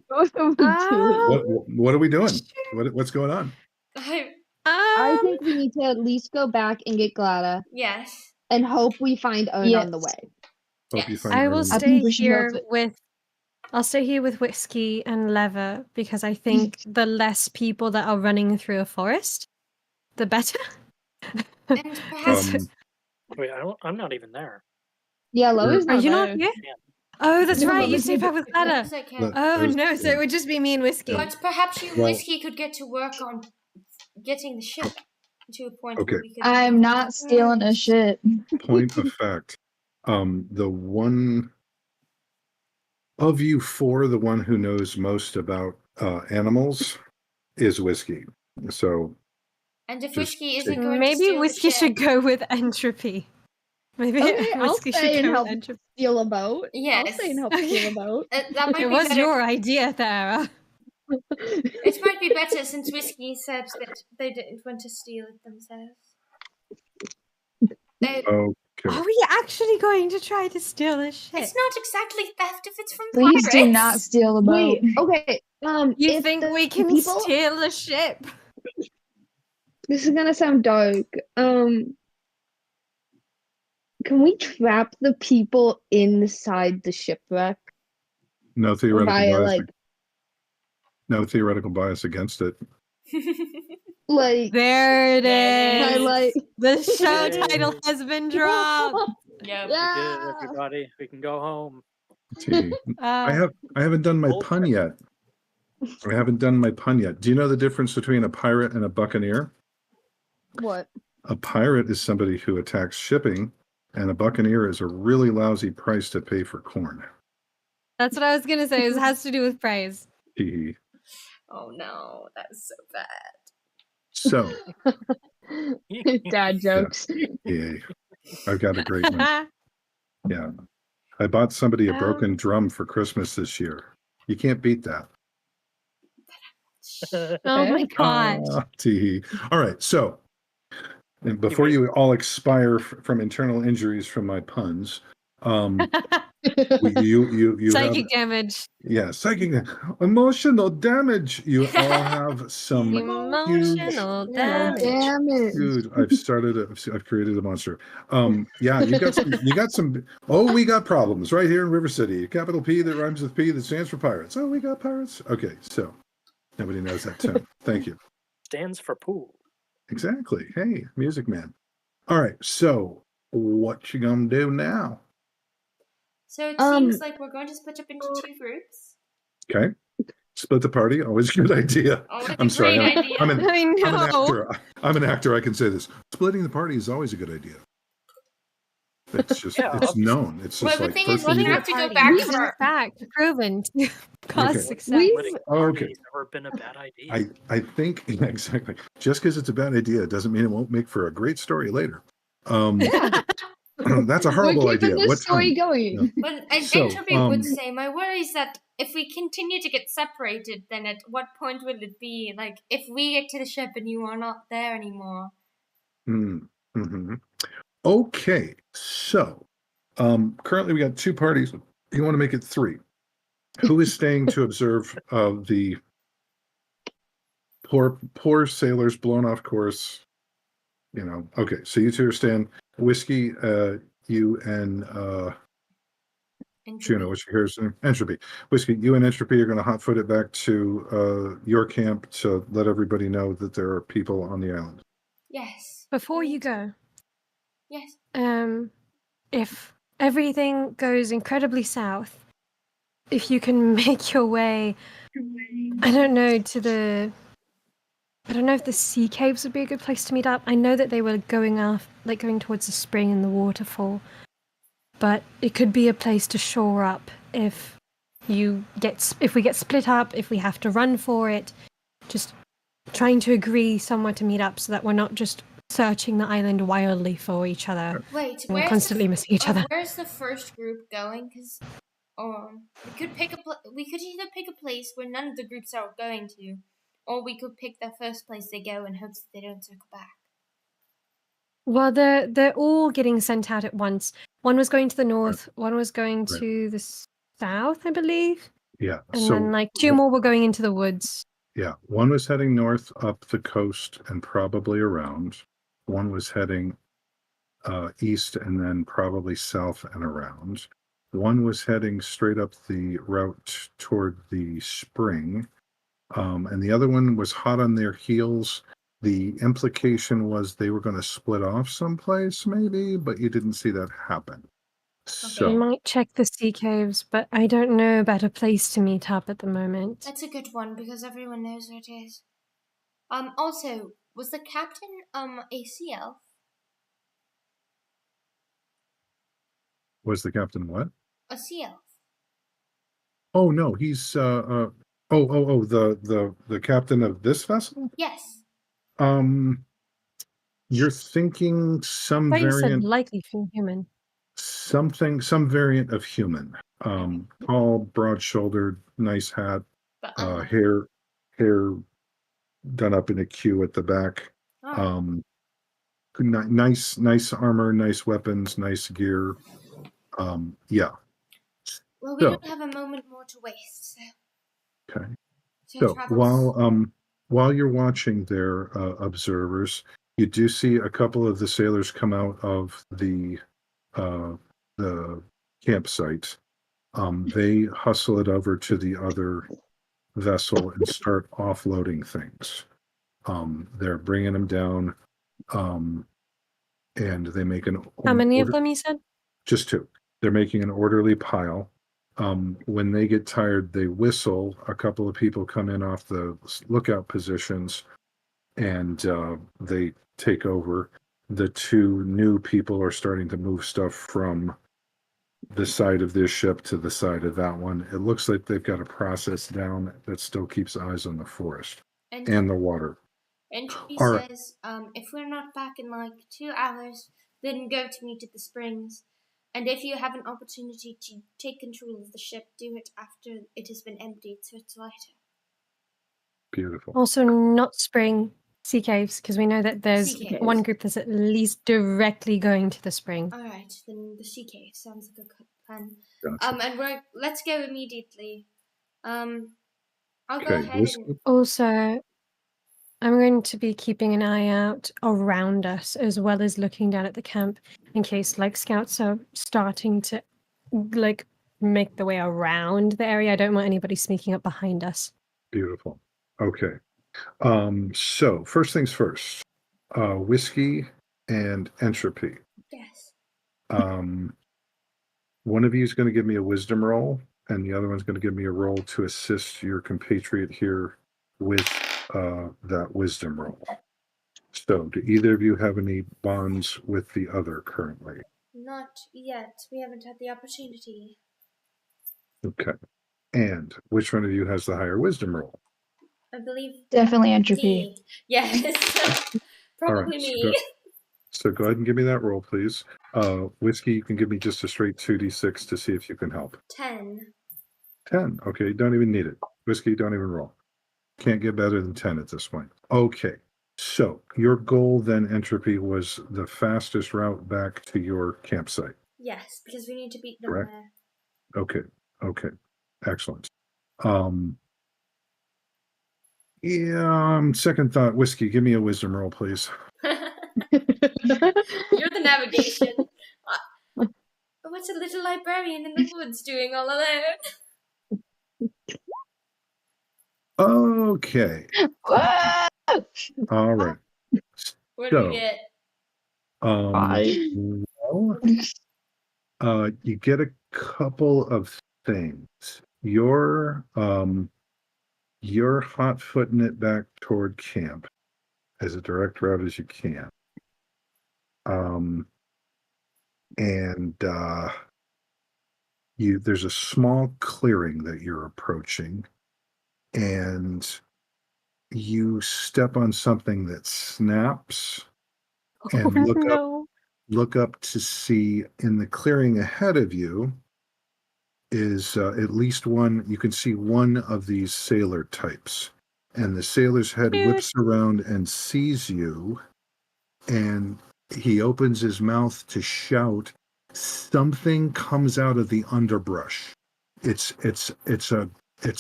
Speaker 4: Both of them
Speaker 3: Ah.
Speaker 2: what are we doing? What's going on?
Speaker 4: I think we need to at least go back and get Glada
Speaker 1: Yes.
Speaker 4: and hope we find Owen on the
Speaker 6: Yes.
Speaker 4: way.
Speaker 2: Hope you
Speaker 1: Yes.
Speaker 2: find
Speaker 3: I will
Speaker 2: Ern.
Speaker 6: I
Speaker 3: stay
Speaker 6: think we should
Speaker 3: here
Speaker 6: hope it-
Speaker 3: with. I'll stay here with Whiskey and Lever because I think the less people that are running through a forest, the better.
Speaker 1: And perhaps
Speaker 5: Wait, I'm not even there.
Speaker 4: Yeah, Lois
Speaker 3: Are
Speaker 4: not
Speaker 3: you
Speaker 4: there.
Speaker 3: not here? Oh, that's
Speaker 4: No,
Speaker 3: right. You
Speaker 4: Lois
Speaker 3: stay
Speaker 4: is-
Speaker 3: back with Gladder.
Speaker 1: as I can.
Speaker 2: Let-
Speaker 3: Oh
Speaker 2: There's-
Speaker 3: no! So it would just be me and Whiskey.
Speaker 2: Yeah.
Speaker 1: But perhaps you and
Speaker 2: Well-
Speaker 1: Whiskey could get to work on getting the ship to a point
Speaker 2: Okay.
Speaker 1: where we could.
Speaker 6: I'm not stealing a shit.
Speaker 2: Point of fact. The one of you four, the one who knows most about animals is Whiskey. So
Speaker 1: And if
Speaker 2: Just
Speaker 1: Whiskey isn't going to
Speaker 3: Maybe
Speaker 1: steal
Speaker 3: Whiskey
Speaker 1: the ship,
Speaker 3: should go with Entropy. Maybe
Speaker 4: Okay, I'll
Speaker 3: Whiskey
Speaker 4: stay
Speaker 3: should
Speaker 4: and
Speaker 3: go
Speaker 4: help.
Speaker 3: with Entropy.
Speaker 4: Steal a boat. I'll
Speaker 1: Yes.
Speaker 4: stay and help
Speaker 3: Okay.
Speaker 4: steal a boat.
Speaker 1: that might
Speaker 3: It
Speaker 1: be
Speaker 3: was
Speaker 1: better.
Speaker 3: your idea, Thera.
Speaker 1: It might be better since Whiskey said that they didn't want to steal it themselves.
Speaker 2: okay.
Speaker 3: Are we actually going to try to steal this ship?
Speaker 1: It's not exactly theft if it's from
Speaker 6: Please
Speaker 1: pirates.
Speaker 6: do not steal a boat.
Speaker 4: Wait, okay.
Speaker 3: You
Speaker 4: if
Speaker 3: think
Speaker 4: the
Speaker 3: we can
Speaker 4: people-
Speaker 3: steal a ship?
Speaker 4: This is gonna sound dark. Can we trap the people inside the shipwreck?
Speaker 2: No theoretical
Speaker 4: Via,
Speaker 2: bias.
Speaker 4: like-
Speaker 2: No theoretical bias against it.
Speaker 4: Like
Speaker 3: There it
Speaker 1: There it
Speaker 3: is.
Speaker 4: like
Speaker 3: The show
Speaker 5: Yay.
Speaker 3: title has been dropped.
Speaker 1: Yep.
Speaker 5: We did it,
Speaker 4: yeah.
Speaker 5: everybody. We can go home.
Speaker 2: Gee, I haven't done my
Speaker 5: Old
Speaker 2: pun yet. I haven't done my pun yet. Do you know the difference between a pirate and a buccaneer?
Speaker 4: What?
Speaker 2: A pirate is somebody who attacks shipping, and a buccaneer is a really lousy price to pay for corn.
Speaker 3: That's what I was gonna say. It has to do with praise.
Speaker 2: Hee.
Speaker 1: Oh no, that's so bad.
Speaker 2: So,
Speaker 4: Dad jokes.
Speaker 2: yeah, I've got a great one. Yeah. I bought somebody a broken drum for Christmas this year. You can't beat that.
Speaker 3: Oh my gosh.
Speaker 2: Tee. All right. So, and before you all expire from internal injuries from my puns, you
Speaker 3: Psychic
Speaker 2: have,
Speaker 3: damage.
Speaker 2: yeah, psychic, emotional damage. You all have some
Speaker 3: Emotional
Speaker 2: huge,
Speaker 3: damage.
Speaker 4: Damage.
Speaker 2: huge. I've created a monster. Yeah, you got some. Oh, we got problems right here in River City. Capital P that rhymes with P that stands for pirates. Oh, we got pirates. Okay, so nobody knows that term. Thank you.
Speaker 5: Stands for pool.
Speaker 2: Exactly. Hey, music man. All right. So what you gonna do now?
Speaker 1: So it seems like we're going to split up into two groups.
Speaker 2: Okay. Split the party. Always a good idea.
Speaker 1: Always
Speaker 2: I'm
Speaker 1: a
Speaker 2: sorry.
Speaker 1: great idea.
Speaker 2: I'm an
Speaker 3: I know.
Speaker 2: actor. I'm an actor. I can say this. Splitting the party is always a good idea. It's just
Speaker 5: Yeah,
Speaker 2: it's known. It's just
Speaker 1: Well, the
Speaker 2: like
Speaker 1: thing
Speaker 2: first
Speaker 1: is,
Speaker 2: thing
Speaker 1: we
Speaker 2: you
Speaker 1: have
Speaker 2: get.
Speaker 1: to go back
Speaker 3: It's
Speaker 1: for
Speaker 3: in fact proven to cause
Speaker 2: Okay.
Speaker 3: success.
Speaker 5: Splitting
Speaker 2: Oh, okay.
Speaker 5: party's never been a bad idea.
Speaker 2: I think exactly. Just because it's a bad idea doesn't mean it won't make for a great story later. That's a horrible
Speaker 4: We're keeping
Speaker 2: idea.
Speaker 4: this story going.
Speaker 2: Yeah.
Speaker 1: But as
Speaker 2: So,
Speaker 1: Entropy would say, my worry is that if we continue to get separated, then at what point will it be? Like, if we get to the ship and you are not there anymore.
Speaker 2: Mm-hmm. Okay, so currently we got two parties. You want to make it three. Who is staying to observe the poor sailors blown off course? You know. Okay, so you two are staying. Whiskey, you and Juno, which here's Entropy. Whiskey, you and Entropy are going to hotfoot it back to your camp to let everybody know that there are people on the island.
Speaker 1: Yes.
Speaker 3: Before you go,
Speaker 1: Yes.
Speaker 3: if everything goes incredibly south, if you can make your way, I don't know if the sea caves would be a good place to meet up. I know that they were going towards the spring and the waterfall, but it could be a place to shore up if we get split up, if we have to run for it. Just trying to agree somewhere to meet up so that we're not just searching the island wildly for each other.
Speaker 1: Wait,
Speaker 3: and constantly missing each other.
Speaker 1: Where's the first group going? Because we could we could either pick a place where none of the groups are going to, or we could pick the first place they go in hopes that they don't circle back.
Speaker 3: Well, they're all getting sent out at once. One was going to the north, one was going to the south, I believe.
Speaker 2: Yeah.
Speaker 3: And then two more were going into the woods.
Speaker 2: Yeah, one was heading north up the coast and probably around. One was heading east and then probably south and around. One was heading straight up the route toward the spring. And the other one was hot on their heels. The implication was they were going to split off someplace, maybe, but you didn't see that happen. So
Speaker 3: I might check the sea caves, but I don't know about a place to meet up at the moment.
Speaker 1: That's a good one because everyone knows where it is. Also, was the captain a sea elf?
Speaker 2: was the captain what?
Speaker 1: A sea elf.
Speaker 2: Oh no, he's the captain of this vessel?
Speaker 1: Yes.
Speaker 2: You're thinking some
Speaker 3: But you said
Speaker 2: variant,
Speaker 3: likely from human.
Speaker 2: some variant of human. Tall, broad-shouldered, nice hat, hair done up in a queue at the back. Nice armor, nice weapons, nice gear. Yeah.
Speaker 1: Well, we don't have a moment more to waste. So.
Speaker 2: Okay. So while you're watching their observers, you do see a couple of the sailors come out of the campsite. They hustle it over to the other vessel and start offloading things. They're bringing them down, and they make an
Speaker 3: How many of
Speaker 2: order-
Speaker 3: them you said?
Speaker 2: Just two. They're making an orderly pile. When they get tired, they whistle. A couple of people come in off the lookout positions, and they take over. The two new people are starting to move stuff from the side of this ship to the side of that one. It looks like they've got a process down that still keeps eyes on the forest and the water.
Speaker 1: Entropy
Speaker 2: All right.
Speaker 1: says, if we're not back in like 2 hours, then go to meet at the springs. And if you have an opportunity to take control of the ship, do it after it has been emptied so it's lighter.
Speaker 2: Beautiful.
Speaker 3: Also, not spring, sea caves, because we know that there's
Speaker 1: Sea caves.
Speaker 3: one group that's at least directly going to the spring.
Speaker 1: All right, then the sea cave sounds like a good plan.
Speaker 2: Gotcha.
Speaker 1: And let's go immediately. I'll go
Speaker 2: Okay.
Speaker 1: ahead and
Speaker 3: Also, I'm going to be keeping an eye out around us as well as looking down at the camp in case like scouts are starting to like make the way around the area. I don't want anybody sneaking up behind us.
Speaker 2: Beautiful. Okay. So first things first, whiskey and entropy.
Speaker 1: yes.
Speaker 2: One of you is going to give me a wisdom roll, and the other one's going to give me a roll to assist your compatriot here with that wisdom roll. So, do either of you have any bonds with the other currently?
Speaker 1: Not yet. We haven't had the opportunity.
Speaker 2: Okay. And which one of you has the higher wisdom roll?
Speaker 1: I believe
Speaker 6: Definitely entropy.
Speaker 1: D. Yes. Probably me.
Speaker 2: So go ahead and give me that roll, please. Whiskey, you can give me just a straight 2d6 to see if you can help.
Speaker 1: 10.
Speaker 2: 10. Okay, don't even need it. Whiskey, don't even roll. Can't get better than 10 at this point. Okay. So your goal then, Entropy, was the fastest route back to your campsite.
Speaker 1: Yes, because we need to beat them
Speaker 2: Correct.
Speaker 1: there.
Speaker 2: Okay. Excellent. Second thought, Whiskey, give me a wisdom roll, please.
Speaker 1: You're the navigation. What's a little librarian in the woods doing all alone?
Speaker 2: Okay. All right.
Speaker 1: What do we get?
Speaker 2: You get a couple of things. You're hot-footing it back toward camp as a direct route as you can. There's a small clearing that you're approaching, and you step on something that snaps and look up to see in the clearing ahead of you is at least one. You can see one of these sailor types, and the sailor's head whips around and sees you, and he opens his mouth to shout. Something comes out of the underbrush. It's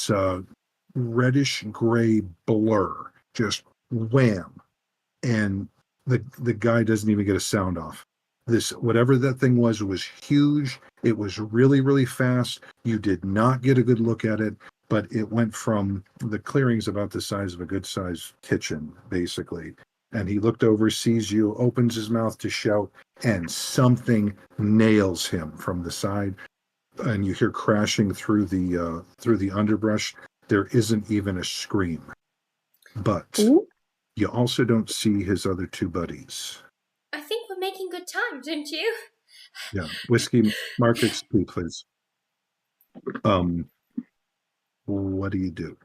Speaker 2: a reddish gray blur, just wham, and the guy doesn't even get a sound off. Whatever that thing was huge. It was really, really fast. You did not get a good look at it, but it went from the clearings about the size of a good sized kitchen, basically. And he looked over, sees you, opens his mouth to shout, and something nails him from the side. And you hear crashing through the underbrush. There isn't even a scream. But you also don't see his other two buddies.
Speaker 1: I think we're making good time, don't you?
Speaker 2: Yeah. Whiskey, mark XP, please. What do you do?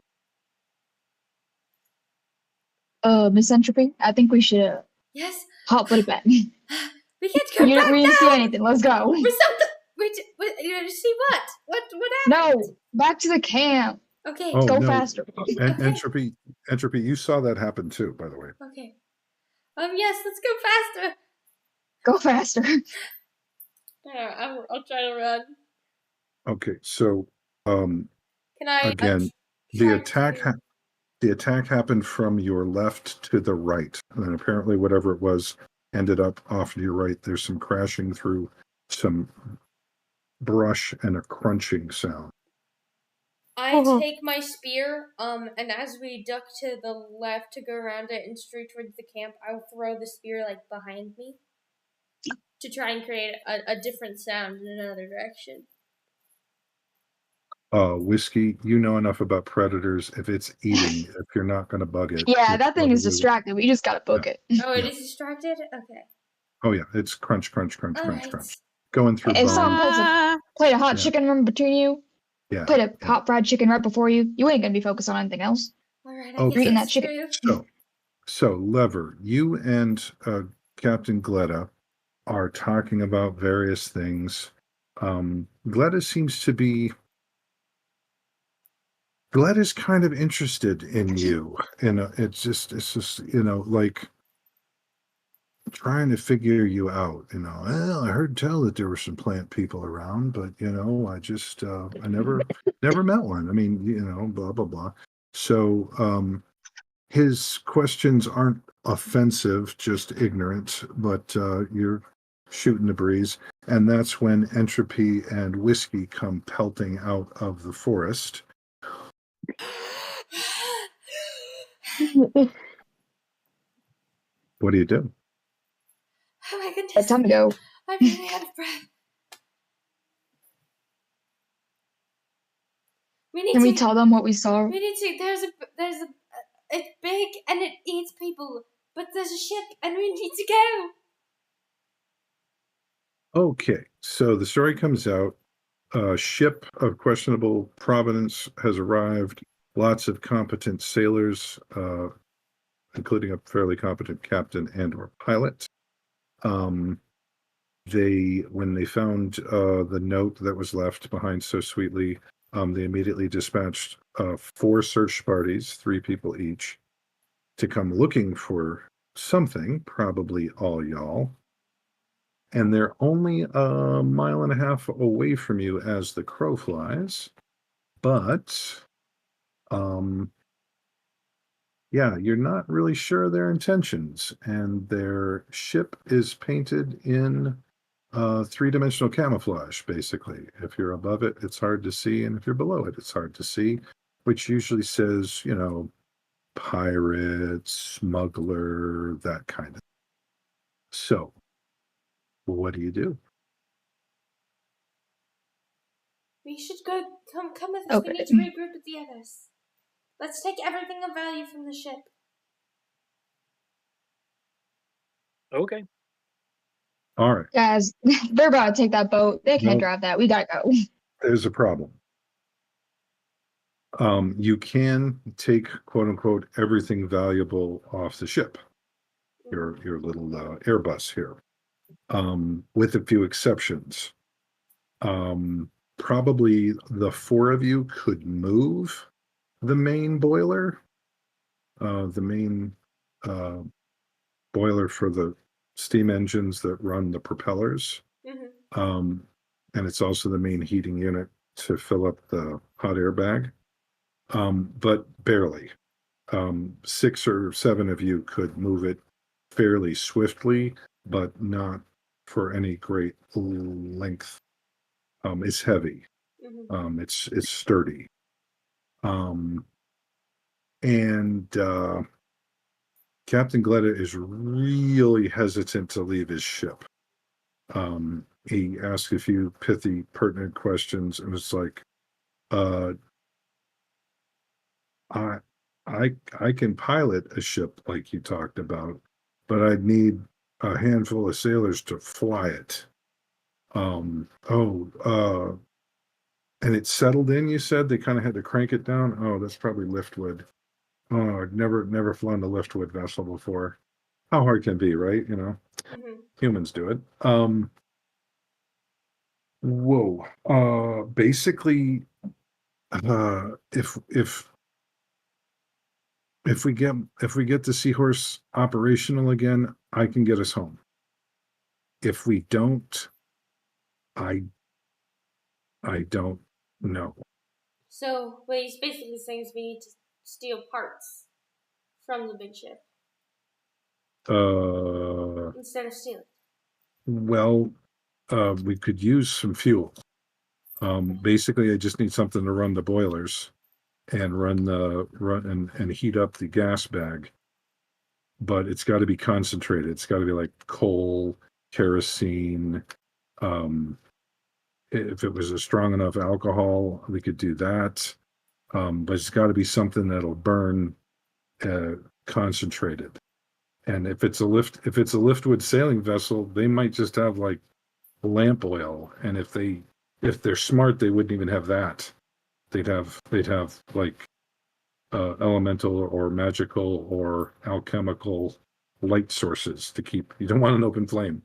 Speaker 6: Miss Entropy, I think we should
Speaker 1: Yes.
Speaker 6: hop with it back.
Speaker 1: We can't go back
Speaker 6: We didn't see
Speaker 1: now.
Speaker 6: anything. Let's go.
Speaker 1: See what? What happened?
Speaker 6: No, back to the camp.
Speaker 1: Okay.
Speaker 2: Oh,
Speaker 6: Go
Speaker 2: no.
Speaker 6: faster.
Speaker 2: Entropy, you saw that happen too, by the way.
Speaker 1: Okay. Yes, let's go faster.
Speaker 6: Go faster.
Speaker 1: I'll try to run.
Speaker 2: Okay, so
Speaker 1: Can I
Speaker 2: again, the attack happened from your left to the right, and then apparently whatever it was ended up off to your right. There's some crashing through some brush and a crunching sound.
Speaker 1: I take my spear, and as we duck to the left to go around it and straight towards the camp, I'll throw the spear like behind me to try and create a different sound in another direction.
Speaker 2: Whiskey, you know enough about predators. If it's eating, if you're not going to bug it.
Speaker 6: Yeah,
Speaker 2: it's
Speaker 6: that thing is
Speaker 2: probably-
Speaker 6: distracted. We just gotta book it.
Speaker 1: Oh, it is distracted? Okay.
Speaker 2: Oh yeah, it's crunch, crunch, crunch,
Speaker 1: All
Speaker 2: crunch,
Speaker 1: right.
Speaker 2: crunch. Going through
Speaker 6: If
Speaker 2: bones.
Speaker 6: someone puts a plate of hot
Speaker 2: Yeah.
Speaker 6: chicken right between you,
Speaker 2: Yeah.
Speaker 6: put a
Speaker 2: yeah.
Speaker 6: hot fried chicken right before you, you ain't gonna be focused on anything else.
Speaker 1: All right, I
Speaker 2: Okay.
Speaker 1: guess
Speaker 6: Eating
Speaker 1: that's
Speaker 6: that chicken.
Speaker 1: true.
Speaker 2: So Lever, you and Captain Gletta are talking about various things. Gletta seems to be. Gletta's kind of interested in you. It's just like trying to figure you out. Well, I heard tell that there were some plant people around, but I just I never met one. I mean, blah blah blah. So his questions aren't offensive, just ignorant, but you're shooting the breeze. And that's when Entropy and Whiskey come pelting out of the forest. What do you do?
Speaker 1: Oh my goodness.
Speaker 6: It's time to go.
Speaker 1: I'm really out of breath.
Speaker 6: Can we tell them what we saw?
Speaker 1: We need to. It's big and it eats people, but there's a ship and we need to go.
Speaker 2: Okay, so the story comes out. A ship of questionable provenance has arrived. Lots of competent sailors, including a fairly competent captain and/or pilot. When they found the note that was left behind so sweetly, they immediately dispatched 4 search parties, 3 people each, to come looking for something, probably all y'all. And they're only a mile and a half away from you as the crow flies. But, yeah, you're not really sure of their intentions. And their ship is painted in 3-dimensional camouflage, basically. If you're above it, it's hard to see. And if you're below it, it's hard to see, which usually says, pirate, smuggler, that kind of. So, what do you do?
Speaker 1: We should go. Come with us.
Speaker 6: Okay.
Speaker 1: We need to regroup with the others. Let's take everything of value from the ship.
Speaker 5: Okay.
Speaker 2: All right.
Speaker 6: Guys, they're about to take that boat. They can't
Speaker 2: Nope.
Speaker 6: drive that. We gotta go.
Speaker 2: There's a problem. You can take "quote unquote" everything valuable off the ship. Your little Airbus here, with a few exceptions. Probably the 4 of you could move the main boiler, the main boiler for the steam engines that run the propellers.
Speaker 1: Mm-hmm.
Speaker 2: And it's also the main heating unit to fill up the hot air bag. But barely. 6 or 7 of you could move it fairly swiftly, but not for any great length. It's heavy.
Speaker 1: Mm-hmm.
Speaker 2: It's sturdy. And Captain Gletta is really hesitant to leave his ship. He asked a few pithy, pertinent questions, and was like, I can pilot a ship like you talked about, but I'd need a handful of sailors to fly it. And it settled in, you said? They kind of had to crank it down? Oh, that's probably liftwood. Oh, I'd never flown a liftwood vessel before. How hard can it be, right?
Speaker 1: Mm-hmm.
Speaker 2: Humans do it. Basically, if we get the Seahorse operational again, I can get us home. If we don't, I don't know.
Speaker 1: So what he's basically saying is we need to steal parts from the big ship instead of stealing.
Speaker 2: Well, we could use some fuel. Basically, I just need something to run the boilers. and and heat up the gas bag. But it's got to be concentrated. It's got to be like coal, kerosene. If it was a strong enough alcohol, we could do that. But it's got to be something that'll burn concentrated. And if it's a liftwood sailing vessel, they might just have like lamp oil. And if they're smart, they wouldn't even have that. They'd have like elemental or magical or alchemical light sources to keep. You don't want an open flame.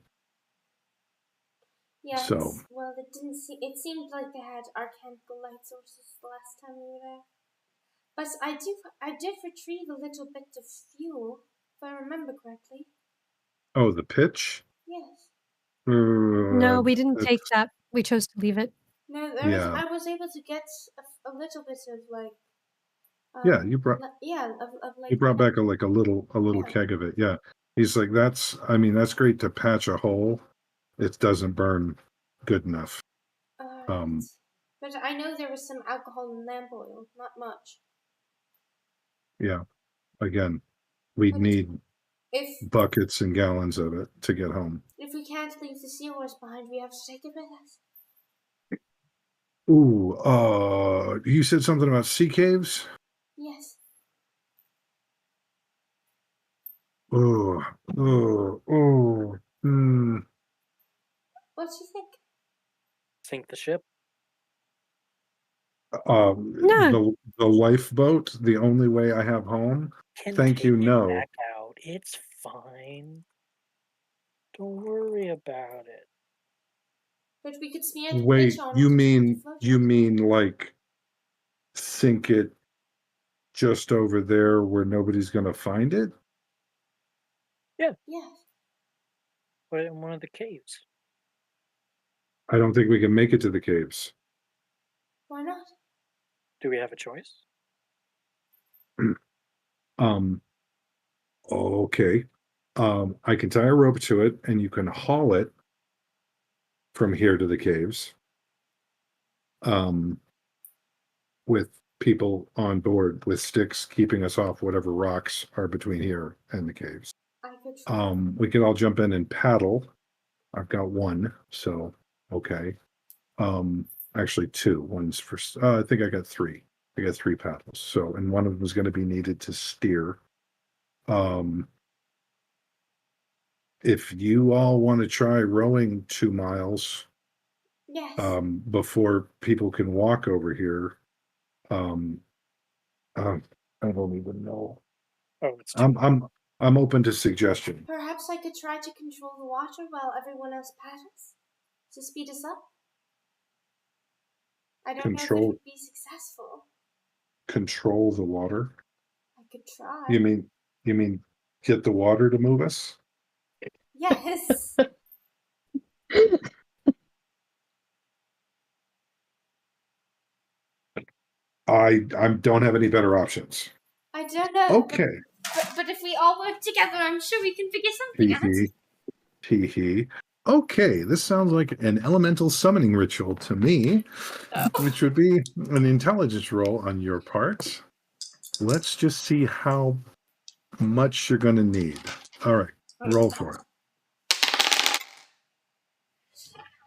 Speaker 1: Yes.
Speaker 2: So,
Speaker 1: well, it seemed like they had alchemical light sources the last time we were there. But I did retrieve a little bit of fuel, if I remember correctly.
Speaker 2: oh, the pitch?
Speaker 1: Yes.
Speaker 3: No, we didn't take that. We chose to leave it.
Speaker 1: No,
Speaker 2: Yeah.
Speaker 1: I was able to get a little bit of like.
Speaker 2: Yeah, you brought.
Speaker 1: Of like.
Speaker 2: You brought back a little keg of it. Yeah, he's like, that's great to patch a hole. It doesn't burn good enough.
Speaker 1: But I know there was some alcohol and lamp oil, not much.
Speaker 2: Yeah, again, we'd need buckets and gallons of it to get home.
Speaker 1: If we can't leave the seahorse behind, we have to take it with us.
Speaker 2: Ooh, you said something about sea caves?
Speaker 1: Yes.
Speaker 2: Oh.
Speaker 1: What do you think?
Speaker 5: Sink the ship?
Speaker 3: No.
Speaker 2: The lifeboat, the only way I have home? Thank you, no.
Speaker 5: Back out. It's fine. Don't worry about it.
Speaker 1: But we could smear the
Speaker 2: Wait,
Speaker 1: pitch on
Speaker 2: you
Speaker 1: it.
Speaker 2: mean like sink it just over there where nobody's going to find it?
Speaker 5: Yeah.
Speaker 1: Yes.
Speaker 5: Put it in one of the caves.
Speaker 2: I don't think we can make it to the caves.
Speaker 1: Why not?
Speaker 5: Do we have a choice?
Speaker 2: Okay. I can tie a rope to it and you can haul it from here to the caves. With people on board with sticks keeping us off whatever rocks are between here and the caves. We could all jump in and paddle. I've got one, so okay. Actually two. One's for I think I got three. I got three paddles. So, and one of them is going to be needed to steer. If you all want to try rowing 2 miles,
Speaker 1: yes.
Speaker 2: Before people can walk over here, I don't even know.
Speaker 5: Oh, it's
Speaker 2: I'm open to suggestion.
Speaker 1: Perhaps I could try to control the water while everyone else paddles to speed us up. I don't know if it would be successful.
Speaker 2: Control the water?
Speaker 1: I could try.
Speaker 2: You mean get the water to move us?
Speaker 1: Yes.
Speaker 2: I don't have any better options.
Speaker 1: I don't know.
Speaker 2: Okay.
Speaker 1: But if we all work together, I'm sure we can figure something out.
Speaker 2: Hee. Okay, this sounds like an elemental summoning ritual to me, which would be an intelligence roll on your part. Let's just see how much you're going to need. All right, roll for it.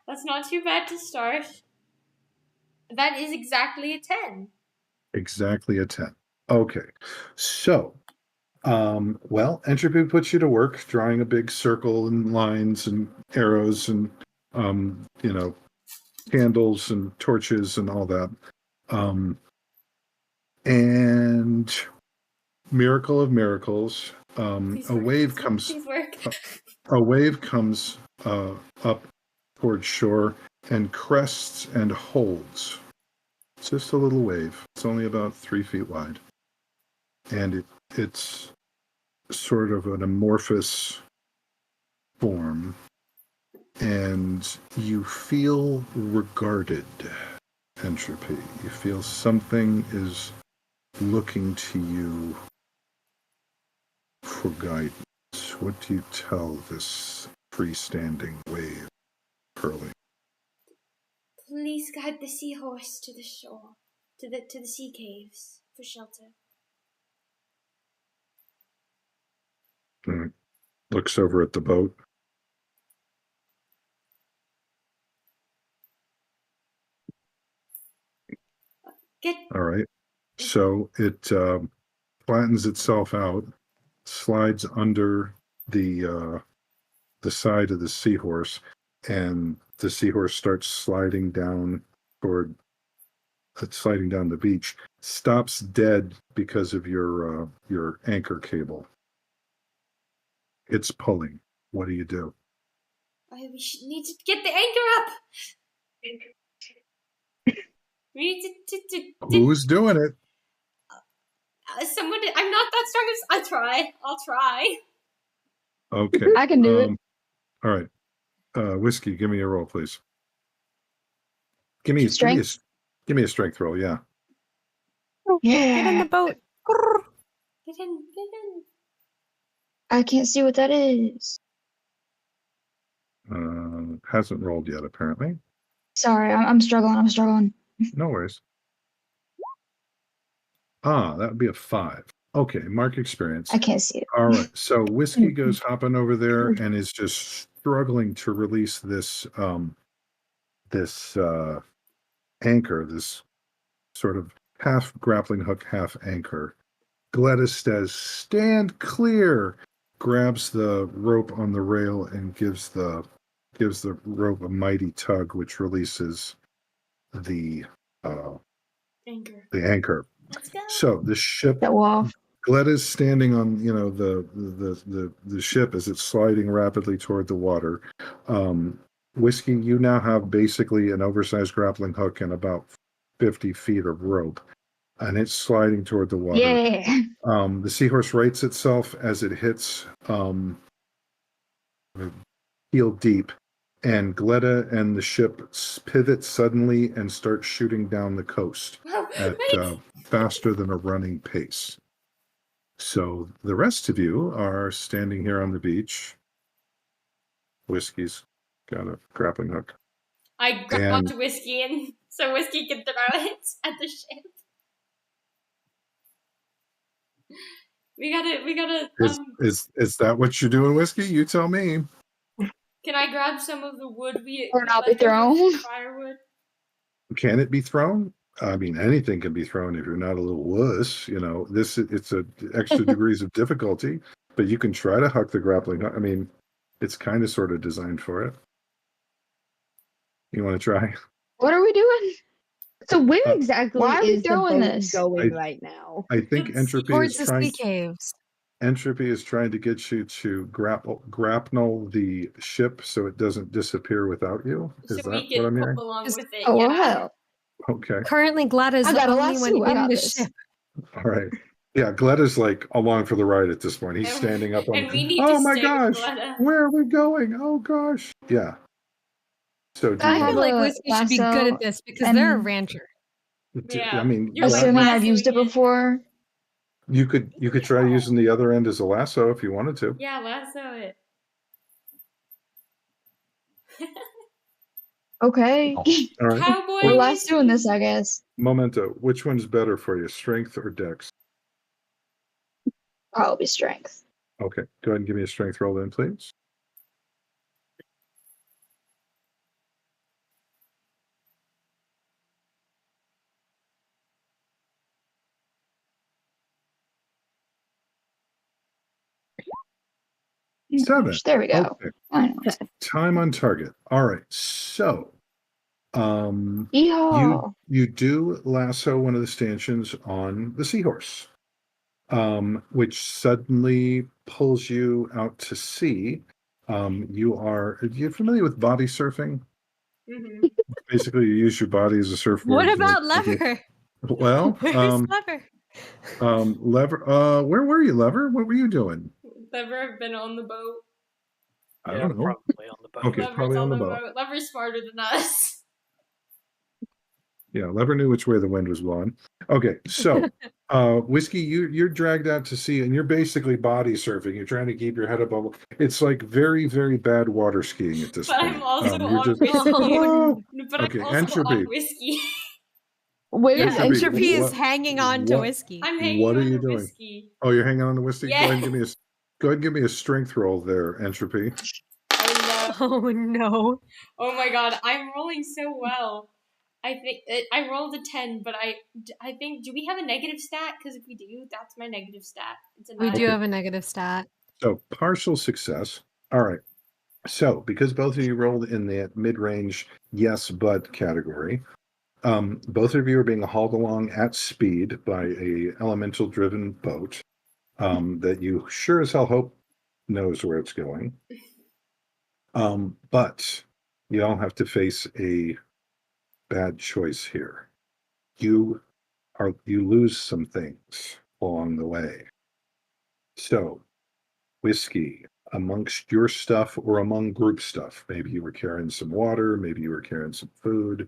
Speaker 1: That's not too bad to start. That is exactly a 10.
Speaker 2: Exactly a 10. Okay, so, well, entropy puts you to work, drawing a big circle and lines and arrows and, candles and torches and all that. And miracle of miracles, a wave comes up towards shore and crests and holds. It's just a little wave. It's only about 3 feet wide. And it's sort of an amorphous form. And you feel regarded, entropy. You feel something is looking to you for guidance. What do you tell this freestanding wave, Curly?
Speaker 1: Please guide the seahorse to the shore, to the sea caves for shelter.
Speaker 2: Looks over at the boat. All right. So it flattens itself out, slides under the side of the seahorse, and the seahorse starts sliding down the beach. Stops dead because of your anchor cable. It's pulling. What do you do?
Speaker 1: We need to get the anchor up. We need to
Speaker 2: Who's doing it?
Speaker 1: someone. I'm not that strong. I'll try.
Speaker 2: Okay.
Speaker 6: I can do it.
Speaker 2: All right. Whiskey, give me a roll, please. Give me a strength roll, yeah.
Speaker 6: Yeah.
Speaker 3: Get in the boat.
Speaker 1: Get in.
Speaker 6: I can't see what that is.
Speaker 2: Hasn't rolled yet, apparently.
Speaker 6: Sorry, I'm struggling.
Speaker 2: No worries. That would be a 5. Okay, mark experience.
Speaker 6: I can't see it.
Speaker 2: All right, so Whiskey goes hopping over there and is just struggling to release this anchor, this sort of half grappling hook, half anchor. Gladys says, "Stand clear," grabs the rope on the rail and gives the rope a mighty tug, which releases the anchor.
Speaker 1: Let's go.
Speaker 2: So the ship,
Speaker 6: That off.
Speaker 2: Gladys standing on the ship as it's sliding rapidly toward the water. Whiskey, you now have basically an oversized grappling hook and about 50 feet of rope, and it's sliding toward the water.
Speaker 6: Yeah.
Speaker 2: The seahorse rights itself as it hits heel deep, and Gletta and the ship pivot suddenly and start shooting down the coast at faster than a running pace. So the rest of you are standing here on the beach. Whiskey's got a grappling hook.
Speaker 1: I grab onto Whiskey, and so Whiskey can throw it at the ship. We gotta.
Speaker 2: Is that what you're doing, Whiskey? You tell me.
Speaker 1: Can I grab some of the wood
Speaker 6: Or not be thrown?
Speaker 1: Firewood.
Speaker 2: Can it be thrown? I mean, anything can be thrown if you're not a little wuss. You know, it's a extra degrees of difficulty, but you can try to huck the grappling hook. I mean, it's kind of sort of designed for it. You want to try?
Speaker 4: What are we doing? So where exactly
Speaker 6: why are we
Speaker 4: is the
Speaker 6: throwing
Speaker 4: boat
Speaker 6: this?
Speaker 4: going right now?
Speaker 2: I think Entropy
Speaker 3: Towards
Speaker 2: is
Speaker 3: the
Speaker 2: trying.
Speaker 3: sea caves.
Speaker 2: Entropy is trying to get you to grapnel the ship so it doesn't disappear without you. Is
Speaker 1: So
Speaker 2: that
Speaker 1: we can
Speaker 2: what I'm hearing?
Speaker 1: pull along with it.
Speaker 6: Oh,
Speaker 1: yeah.
Speaker 6: well.
Speaker 2: Okay.
Speaker 3: Currently, Gladys
Speaker 6: I
Speaker 3: the
Speaker 6: got a
Speaker 3: only
Speaker 6: lasso.
Speaker 3: one
Speaker 6: I
Speaker 3: in
Speaker 6: got
Speaker 3: the
Speaker 6: this.
Speaker 3: ship.
Speaker 2: All right. Yeah, Gletta's like along for the ride at this point. He's standing up on.
Speaker 1: And we need
Speaker 2: oh
Speaker 1: to
Speaker 2: my
Speaker 1: stay with
Speaker 2: gosh!
Speaker 1: Gletta.
Speaker 2: Where are we going? Oh gosh! Yeah. So do
Speaker 6: I
Speaker 2: you
Speaker 3: I
Speaker 2: want
Speaker 3: feel like
Speaker 6: a
Speaker 3: Whiskey should be good
Speaker 6: lasso
Speaker 3: at this because they're a
Speaker 6: and-
Speaker 3: rancher.
Speaker 1: Yeah.
Speaker 2: I mean,
Speaker 1: You're like
Speaker 6: Assuming I've used it
Speaker 1: lassoing it.
Speaker 6: before.
Speaker 2: you could try using the other end as a lasso if you wanted to.
Speaker 1: Yeah, lasso it.
Speaker 6: Okay.
Speaker 2: All right.
Speaker 1: Cowboy
Speaker 6: We're
Speaker 2: Well,
Speaker 6: last doing this, I guess.
Speaker 2: Momento. Which one's better for you, strength or dex?
Speaker 6: Probably strength.
Speaker 2: Okay. Go ahead and give me a strength roll then, please. Seven.
Speaker 6: There we go.
Speaker 2: Okay.
Speaker 6: I know.
Speaker 2: Time on target. All right. So,
Speaker 6: Yeehaw.
Speaker 2: you do lasso one of the stanchions on the seahorse, which suddenly pulls you out to sea. Are you familiar with body surfing?
Speaker 1: Mm-hmm.
Speaker 2: Basically, you use your body as a surfboard.
Speaker 3: What about Lever?
Speaker 2: Well,
Speaker 3: Where's Lever?
Speaker 2: Lever. Where were you, Lever? What were you doing?
Speaker 1: Lever been on the boat.
Speaker 2: I
Speaker 5: Yeah,
Speaker 2: don't know.
Speaker 5: probably on the boat.
Speaker 2: Okay,
Speaker 1: Lever's
Speaker 2: probably on the boat.
Speaker 1: Lever's smarter than us.
Speaker 2: Yeah, Lever knew which way the wind was blowing. Okay, so Whiskey, you're dragged out to sea, and you're basically body surfing. You're trying to keep your head above. It's like very, very bad water skiing at this
Speaker 1: But
Speaker 2: point.
Speaker 1: I'm also
Speaker 2: You're
Speaker 1: on
Speaker 2: just-
Speaker 1: Whiskey.
Speaker 2: Oh!
Speaker 1: But
Speaker 2: Okay,
Speaker 1: I'm also
Speaker 2: Entropy.
Speaker 1: on Whiskey.
Speaker 4: Where
Speaker 3: Yeah,
Speaker 4: is
Speaker 2: Entropy,
Speaker 3: Entropy is
Speaker 2: what-
Speaker 3: hanging on to
Speaker 2: what-
Speaker 3: whiskey.
Speaker 1: I'm hanging
Speaker 2: What are
Speaker 1: on
Speaker 2: you
Speaker 1: to
Speaker 2: doing?
Speaker 1: whiskey.
Speaker 2: Oh, you're hanging on the whiskey?
Speaker 1: Yeah.
Speaker 2: Go ahead and give me a strength roll there, Entropy.
Speaker 1: Oh
Speaker 3: Oh no.
Speaker 1: no! Oh my god! I'm rolling so well. I think I rolled a 10, but I think, do we have a negative stat? Because if we do, that's my negative stat. It's a 9.
Speaker 3: We do
Speaker 2: Okay.
Speaker 3: have a negative stat.
Speaker 2: So partial success. All right. So because both of you rolled in the mid-range yes but category, both of you are being hauled along at speed by a elemental-driven boat that you sure as hell hope knows where it's going. But you all have to face a bad choice here. You lose some things along the way. So, whiskey, amongst your stuff or among group stuff, maybe you were carrying some water, maybe you were carrying some food,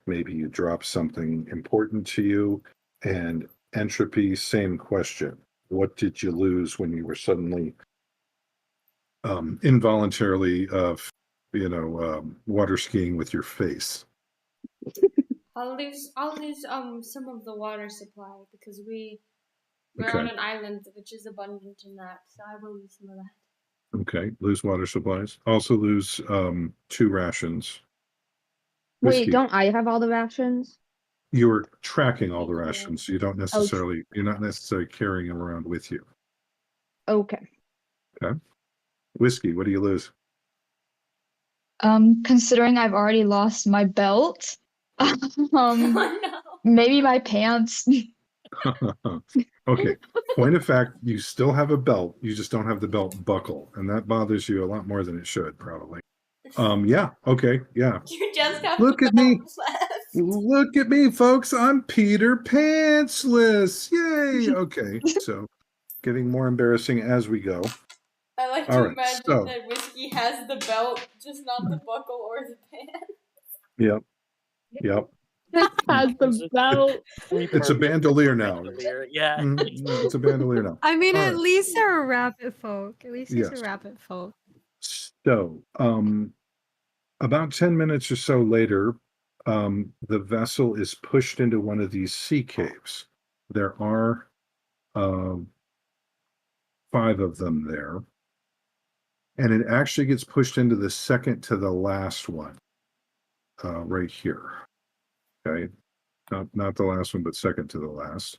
Speaker 2: maybe you dropped something important to you. And Entropy, same question. What did you lose when you were suddenly involuntarily water skiing with your face?
Speaker 1: I'll lose some of the water supply because we're
Speaker 2: Okay.
Speaker 1: on an island which is abundant in that, so I will lose some of that.
Speaker 2: Okay, lose water supplies. Also lose 2 rations.
Speaker 4: Wait,
Speaker 2: Whiskey.
Speaker 4: don't I have all the rations?
Speaker 2: You're tracking all the
Speaker 1: Yeah.
Speaker 2: rations, so you're not necessarily carrying them around with you.
Speaker 4: Okay.
Speaker 2: Whiskey, what do you lose?
Speaker 6: Considering I've already lost my belt,
Speaker 1: Oh no!
Speaker 6: maybe my pants.
Speaker 2: Okay. Point of fact, you still have a belt, you just don't have the belt buckle, and that bothers you a lot more than it should, probably. Yeah, okay, yeah.
Speaker 1: You just have
Speaker 2: Look
Speaker 1: the
Speaker 2: at me.
Speaker 1: belt left.
Speaker 2: Look at me, folks. I'm Peter Pantsless. Yay. Okay, so getting more embarrassing as we go.
Speaker 1: I like
Speaker 2: All
Speaker 1: to
Speaker 2: right,
Speaker 1: imagine
Speaker 2: so-
Speaker 1: that Whiskey has the belt, just not the buckle or the pants.
Speaker 2: Yep.
Speaker 4: Has
Speaker 5: Is
Speaker 4: the
Speaker 5: it-
Speaker 4: belt.
Speaker 2: It's a bandolier now.
Speaker 5: Bandolier, yeah.
Speaker 2: Mhm, it's a bandolier now.
Speaker 3: I mean,
Speaker 2: All
Speaker 3: at
Speaker 2: right.
Speaker 3: least they're rabbit folk. At least he's
Speaker 2: Yes.
Speaker 3: a rabbit folk.
Speaker 2: So, about 10 minutes or so later, the vessel is pushed into one of these sea caves. There are 5 of them there. And it actually gets pushed into the second to the last one, right here. Okay. Not the last one, but second to the last.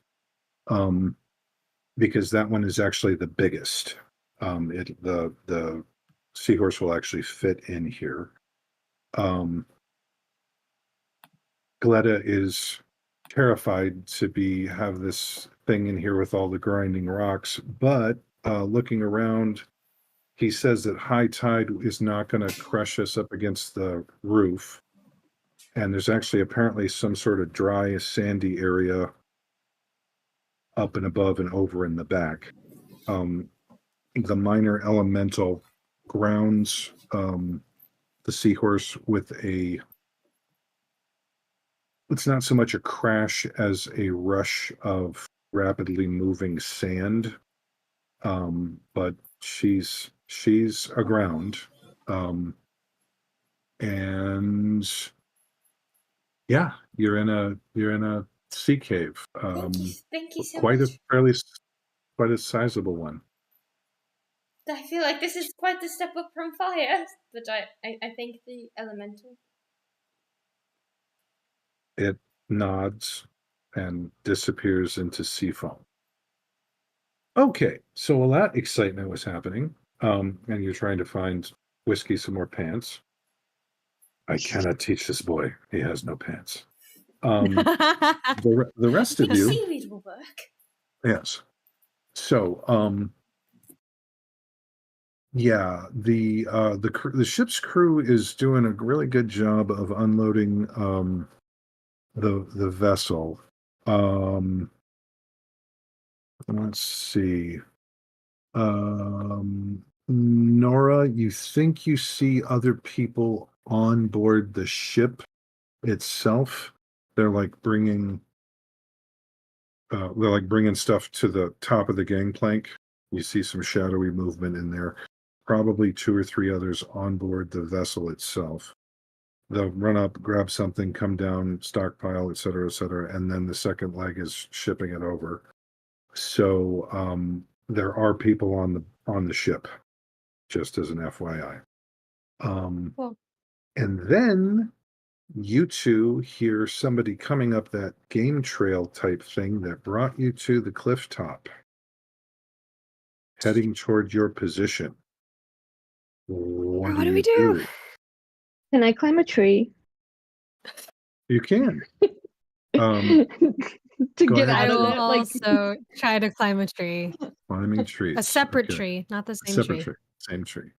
Speaker 2: Because that one is actually the biggest. The seahorse will actually fit in here. Gletta is terrified to have this thing in here with all the grinding rocks, but looking around, he says that high tide is not going to crush us up against the roof. And there's actually apparently some sort of dry, sandy area up and above and over in the back. The minor elemental grounds the seahorse with it's not so much a crash as a rush of rapidly moving sand. But she's aground. And yeah, you're in a sea cave.
Speaker 1: Thank you so
Speaker 2: Quite
Speaker 1: much.
Speaker 2: quite a sizable one.
Speaker 1: I feel like this is quite the step up from fire, but I thank the elemental.
Speaker 2: It nods and disappears into sea foam. Okay, so while that excitement was happening, and you're trying to find Whiskey some more pants. I cannot teach this boy. He has no pants. The rest of you,
Speaker 1: Seaweed will work.
Speaker 2: yes. So, yeah, the ship's crew is doing a really good job of unloading the vessel. Let's see. Nora, you think you see other people on board the ship itself? They're like bringing stuff to the top of the gangplank. You see some shadowy movement in there. Probably 2 or 3 others on board the vessel itself. they'll run up, grab something, come down, stockpile, et cetera, and then the second leg is shipping it over. So there are people on the ship, just as an FYI.
Speaker 3: Cool.
Speaker 2: And then you two hear somebody coming up that game trail type thing that brought you to the cliff top, heading toward your position. What
Speaker 3: What
Speaker 2: do
Speaker 3: do we
Speaker 2: you
Speaker 3: do?
Speaker 2: do?
Speaker 4: Can I climb a tree?
Speaker 2: You can.
Speaker 4: To
Speaker 2: Go
Speaker 4: get
Speaker 2: ahead.
Speaker 3: I
Speaker 4: out of
Speaker 3: will
Speaker 4: it? Like,
Speaker 3: also try to climb a tree.
Speaker 2: Climbing trees.
Speaker 3: A separate
Speaker 2: Okay.
Speaker 3: tree, not the same
Speaker 2: Separate
Speaker 3: tree.
Speaker 2: tree. Same tree.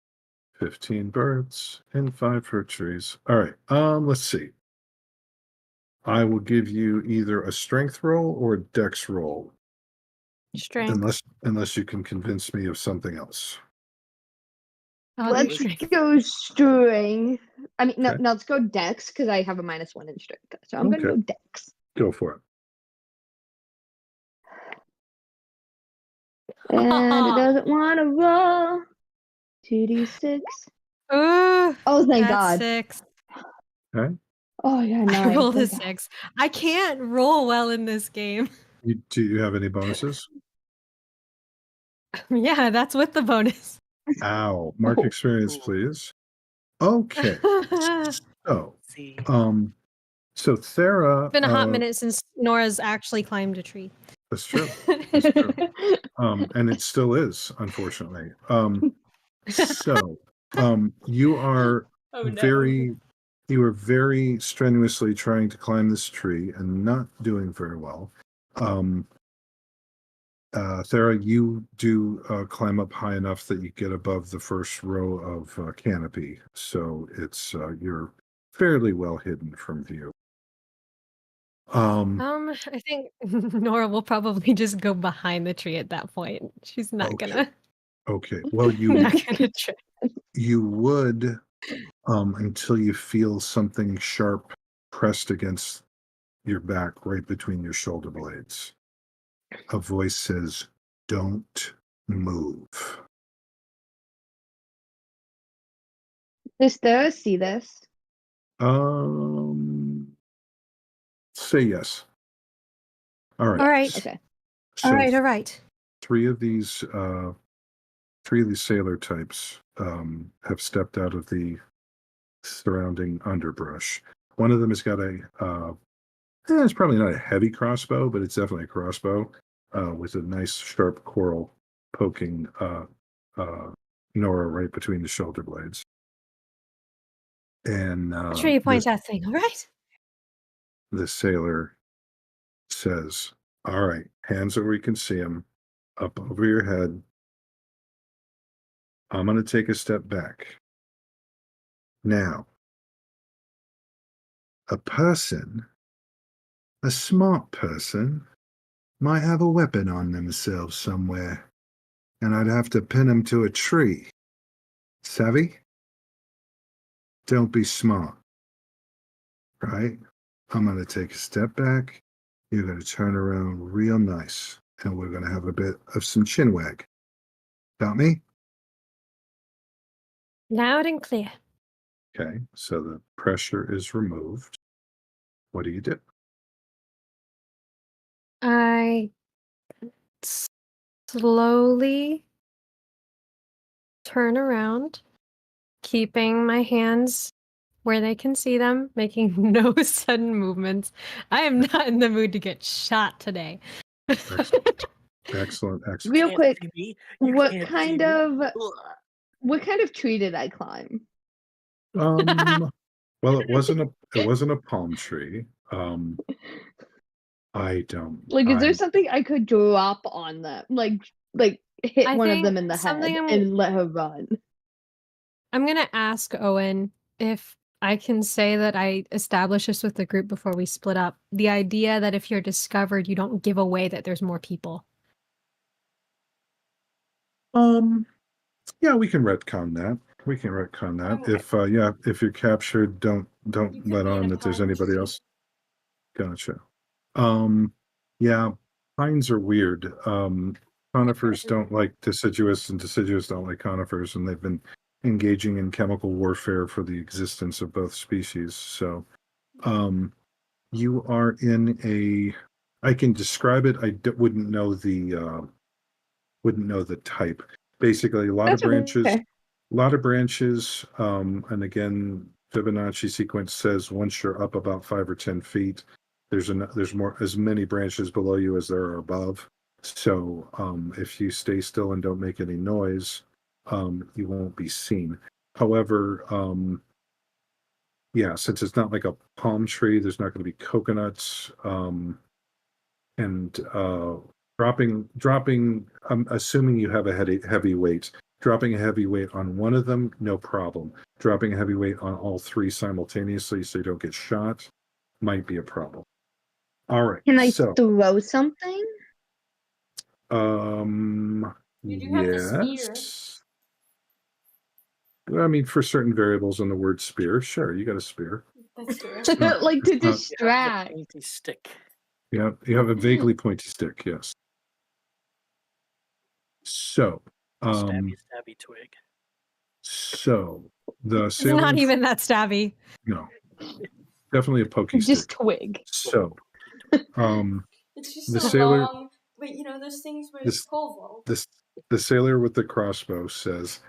Speaker 2: 15 birds and 5 fruit trees. All right. Let's see. I will give you either a strength roll or a dex roll,
Speaker 3: Strength.
Speaker 2: unless you can convince me of something else.
Speaker 3: I'll do
Speaker 4: let's
Speaker 3: strength.
Speaker 4: go strength. I mean, no,
Speaker 2: Okay.
Speaker 4: no, let's go dex because I have a -1 in strength. So I'm gonna
Speaker 2: Okay.
Speaker 4: go dex.
Speaker 2: Go for it.
Speaker 4: And it doesn't want to roll. 2d6.
Speaker 3: Ooh,
Speaker 4: Oh, thank
Speaker 3: that's
Speaker 4: God.
Speaker 3: 6.
Speaker 2: Okay.
Speaker 4: Oh, yeah,
Speaker 3: I
Speaker 4: 9.
Speaker 3: rolled a
Speaker 4: Thank God.
Speaker 3: 6. I can't roll well in this game.
Speaker 2: Do you have any bonuses?
Speaker 3: Yeah, that's with the bonus.
Speaker 2: Ow. Mark
Speaker 4: Oh.
Speaker 2: experience, please. Okay. So,
Speaker 5: See,
Speaker 2: so Thera.
Speaker 3: It's been a hot minute since Nora's actually climbed a tree.
Speaker 2: That's true. That's true. And it still is, unfortunately. So you are
Speaker 1: Oh no.
Speaker 2: you are very strenuously trying to climb this tree and not doing very well. Thera, you do climb up high enough that you get above the first row of canopy, so it's you're fairly well hidden from view.
Speaker 3: I think Nora will probably just go behind the tree at that point. She's not
Speaker 2: Okay.
Speaker 3: gonna
Speaker 2: Okay. Well,
Speaker 3: not gonna try.
Speaker 2: you would until you feel something sharp pressed against your back right between your shoulder blades. A voice says, "Don't move."
Speaker 4: Does Thera see this?
Speaker 2: Say yes. All right.
Speaker 3: All right.
Speaker 4: Okay.
Speaker 2: So
Speaker 3: All right.
Speaker 2: three of these sailor types have stepped out of the surrounding underbrush. One of them has got it's probably not a heavy crossbow, but it's definitely a crossbow with a nice sharp coral poking Nora right between the shoulder blades. And
Speaker 3: Make sure you point that thing, all right?
Speaker 2: the sailor says, "All right, hands where we can see them, up over your head. I'm going to take a step back. Now, a smart person, might have a weapon on themselves somewhere, and I'd have to pin them to a tree. Savvy? Don't be smart. Right? I'm going to take a step back. You're going to turn around real nice, and we're going to have a bit of some chin wag. Got me?
Speaker 3: Loud and clear.
Speaker 2: Okay, so the pressure is removed. What do you do?
Speaker 3: I slowly turn around, keeping my hands where they can see them, making no sudden movements. I am not in the mood to get shot today.
Speaker 2: Excellent.
Speaker 4: Real
Speaker 5: can't
Speaker 4: quick,
Speaker 5: see me. You
Speaker 4: what
Speaker 5: can't
Speaker 4: kind
Speaker 5: see me.
Speaker 4: of
Speaker 5: Ugh.
Speaker 4: tree did I climb?
Speaker 2: Well, it wasn't a palm tree. I don't.
Speaker 4: Like, is there
Speaker 2: I'm
Speaker 4: something I could drop on them? Like hit
Speaker 3: I
Speaker 4: one of
Speaker 3: think
Speaker 4: them in the head
Speaker 3: something
Speaker 4: and let her run.
Speaker 3: I'm gonna ask Owen if I can say that I established this with the group before we split up. The idea that if you're discovered, you don't give away that there's more people.
Speaker 2: Yeah, we can retcon that. We can retcon that.
Speaker 1: Okay.
Speaker 2: If you're captured, don't
Speaker 1: You could
Speaker 2: let
Speaker 1: be in
Speaker 2: on
Speaker 1: a
Speaker 2: that there's
Speaker 1: pine
Speaker 2: anybody
Speaker 1: tree.
Speaker 2: else. Gotcha. Yeah, pines are weird. Conifers don't like deciduous, and deciduous don't like conifers, and they've been engaging in chemical warfare for the existence of both species. So, you are in a. I can describe it. Wouldn't know the type. Basically, a lot of
Speaker 4: That's
Speaker 2: branches.
Speaker 4: okay.
Speaker 2: A lot of branches, and again, Fibonacci sequence says once you're up about 5 or 10 feet, there's more as many branches below you as there are above. So if you stay still and don't make any noise, you won't be seen. However, yeah, since it's not like a palm tree, there's not going to be coconuts, and dropping. I'm assuming you have a heavy weight. Dropping a heavy weight on one of them, no problem. Dropping a heavy weight on all three simultaneously so you don't get shot might be a problem. All right.
Speaker 4: Can I
Speaker 2: So,
Speaker 4: throw something?
Speaker 1: You do have the spear.
Speaker 2: yes. I mean, for certain variables on the word spear, sure, you got a spear.
Speaker 1: That's true.
Speaker 4: Like to
Speaker 2: it's not-
Speaker 5: You have the
Speaker 4: distract.
Speaker 5: pointy stick.
Speaker 2: Yeah, you have a vaguely pointy stick, yes. So,
Speaker 5: Stabby, stabby twig.
Speaker 2: so the
Speaker 3: It's
Speaker 2: sailor.
Speaker 3: not even that stabby.
Speaker 2: No, definitely a pokey
Speaker 4: Just
Speaker 2: stick.
Speaker 4: twig.
Speaker 2: So,
Speaker 1: It's just
Speaker 2: the
Speaker 1: so
Speaker 2: sailor-
Speaker 1: long. But you know those things where
Speaker 2: This-
Speaker 1: it's pole vault.
Speaker 2: the sailor with the crossbow says,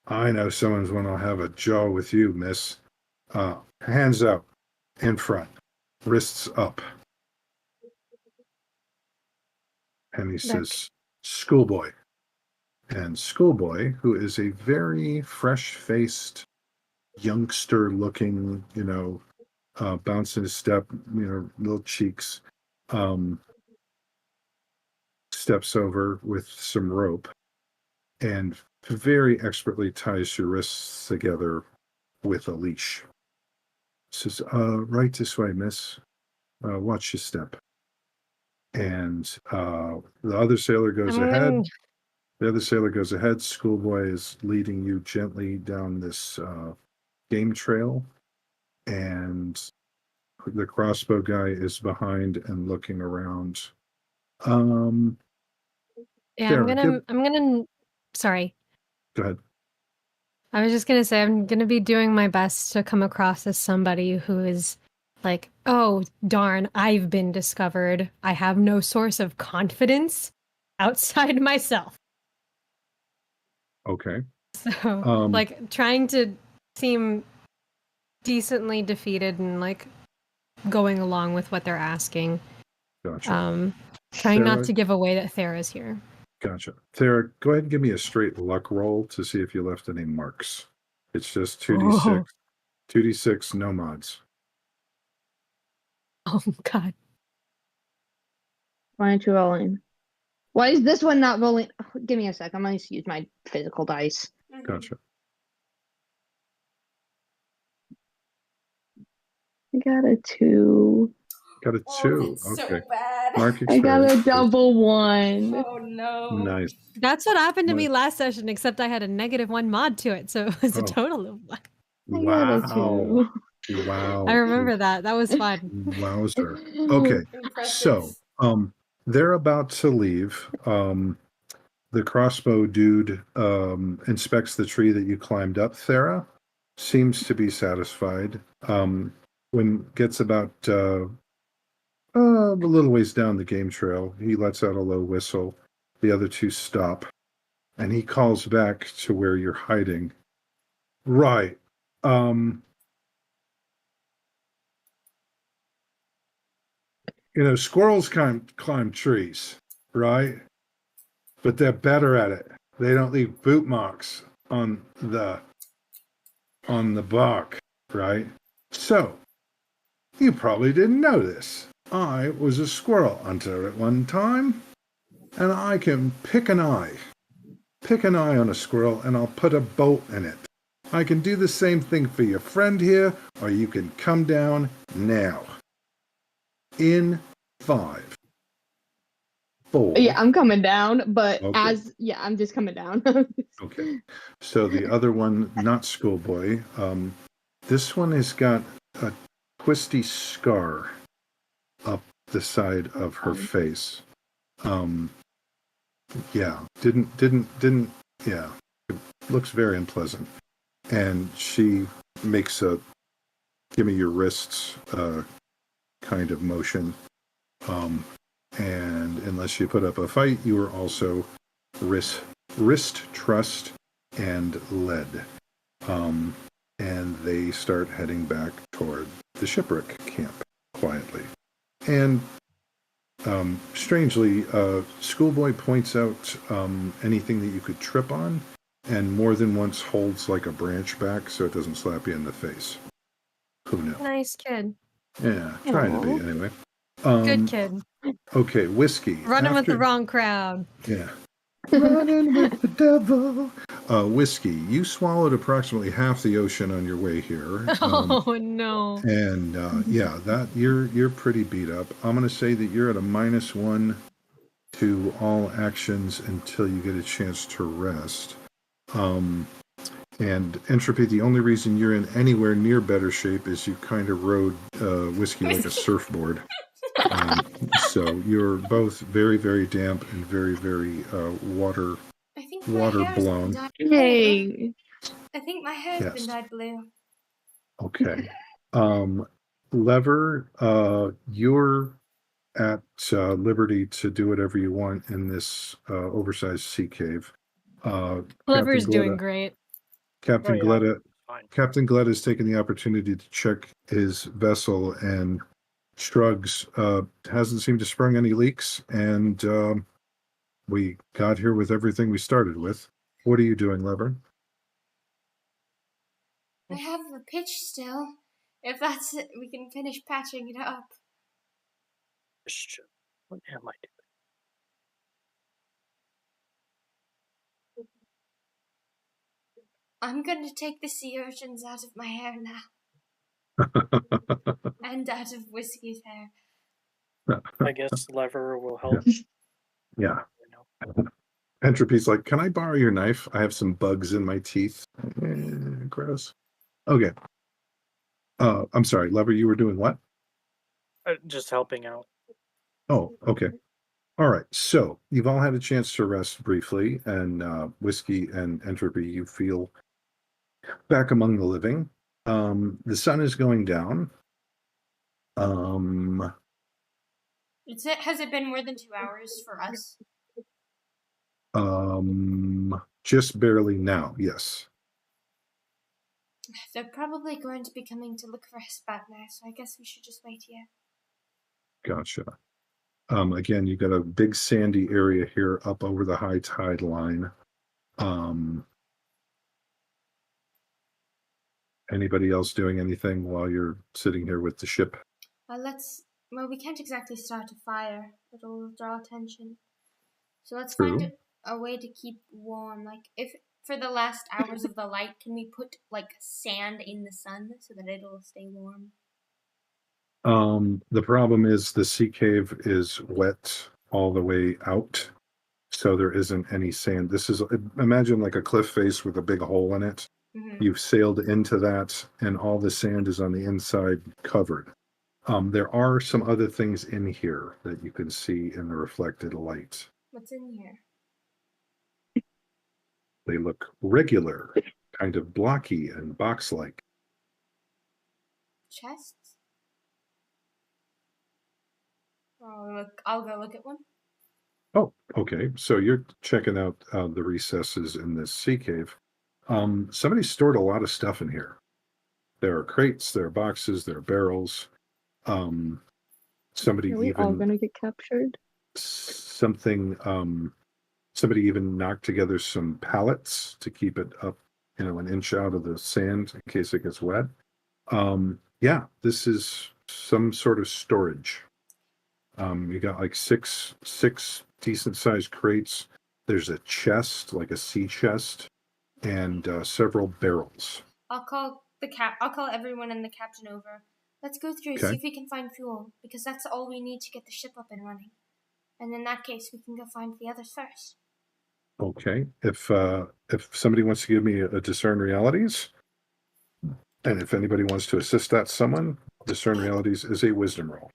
Speaker 2: "I know someone's going to have a jaw with you, miss. Hands up, in front, wrists up." And he says, "Schoolboy." And Schoolboy, who is a very fresh-faced, youngster-looking, bouncing his step, little cheeks, steps over with some rope and very expertly ties your wrists together with a leash. Says, right this way, miss. Watch your step. And the other sailor goes ahead. The other sailor goes ahead. Schoolboy is leading you gently down this game trail. And the crossbow guy is behind and looking around.
Speaker 3: Yeah,
Speaker 2: Sarah,
Speaker 3: I'm gonna sorry.
Speaker 2: Go ahead.
Speaker 3: I was just gonna say I'm gonna be doing my best to come across as somebody who is like, oh darn, I've been discovered. I have no source of confidence outside myself.
Speaker 2: Okay.
Speaker 3: So like trying to seem decently defeated and like going along with what they're asking.
Speaker 2: Gotcha.
Speaker 3: Trying
Speaker 2: Sarah?
Speaker 3: not to give away that Thera's here.
Speaker 2: Gotcha. Sarah, go ahead and give me a straight luck roll to see if you left any marks. It's just 2d6.
Speaker 3: Oh.
Speaker 2: 2d6, no mods.
Speaker 3: Oh god.
Speaker 4: Why aren't you rolling? Why is this one not rolling? Oh, give me a sec. I'm going to use my physical dice.
Speaker 2: Gotcha.
Speaker 4: I got a 2.
Speaker 2: Got a 2.
Speaker 1: Oh, that's
Speaker 2: Okay.
Speaker 1: so bad.
Speaker 2: Mark
Speaker 4: I got a
Speaker 2: experience.
Speaker 4: double 1.
Speaker 1: Oh no.
Speaker 2: Nice.
Speaker 3: That's what happened to me
Speaker 2: Nice.
Speaker 3: last session, except I had a -1 mod to it, so it was a
Speaker 2: Oh.
Speaker 3: total of 1.
Speaker 4: I got a
Speaker 2: Wow.
Speaker 4: 2.
Speaker 2: Wow.
Speaker 3: I remember that. That was fun.
Speaker 2: Wowzer. Okay.
Speaker 1: Impressive.
Speaker 2: So, they're about to leave. The crossbow dude inspects the tree that you climbed up, Thera. Seems to be satisfied. When gets about a little ways down the game trail, he lets out a low whistle. The other two stop, and he calls back to where you're hiding. Right. Squirrels climb trees, right? But they're better at it. They don't leave boot marks on the bark, right? So, you probably didn't know this. I was a squirrel hunter at one time, and I can pick an eye on a squirrel, and I'll put a bolt in it. I can do the same thing for your friend here, or you can come down now. In 5, 4.
Speaker 4: Yeah, I'm coming down, but
Speaker 2: Okay.
Speaker 4: I'm just coming down.
Speaker 2: Okay. So the other one, not Schoolboy, this one has got a twisty scar up the side of her face. Yeah. Didn't, yeah. It looks very unpleasant. And she makes a give me your wrists kind of motion. And unless you put up a fight, you are also wrist trust and lead. And they start heading back toward the shipwreck camp quietly. And strangely, Schoolboy points out anything that you could trip on, and more than once holds like a branch back so it doesn't slap you in the face. Who knew?
Speaker 3: Nice kid.
Speaker 2: Yeah, trying to
Speaker 3: Aw.
Speaker 2: be anyway.
Speaker 3: Good kid.
Speaker 2: Okay, whiskey.
Speaker 3: Running with the wrong crowd.
Speaker 2: Yeah. Running with the devil. Whiskey, you swallowed approximately half the ocean on your way here.
Speaker 3: Oh no.
Speaker 2: And yeah, that you're pretty beat up. I'm gonna say that you're at a -1 to all actions until you get a chance to rest. And Entropy, the only reason you're in anywhere near better shape is you kind of rode whiskey like a surfboard. So you're both very, very damp and very, very water blown.
Speaker 6: Hey.
Speaker 1: I think my hair's been dyed blue.
Speaker 2: Okay. Lever, you're at liberty to do whatever you want in this oversized sea cave.
Speaker 3: Clever's doing great.
Speaker 2: Captain Gletta has taken the opportunity to check his vessel and shrugs. Hasn't seemed to sprung any leaks, and we got here with everything we started with. What are you doing, Lever?
Speaker 1: I have the pitch still. If that's it, we can finish patching it up.
Speaker 5: What am I doing?
Speaker 1: I'm going to take the sea urchins out of my hair now. And out of Whiskey's hair.
Speaker 5: I guess lever will help.
Speaker 2: Yeah. Entropy's like, can I borrow your knife? I have some bugs in my teeth. Gross. Okay. I'm sorry, Lever, you were doing what?
Speaker 5: Just helping out.
Speaker 2: Oh, okay. All right. So you've all had a chance to rest briefly, and Whiskey and Entropy, you feel back among the living. The sun is going down.
Speaker 1: Has it been more than 2 hours for us?
Speaker 2: Just barely now, yes.
Speaker 1: They're probably going to be coming to look for us back now, so I guess we should just wait here.
Speaker 2: Gotcha. Again, you've got a big sandy area here up over the high tide line. Anybody else doing anything while you're sitting here with the ship?
Speaker 1: Well, we can't exactly start a fire. It'll draw attention. So let's
Speaker 2: True.
Speaker 1: find a way to keep warm. Like, if for the last hours of the light, can we put, like, sand in the sun so that it'll stay warm?
Speaker 2: The problem is the sea cave is wet all the way out, so there isn't any sand. This is, imagine like a cliff face with a big hole in it. Mm-hmm. You've sailed into that, and all the sand is on the inside covered. There are some other things in here that you can see in the reflected light.
Speaker 1: What's in here?
Speaker 2: They look regular, kind of blocky and box-like.
Speaker 1: Chests? Oh, I'll go look at one.
Speaker 2: Oh, okay. So you're checking out the recesses in this sea cave. Somebody stored a lot of stuff in here. There are crates, there are boxes, there are barrels. Somebody
Speaker 4: Are we
Speaker 2: even
Speaker 4: all gonna get captured?
Speaker 2: Something. Somebody even knocked together some pallets to keep it up, an inch out of the sand in case it gets wet. Yeah, this is some sort of storage. You got like six decent sized crates. There's a chest, like a sea chest, and several barrels.
Speaker 1: I'll call everyone and the captain over. Let's go through, see if we can find fuel, because that's all we need to get the ship up and running. And in that case, we can go find the others first.
Speaker 2: Okay. If somebody wants to give me a discern realities, and if anybody wants to assist that someone, discern realities is a wisdom roll.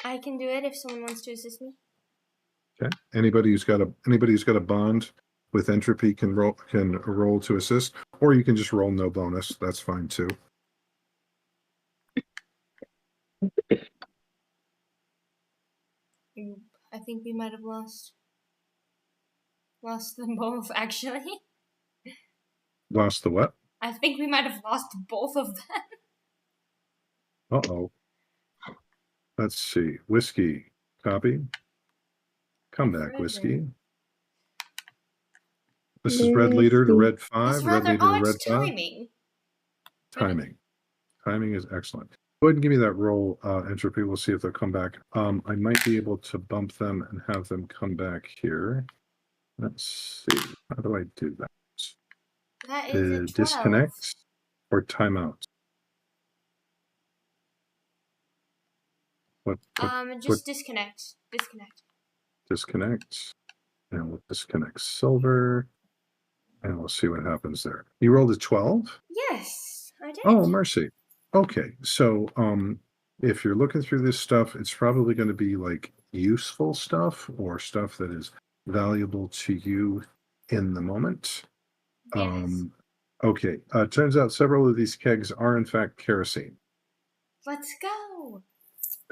Speaker 1: I can do it if someone wants to assist me.
Speaker 2: Okay. Anybody who's got a bond with entropy can roll to assist, or you can just roll no bonus. That's fine too.
Speaker 1: I think we might have lost them both, actually.
Speaker 2: Lost the what?
Speaker 1: I think we might have lost both of them.
Speaker 2: Uh-oh. Let's see. Whiskey. Copy. Come back, Whiskey. This is red leader to red 5.
Speaker 1: It's
Speaker 2: Red
Speaker 1: rather
Speaker 2: leader to
Speaker 1: odd
Speaker 2: red 5.
Speaker 1: timing.
Speaker 2: Timing is excellent. Go ahead and give me that roll, entropy. We'll see if they'll come back. I might be able to bump them and have them come back here. Let's see. How do I do that?
Speaker 1: That is a 12.
Speaker 2: Disconnect or timeout?
Speaker 1: Just disconnect.
Speaker 2: Disconnect. And we'll disconnect silver. And we'll see what happens there. You rolled a 12?
Speaker 1: Yes, I did.
Speaker 2: Oh, mercy. Okay, so if you're looking through this stuff, it's probably going to be like useful stuff or stuff that is valuable to you in the moment.
Speaker 1: Yes.
Speaker 2: Okay, turns out several of these kegs are in fact kerosene.
Speaker 1: Let's go.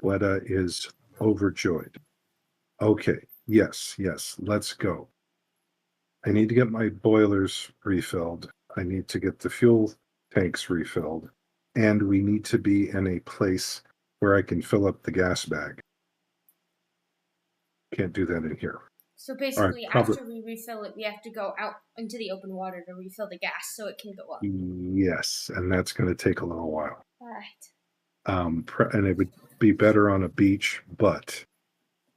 Speaker 2: Gleda is overjoyed. Okay, yes, let's go. I need to get my boilers refilled. I need to get the fuel tanks refilled. And we need to be in a place where I can fill up the gas bag. Can't do that in here.
Speaker 1: So basically, after we refill it, we have to go out into the open water to refill the gas so it can go up.
Speaker 2: Yes, and that's going to take a little while.
Speaker 1: All right.
Speaker 2: And it would be better on a beach, but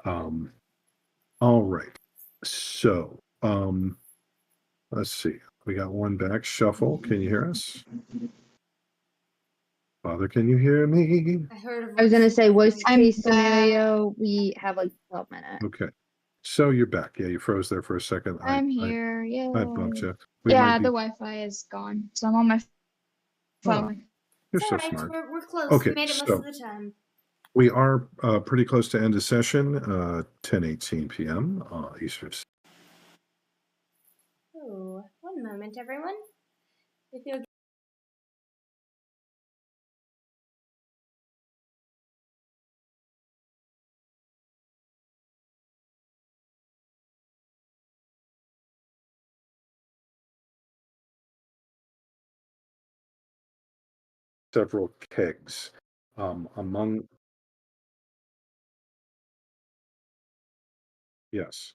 Speaker 2: all right. So, let's see. We got one back. Shuffle. Can you hear us? Father, can you hear me?
Speaker 4: I was going to say, worst case scenario, we have like 12 minutes.
Speaker 2: Okay. So you're back. Yeah, you froze there for a second.
Speaker 6: I'm here. Yeah.
Speaker 2: I bumped you.
Speaker 6: Yeah, the Wi-Fi is gone, so I'm on my phone.
Speaker 2: You're so
Speaker 1: right.
Speaker 2: smart.
Speaker 1: We're close.
Speaker 2: Okay,
Speaker 1: We made it most of the time.
Speaker 2: We are pretty close to end of session, 10:18 p.m. Eastern.
Speaker 1: Oh, one moment, everyone. If you'll
Speaker 2: several kegs among. Yes.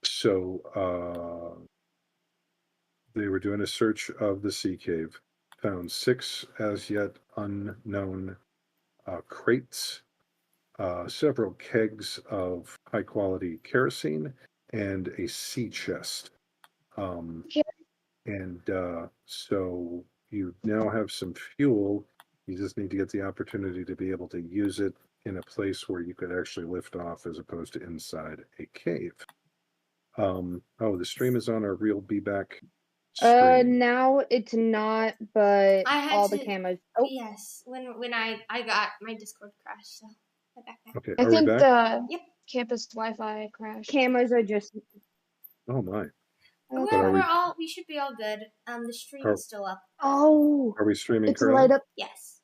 Speaker 2: So they were doing a search of the sea cave, found 6 as yet unknown crates, several kegs of high quality kerosene, and a sea chest. And so you now have some fuel. You just need to get the opportunity to be able to use it in a place where you could actually lift off as opposed to inside a cave. The stream is on our real be back screen.
Speaker 4: Now it's not, but all the cameras. Oh,
Speaker 1: yes. When I got my Discord crashed, so I'm back now.
Speaker 2: Okay,
Speaker 6: I think the
Speaker 1: Yep.
Speaker 6: campus Wi-Fi crashed.
Speaker 4: cameras are just.
Speaker 2: Oh my.
Speaker 1: We should be all good. The stream is still up.
Speaker 4: Oh,
Speaker 2: Are we streaming
Speaker 4: it's
Speaker 2: currently?
Speaker 4: light up.
Speaker 1: Yes.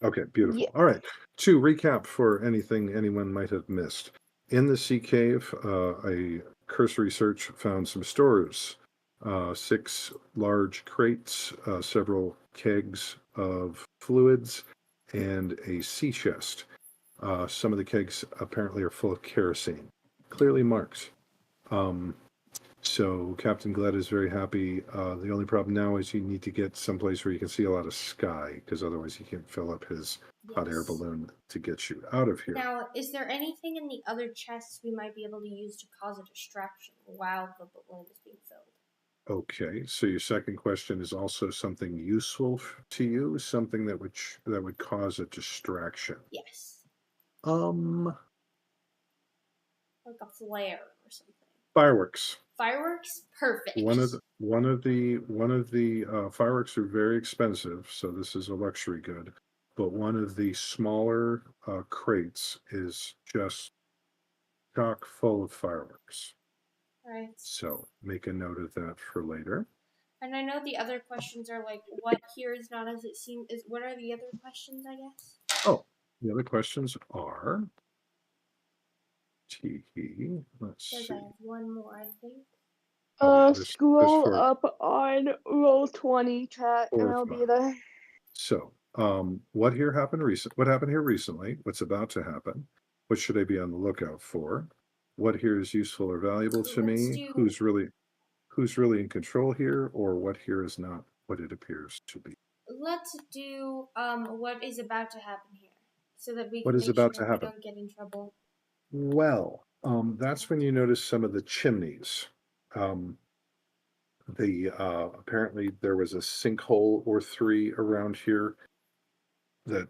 Speaker 2: Okay, beautiful.
Speaker 4: Yeah.
Speaker 2: All right. To recap for anything anyone might have missed. In the sea cave, a cursory search found some stores, 6 large crates, several kegs of fluids, and a sea chest. Some of the kegs apparently are full of kerosene, clearly marked. So Captain Gled is very happy. The only problem now is you need to get someplace where you can see a lot of sky, because otherwise he can't fill up his hot air balloon to get you out of here.
Speaker 1: Now, is there anything in the other chests we might be able to use to cause a distraction while the balloon is being filled?
Speaker 2: Okay, so your second question is also something useful to you, something that would cause a distraction.
Speaker 1: Yes.
Speaker 2: Like
Speaker 1: a flare or something.
Speaker 2: Fireworks.
Speaker 1: Fireworks? Perfect.
Speaker 2: One of the fireworks are very expensive, so this is a luxury good. But one of the smaller crates is just chock full of fireworks.
Speaker 1: Right.
Speaker 2: So make a note of that for later.
Speaker 1: And I know the other questions are like, what here is not as it seems. What are the other questions, I guess?
Speaker 2: Oh, the other questions are let's
Speaker 1: Says
Speaker 2: see.
Speaker 1: I have one more, I think.
Speaker 2: Oh, yeah, there's
Speaker 4: Scroll
Speaker 2: four.
Speaker 4: up on Roll20 chat, and I'll be there.
Speaker 2: So, what happened here recently? What's about to happen? What should I be on the lookout for? What here is useful or valuable to
Speaker 1: Let's
Speaker 2: me?
Speaker 1: do.
Speaker 2: Who's really in control here, or what here is not what it appears to be?
Speaker 1: Let's do what is about to happen here, so that we
Speaker 2: What
Speaker 1: can
Speaker 2: is
Speaker 1: make sure
Speaker 2: about to
Speaker 1: we
Speaker 2: happen?
Speaker 1: don't get in trouble.
Speaker 2: Well, that's when you notice some of the chimneys. Apparently there was a sinkhole or three around here that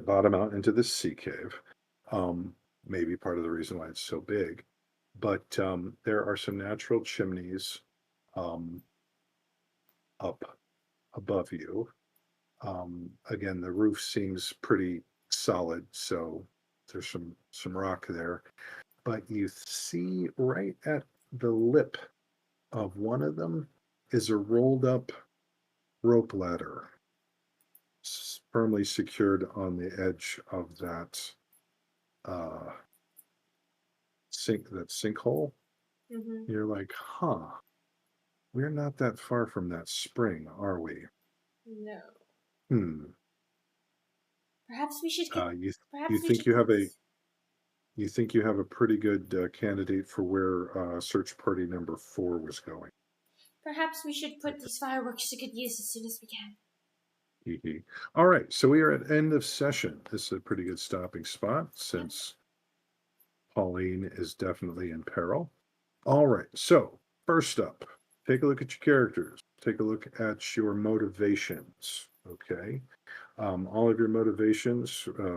Speaker 2: bottom out into the sea cave. Maybe part of the reason why it's so big. But there are some natural chimneys um, up above you. Again, the roof seems pretty solid, so there's some rock there. But you see right at the lip of one of them is a rolled up rope ladder firmly secured on the edge of that uh, sinkhole.
Speaker 1: Mm-hmm.
Speaker 2: You're like, huh, we're not that far from that spring, are we?
Speaker 1: No.
Speaker 2: Hmm.
Speaker 1: Perhaps we should get.
Speaker 2: You
Speaker 1: Perhaps
Speaker 2: you
Speaker 1: we
Speaker 2: think
Speaker 1: should
Speaker 2: you
Speaker 1: put
Speaker 2: have a
Speaker 1: this.
Speaker 2: you think you have a pretty good candidate for where search party number 4 was going?
Speaker 1: Perhaps we should put these fireworks to good use as soon as we can.
Speaker 2: All right, so we are at end of session. This is a pretty good stopping spot since Pauline is definitely in peril. All right, so first up, take a look at your characters. Take a look at your motivations. Okay, all of your motivations,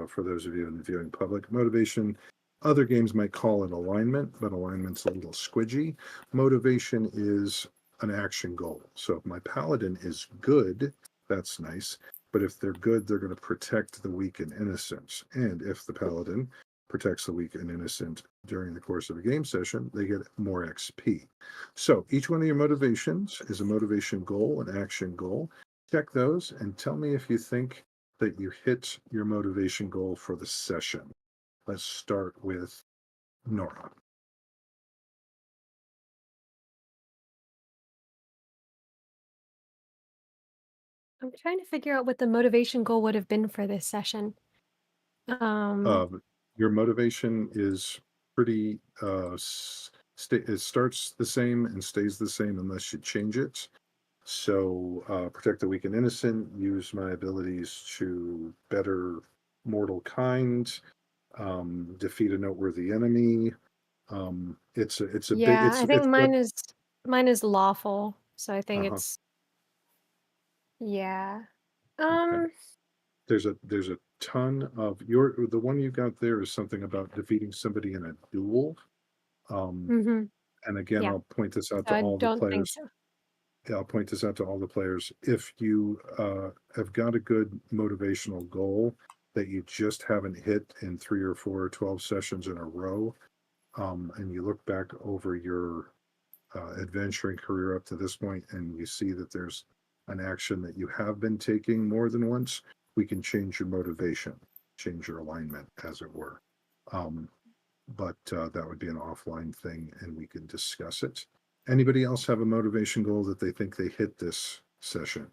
Speaker 2: for those of you in the viewing public, motivation, other games might call it alignment, but alignment's a little squidgy. Motivation is an action goal. So if my paladin is good, that's nice. But if they're good, they're going to protect the weak and innocent. And if the paladin protects the weak and innocent during the course of a game session, they get more XP. So each one of your motivations is a motivation goal, an action goal. Check those and tell me if you think that you hit your motivation goal for the session. Let's start with Nora.
Speaker 3: I'm trying to figure out what the motivation goal would have been for this session.
Speaker 2: Your motivation is pretty it starts the same and stays the same unless you change it. So protect the weak and innocent, use my abilities to better mortal kind, defeat a noteworthy enemy. It's a big
Speaker 3: Yeah, I think
Speaker 2: it's what
Speaker 3: mine is lawful. So I think
Speaker 2: uh-huh.
Speaker 3: it's yeah.
Speaker 2: Okay.
Speaker 3: Um
Speaker 2: There's a ton of the one you got there is something about defeating somebody in a duel. Um,
Speaker 3: mhm.
Speaker 2: and again,
Speaker 3: Yeah.
Speaker 2: I'll point this out
Speaker 3: So
Speaker 2: to
Speaker 3: I
Speaker 2: all the
Speaker 3: don't think
Speaker 2: players.
Speaker 3: so.
Speaker 2: Yeah, I'll point this out to all the players. If you have got a good motivational goal that you just haven't hit in 3 or 4 or 12 sessions in a row, and you look back over your adventuring career up to this point and you see that there's an action that you have been taking more than once, we can change your motivation, change your alignment, as it were. But that would be an offline thing and we can discuss it. Anybody else have a motivation goal that they think they hit this session?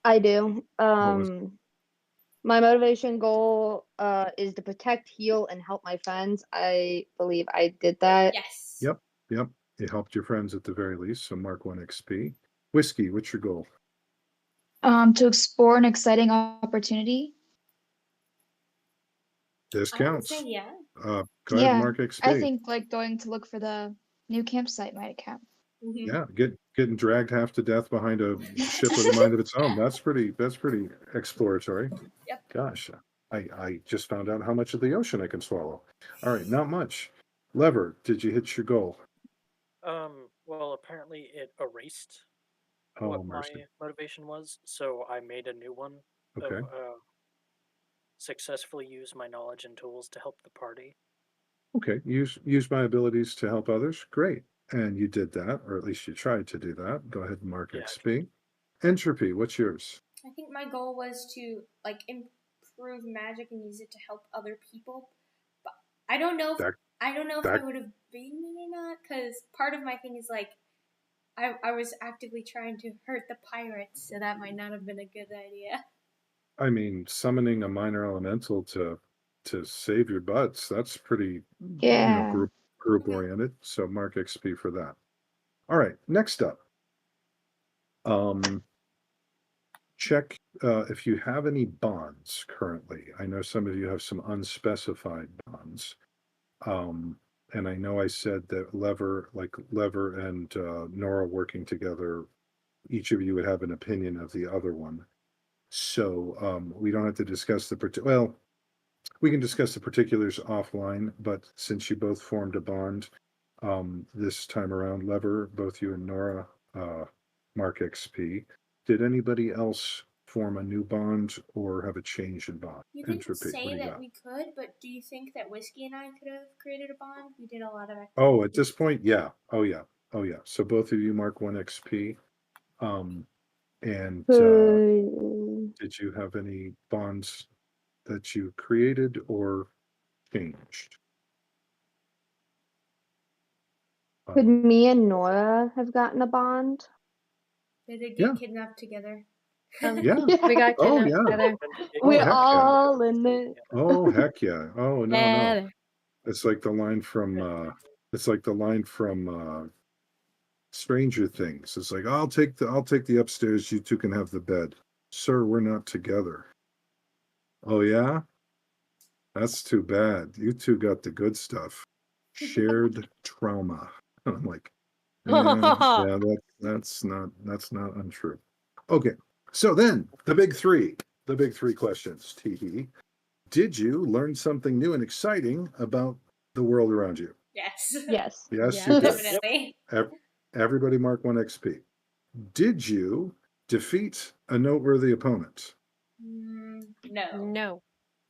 Speaker 4: I do.
Speaker 2: What was
Speaker 4: My motivation goal is to protect, heal, and help my friends. I believe I did that.
Speaker 1: Yes.
Speaker 2: Yep, yep. It helped your friends at the very least, so mark 1 XP. Whiskey, what's your goal?
Speaker 6: To explore an exciting opportunity.
Speaker 2: This
Speaker 1: I would say
Speaker 2: counts.
Speaker 1: yeah.
Speaker 2: Go ahead and
Speaker 6: Yeah,
Speaker 2: mark
Speaker 6: I
Speaker 2: XP.
Speaker 6: think like going to look for the new campsite might count.
Speaker 1: Mm-hmm.
Speaker 2: Yeah, getting dragged half to death behind a ship with a mind of its own. That's pretty exploratory.
Speaker 1: Yep.
Speaker 2: Gosh, I just found out how much of the ocean I can swallow. All right, not much. Lever, did you hit your goal?
Speaker 5: Well, apparently it erased
Speaker 2: Oh,
Speaker 5: what my
Speaker 2: mercy.
Speaker 5: motivation was, so I made a new one of
Speaker 2: Okay.
Speaker 5: successfully use my knowledge and tools to help the party.
Speaker 2: Okay, use my abilities to help others. Great. And you did that, or at least you tried to do that. Go ahead and mark
Speaker 5: Yeah.
Speaker 2: XP. Entropy, what's yours?
Speaker 1: I think my goal was to like improve magic and use it to help other people. But I don't know if
Speaker 2: That
Speaker 1: I would have beaten it or not, because part of my thing is like I was actively trying to hurt the pirates, so that might not have been a good idea.
Speaker 2: I mean, summoning a minor elemental to save your butts, that's pretty,
Speaker 4: Yeah.
Speaker 2: group oriented. So mark XP for that. All right, next up. Check if you have any bonds currently. I know some of you have some unspecified bonds. And I know I said that Lever and Nora working together, each of you would have an opinion of the other one. So we don't have to discuss well, we can discuss the particulars offline, but since you both formed a bond this time around, Lever, both you and Nora, mark XP. Did anybody else form a new bond or have a change in bond?
Speaker 1: You didn't
Speaker 2: Entropy. What do
Speaker 1: say
Speaker 2: you
Speaker 1: that
Speaker 2: got?
Speaker 1: we could, but do you think that Whiskey and I could have created a bond? We did a lot of activity.
Speaker 2: Oh, at this point, yeah. Oh, yeah. So both of you mark 1 XP. And did you have any bonds that you created or changed?
Speaker 4: Could me and Nora have gotten a bond?
Speaker 1: They did
Speaker 2: Yeah.
Speaker 1: get kidnapped together.
Speaker 2: Yeah.
Speaker 3: We got
Speaker 2: Oh,
Speaker 3: kidnapped
Speaker 2: yeah.
Speaker 3: together.
Speaker 4: We're
Speaker 2: heck yeah.
Speaker 4: all in it.
Speaker 2: Oh, heck yeah. Oh, no.
Speaker 3: Together.
Speaker 2: It's like the line from Stranger Things. It's like, I'll take the upstairs, you two can have the bed. Sir, we're not together. Oh yeah? That's too bad. You two got the good stuff. Shared trauma. I'm like, yeah, that's not untrue. Okay. So then the big three questions, Teehee. Did you learn something new and exciting about the world around you?
Speaker 1: Yes.
Speaker 4: Yes.
Speaker 2: Yes,
Speaker 3: Yeah.
Speaker 2: you did.
Speaker 1: Definitely.
Speaker 2: Everybody mark 1 XP. Did you defeat a noteworthy opponent?
Speaker 1: No.
Speaker 3: No.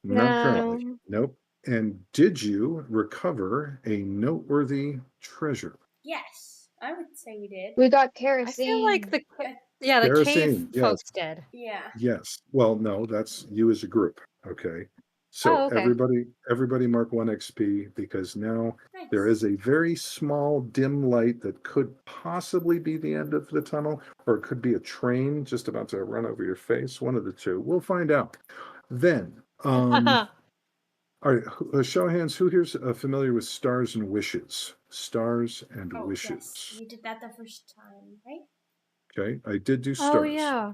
Speaker 2: Not currently.
Speaker 4: No.
Speaker 2: Nope. And did you recover a noteworthy treasure?
Speaker 1: Yes, I would say we did.
Speaker 6: We got
Speaker 3: I
Speaker 6: kerosene.
Speaker 3: feel like the cave
Speaker 2: Kerosene, yes.
Speaker 3: folks did.
Speaker 1: Yeah.
Speaker 2: Yes. Well, no, that's you as a group. Okay. So
Speaker 3: Oh, okay.
Speaker 2: everybody mark 1 XP because now
Speaker 1: Nice.
Speaker 2: there is a very small dim light that could possibly be the end of the tunnel, or it could be a train just about to run over your face. One of the two. We'll find out. Then, all right, show of hands, who here's familiar with Stars and Wishes? Stars and Wishes.
Speaker 1: Yes. We did that the first time, right?
Speaker 2: Okay, I did do stars.
Speaker 3: Oh yeah.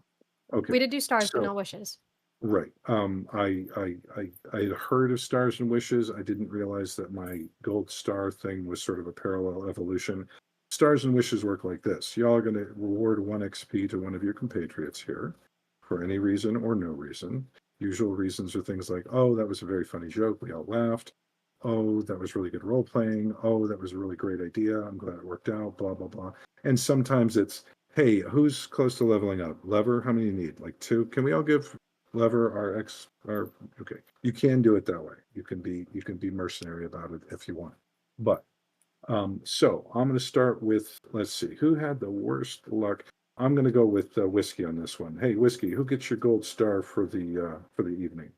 Speaker 2: Okay.
Speaker 3: We did do stars,
Speaker 2: So-
Speaker 3: but not wishes.
Speaker 2: Right. I had heard of Stars and Wishes. I didn't realize that my gold star thing was sort of a parallel evolution. Stars and Wishes work like this. Y'all are going to reward 1 XP to one of your compatriots here for any reason or no reason. Usual reasons are things like, oh, that was a very funny joke. We all laughed. Oh, that was really good role playing. Oh, that was a really great idea. I'm glad it worked out, blah, blah, blah. And sometimes it's, hey, who's close to leveling up? Lever, how many you need? Like 2? Can we all give Lever okay. You can do it that way. You can be mercenary about it if you want. But so I'm going to start with, let's see, who had the worst luck? I'm going to go with Whiskey on this one. Hey, Whiskey, who gets your gold star for the evening?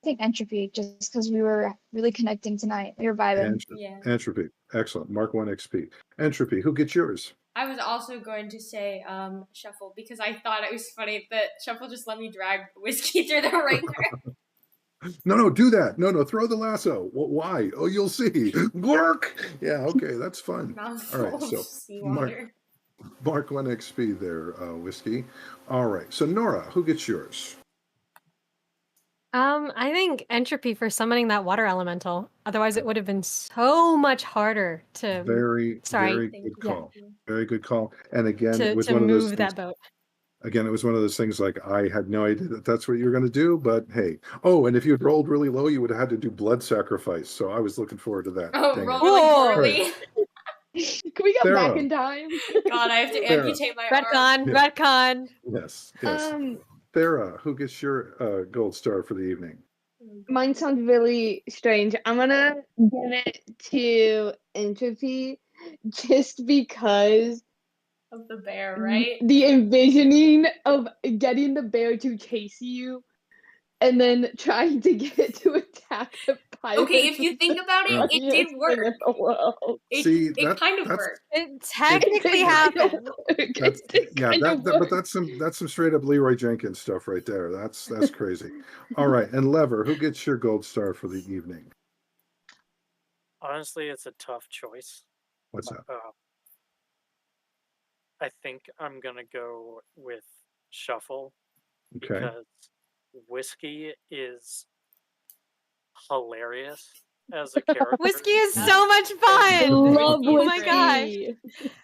Speaker 6: I think Entropy, just because we were really connecting tonight. We were vibing.
Speaker 2: Entropy. Excellent. Mark 1 XP. Entropy, who gets yours?
Speaker 1: I was also going to say Shuffle because I thought it was funny that Shuffle just let me drag Whiskey through the ringer.
Speaker 2: No, do that. No, throw the lasso. Why? Oh, you'll see. Work. Yeah, okay, that's fun. All right, so mark 1 XP there, Whiskey. All right, so Nora, who gets yours?
Speaker 3: I think Entropy for summoning that water elemental. Otherwise, it would have been so much harder to
Speaker 2: Very good call.
Speaker 1: Yeah.
Speaker 2: Very good call. And again, it was
Speaker 3: to
Speaker 2: one of those
Speaker 3: move that boat.
Speaker 2: Again, it was one of those things like I had no idea that that's what you were going to do, but hey. Oh, and if you had rolled really low, you would have had to do blood sacrifice. So I was looking forward to that.
Speaker 1: Oh,
Speaker 2: Dang it.
Speaker 1: roll really poorly.
Speaker 2: Right.
Speaker 4: Can we go
Speaker 2: Sarah.
Speaker 4: back in time?
Speaker 1: God, I have to amputate my arm.
Speaker 3: Retcon.
Speaker 2: Yes. Thera, who gets your gold star for the evening?
Speaker 1: Oh
Speaker 4: Mine sounds really strange. I'm gonna give it to entropy just because
Speaker 1: Of the bear, right?
Speaker 4: the envisioning of getting the bear to chase you and then trying to get it to attack the pirate.
Speaker 1: Okay, if you think about it, it did work.
Speaker 4: In the world.
Speaker 2: See,
Speaker 1: It kind of
Speaker 2: that's
Speaker 1: worked.
Speaker 3: It technically
Speaker 4: It kind of
Speaker 3: happened.
Speaker 4: worked.
Speaker 2: that's
Speaker 4: It
Speaker 2: yeah,
Speaker 4: kind of
Speaker 2: but
Speaker 4: worked.
Speaker 2: that's some straight up Leroy Jenkins stuff right there. That's crazy. All right, and Lever, who gets your gold star for the evening?
Speaker 5: Honestly, it's a tough choice.
Speaker 2: What's that?
Speaker 5: I think I'm gonna go with Shuffle
Speaker 2: Okay.
Speaker 5: because Whiskey is hilarious as a character.
Speaker 3: Whiskey is so much fun.
Speaker 4: Love
Speaker 3: Oh my gosh.
Speaker 4: whiskey.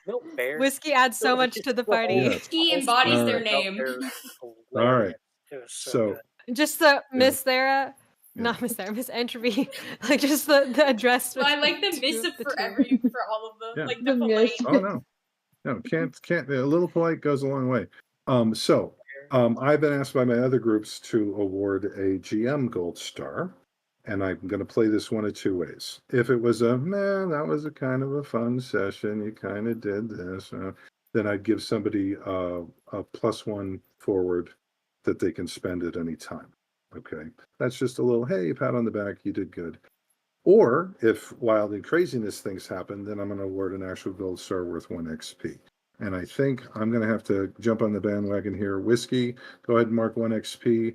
Speaker 5: No bear.
Speaker 3: Whiskey adds so much to the party.
Speaker 2: Yes.
Speaker 1: Whiskey embodies
Speaker 2: All
Speaker 1: their
Speaker 2: right.
Speaker 1: name.
Speaker 2: All right.
Speaker 5: It was so,
Speaker 2: So
Speaker 5: good.
Speaker 3: Just the Miss Thera,
Speaker 2: Yeah.
Speaker 3: not Miss Thera, Miss Entropy. Like just the address.
Speaker 1: Well, I like the
Speaker 3: between
Speaker 1: miss
Speaker 3: the
Speaker 1: for
Speaker 3: two.
Speaker 1: for all of them.
Speaker 2: Yeah.
Speaker 1: Like
Speaker 4: The
Speaker 1: the
Speaker 4: miss.
Speaker 1: polite.
Speaker 2: no, can't. A little polite goes a long way. So I've been asked by my other groups to award a GM gold star, and I'm going to play this one of two ways. If it was that was a kind of a fun session, you kind of did this, then I'd give somebody a +1 forward that they can spend at any time. Okay, that's just a little hey, pat on the back, you did good. Or if wild and craziness things happen, then I'm going to award an actual gold star worth 1 XP. And I think I'm going to have to jump on the bandwagon here. Whiskey, go ahead and mark 1 XP.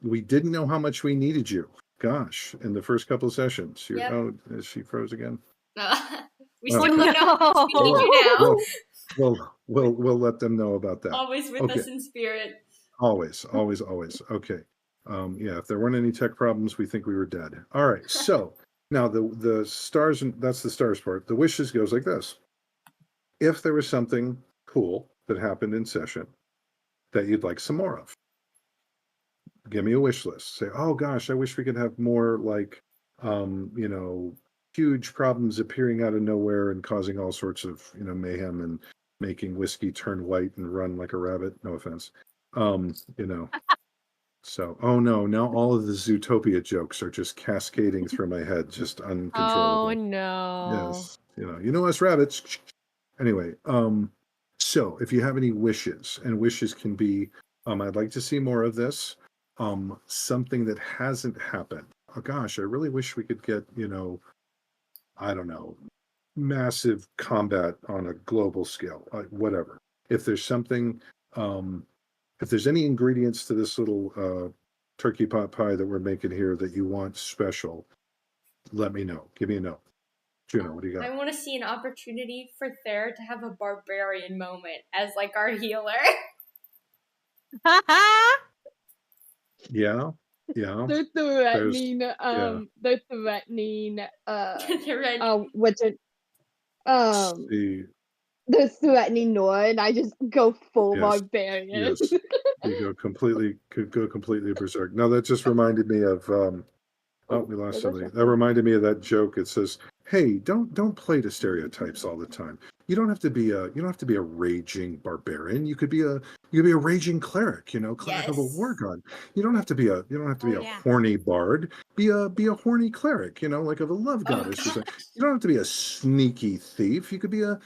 Speaker 2: We didn't know how much we needed you. Gosh, in the first couple of sessions.
Speaker 1: Yep.
Speaker 2: Oh, is she froze again?
Speaker 1: We still don't know. We need
Speaker 3: No.
Speaker 1: you now.
Speaker 2: We'll let them know about that.
Speaker 1: Always with us in spirit.
Speaker 2: Always. Okay. Yeah, if there weren't any tech problems, we think we were dead. All right. So now the stars, that's the stars part. The wishes goes like this. If there was something cool that happened in session that you'd like some more of, give me a wish list. Say, oh gosh, I wish we could have more like, huge problems appearing out of nowhere and causing all sorts of, mayhem and making whiskey turn white and run like a rabbit. No offense. So, oh no, now all of the Zootopia jokes are just cascading through my head, just uncontrollable.
Speaker 3: Oh no.
Speaker 2: Yes. Us rabbits. Anyway, so if you have any wishes, and wishes can be, I'd like to see more of this, something that hasn't happened. Oh gosh, I really wish we could get, I don't know, massive combat on a global scale, whatever. If there's something, if there's any ingredients to this little turkey pot pie that we're making here that you want special, let me know. Give me a note. Juno, what do you got?
Speaker 1: I want to see an opportunity for Thayer to have a barbarian moment as like our healer.
Speaker 2: Yeah.
Speaker 4: They're threatening. They're threatening. What's it? They're threatening Nora, and I just go full barbarian.
Speaker 2: Yes. You could go completely berserk. No, that just reminded me of we lost somebody. That reminded me of that joke. It says, "Hey, don't play to stereotypes all the time. You don't have to be a raging barbarian. You could be a raging cleric. Cleric of a war god. You don't have to be a horny bard. Be a horny cleric. Like of a love goddess. You don't have to be a sneaky thief. You could be a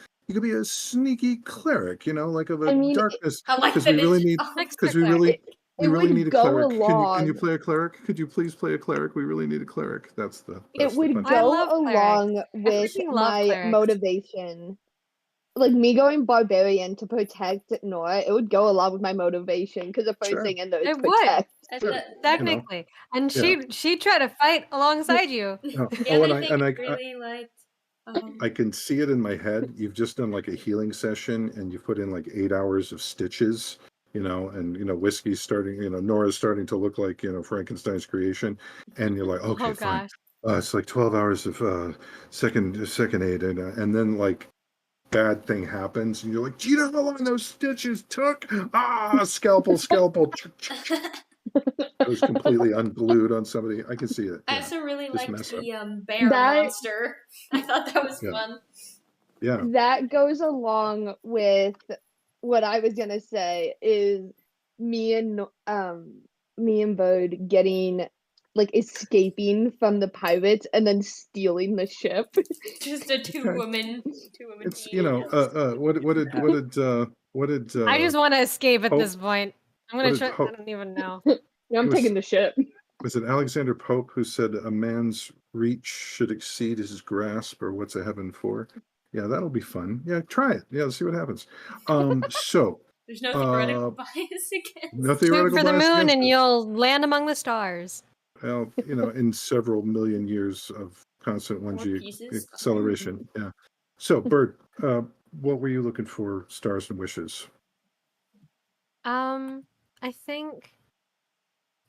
Speaker 2: sneaky cleric. Like of a darkness. Because we really need a cleric. Can you play a cleric? Could you please play a cleric? We really need a cleric. That's
Speaker 4: it would go along with my motivation. Like me going barbarian to protect Nora, it would go along with my motivation because the first thing in there is protect.
Speaker 3: Would. Technically. And she tried to fight alongside you.
Speaker 2: I can see it in my head. You've just done like a healing session and you've put in like 8 hours of stitches, and whiskey's starting, Nora's starting to look like, Frankenstein's creation. And you're like, okay, fine. It's like 12 hours of second aid. And then like bad thing happens and you're like, do you know how long those stitches took? Scalpel. It was completely unglued on somebody. I can see it.
Speaker 1: I also really liked the bear monster. I thought that was fun.
Speaker 2: Yeah.
Speaker 4: That goes along with what I was gonna say is me and Bird getting like escaping from the pirates and then stealing the ship.
Speaker 1: Just a two-woman
Speaker 2: It's
Speaker 1: team.
Speaker 2: what did
Speaker 3: I just want to escape at
Speaker 2: Pope-
Speaker 3: this point. I'm
Speaker 2: what
Speaker 3: gonna
Speaker 2: did
Speaker 3: try. I
Speaker 2: Pope-
Speaker 3: don't even know.
Speaker 4: I'm
Speaker 2: was-
Speaker 4: taking the ship.
Speaker 2: was it Alexander Pope who said a man's reach should exceed his grasp, or what's a heaven for? Yeah, that'll be fun. Yeah, try it. Yeah, let's see what happens. So
Speaker 1: There's no theoretical bias against.
Speaker 2: no
Speaker 3: Shoot
Speaker 2: theoretical
Speaker 3: for the
Speaker 2: bias
Speaker 3: moon
Speaker 2: against
Speaker 3: and
Speaker 2: it.
Speaker 3: you'll land among the stars.
Speaker 2: Well, in several million years of constant 1G
Speaker 1: pieces.
Speaker 2: acceleration. Yeah. So, Bird, what were you looking for? Stars and wishes.
Speaker 3: I think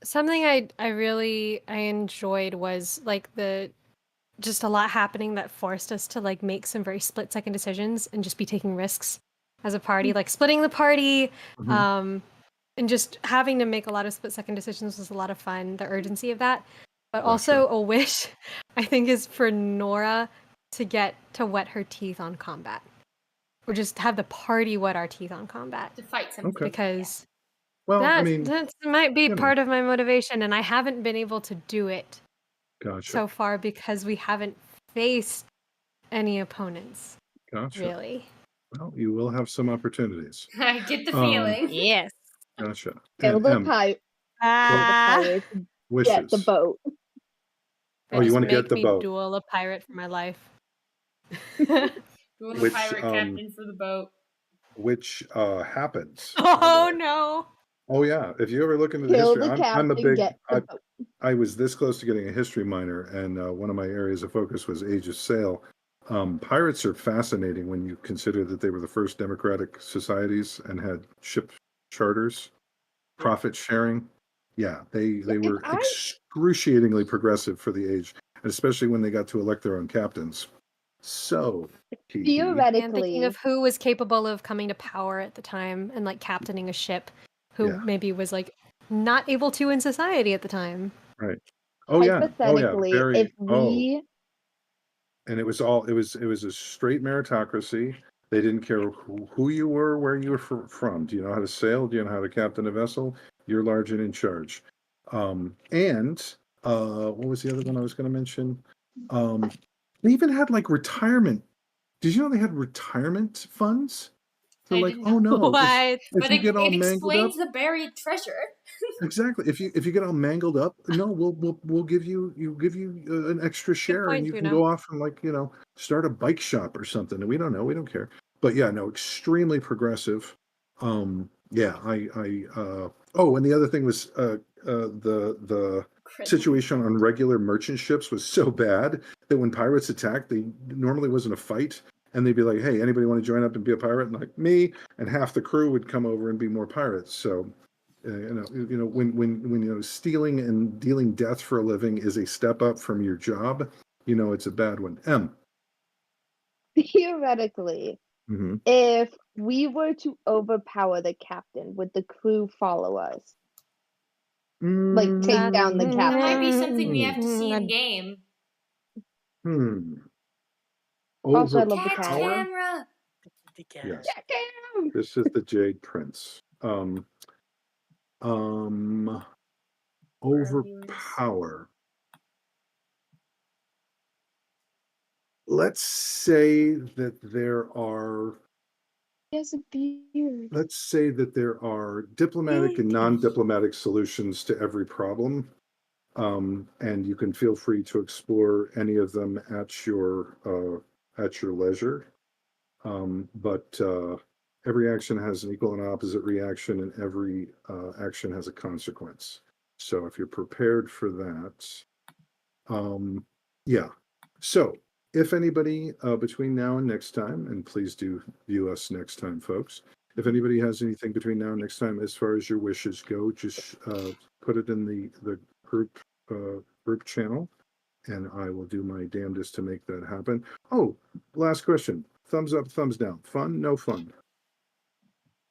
Speaker 3: something I really enjoyed was like just a lot happening that forced us to like make some very split-second decisions and just be taking risks as a party, like splitting the party,
Speaker 2: Mhm.
Speaker 3: and just having to make a lot of split-second decisions was a lot of fun. The urgency of that, but
Speaker 2: Gotcha.
Speaker 3: also a wish I think is for Nora to get to wet her teeth on combat, or just have the party wet our teeth on combat,
Speaker 1: To fight something.
Speaker 2: Okay.
Speaker 3: because
Speaker 2: Well, I
Speaker 3: that
Speaker 2: mean,
Speaker 3: that might be
Speaker 2: you know.
Speaker 3: part of my motivation, and I haven't been able to do it
Speaker 2: gotcha.
Speaker 3: so far because we haven't faced any opponents,
Speaker 2: Gotcha.
Speaker 3: really.
Speaker 2: Well, you will have some opportunities.
Speaker 1: I get the feeling.
Speaker 3: Yes.
Speaker 2: Gotcha.
Speaker 4: Kill
Speaker 2: And
Speaker 4: the
Speaker 2: M,
Speaker 4: pirate.
Speaker 3: Ah,
Speaker 4: Pirates. Get
Speaker 2: wishes.
Speaker 4: the boat.
Speaker 2: Oh, you
Speaker 3: just
Speaker 2: want to get
Speaker 3: make
Speaker 2: the
Speaker 3: me
Speaker 2: boat?
Speaker 3: duel a pirate for my life.
Speaker 1: Duel the
Speaker 2: Which,
Speaker 1: pirate captain for the boat.
Speaker 2: Which happens.
Speaker 3: Oh no!
Speaker 2: Oh yeah. If you ever look into the
Speaker 4: Kill
Speaker 2: history,
Speaker 4: the
Speaker 2: I'm a
Speaker 4: captain.
Speaker 2: big.
Speaker 4: Get the boat.
Speaker 2: I was this close to getting a history minor, and one of my areas of focus was Age of Sail. Pirates are fascinating when you consider that they were the first democratic societies and had ship charters, profit sharing. Yeah, they were excruciatingly progressive for the age, and especially when they got to elect their own captains. So, Kiki,
Speaker 3: And thinking
Speaker 4: Theoretically,
Speaker 3: of who was capable of coming to power at the time and like captaining a ship, who
Speaker 2: Yeah.
Speaker 3: maybe was like not able to in society at the time.
Speaker 2: right? Oh yeah,
Speaker 4: hypothetically,
Speaker 2: very.
Speaker 4: if we
Speaker 2: And it was a straight meritocracy. They didn't care who you were, where you were from. Do you know how to sail? Do you know how to captain a vessel? You're large and in charge. And what was the other one I was going to mention? They even had like retirement. Did you know they had retirement funds? They're
Speaker 1: I
Speaker 2: like,
Speaker 1: did
Speaker 2: oh
Speaker 1: not.
Speaker 2: no,
Speaker 3: What?
Speaker 2: if
Speaker 1: But
Speaker 2: you
Speaker 1: it
Speaker 2: get all mangled up,
Speaker 1: explains the buried treasure.
Speaker 2: exactly. If you get all mangled up, no, we'll give you an extra share,
Speaker 3: point,
Speaker 2: and you can
Speaker 3: Juno.
Speaker 2: go off and like start a bike shop or something. We don't know, we don't care. But yeah, no, extremely progressive. Yeah, oh, and the other thing was the situation on regular merchant ships was so bad that when pirates attacked, they normally wasn't a fight. And they'd be like, "Hey, anybody want to join up and be a pirate?" And like me, and half the crew would come over and be more pirates. So when stealing and dealing death for a living is a step up from your job, it's a bad one. M.
Speaker 4: theoretically,
Speaker 2: Mm-hmm.
Speaker 4: if we were to overpower the captain, would the crew follow us? Like take down the
Speaker 1: That
Speaker 4: captain.
Speaker 1: might be something we have to see in game.
Speaker 4: Also, I love the
Speaker 1: Cat
Speaker 4: cat.
Speaker 1: camera.
Speaker 2: Yes.
Speaker 4: Damn.
Speaker 2: This is the Jade Prince. Overpower. Let's say that there are.
Speaker 6: He has a beard.
Speaker 2: Let's say that there are diplomatic and non-diplomatic solutions to every problem, and you can feel free to explore any of them at your leisure. But every action has an equal and opposite reaction, and every action has a consequence. So if you're prepared for that, yeah. So if anybody between now and next time, and please do view us next time, folks. If anybody has anything between now and next time, as far as your wishes go, just put it in the group channel, and I will do my damnedest to make that happen. Oh, last question. Thumbs up, thumbs down. Fun, no fun?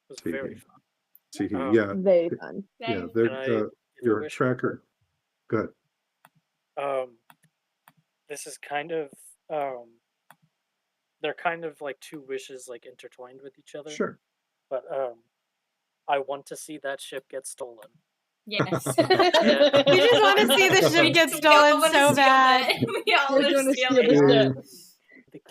Speaker 5: It was very fun.
Speaker 2: Yeah.
Speaker 4: Very fun.
Speaker 2: Yeah,
Speaker 5: Can I give a
Speaker 2: your
Speaker 5: wish?
Speaker 2: tracker. Go ahead.
Speaker 5: This is kind of they're kind of like two wishes like intertwined with each other.
Speaker 2: Sure.
Speaker 5: But I want to see that ship get stolen.
Speaker 1: Yes.
Speaker 3: You just want to see the ship get stolen so bad.
Speaker 1: We all
Speaker 6: They're
Speaker 1: want to
Speaker 6: gonna
Speaker 1: steal
Speaker 6: steal
Speaker 1: it.
Speaker 6: the ship.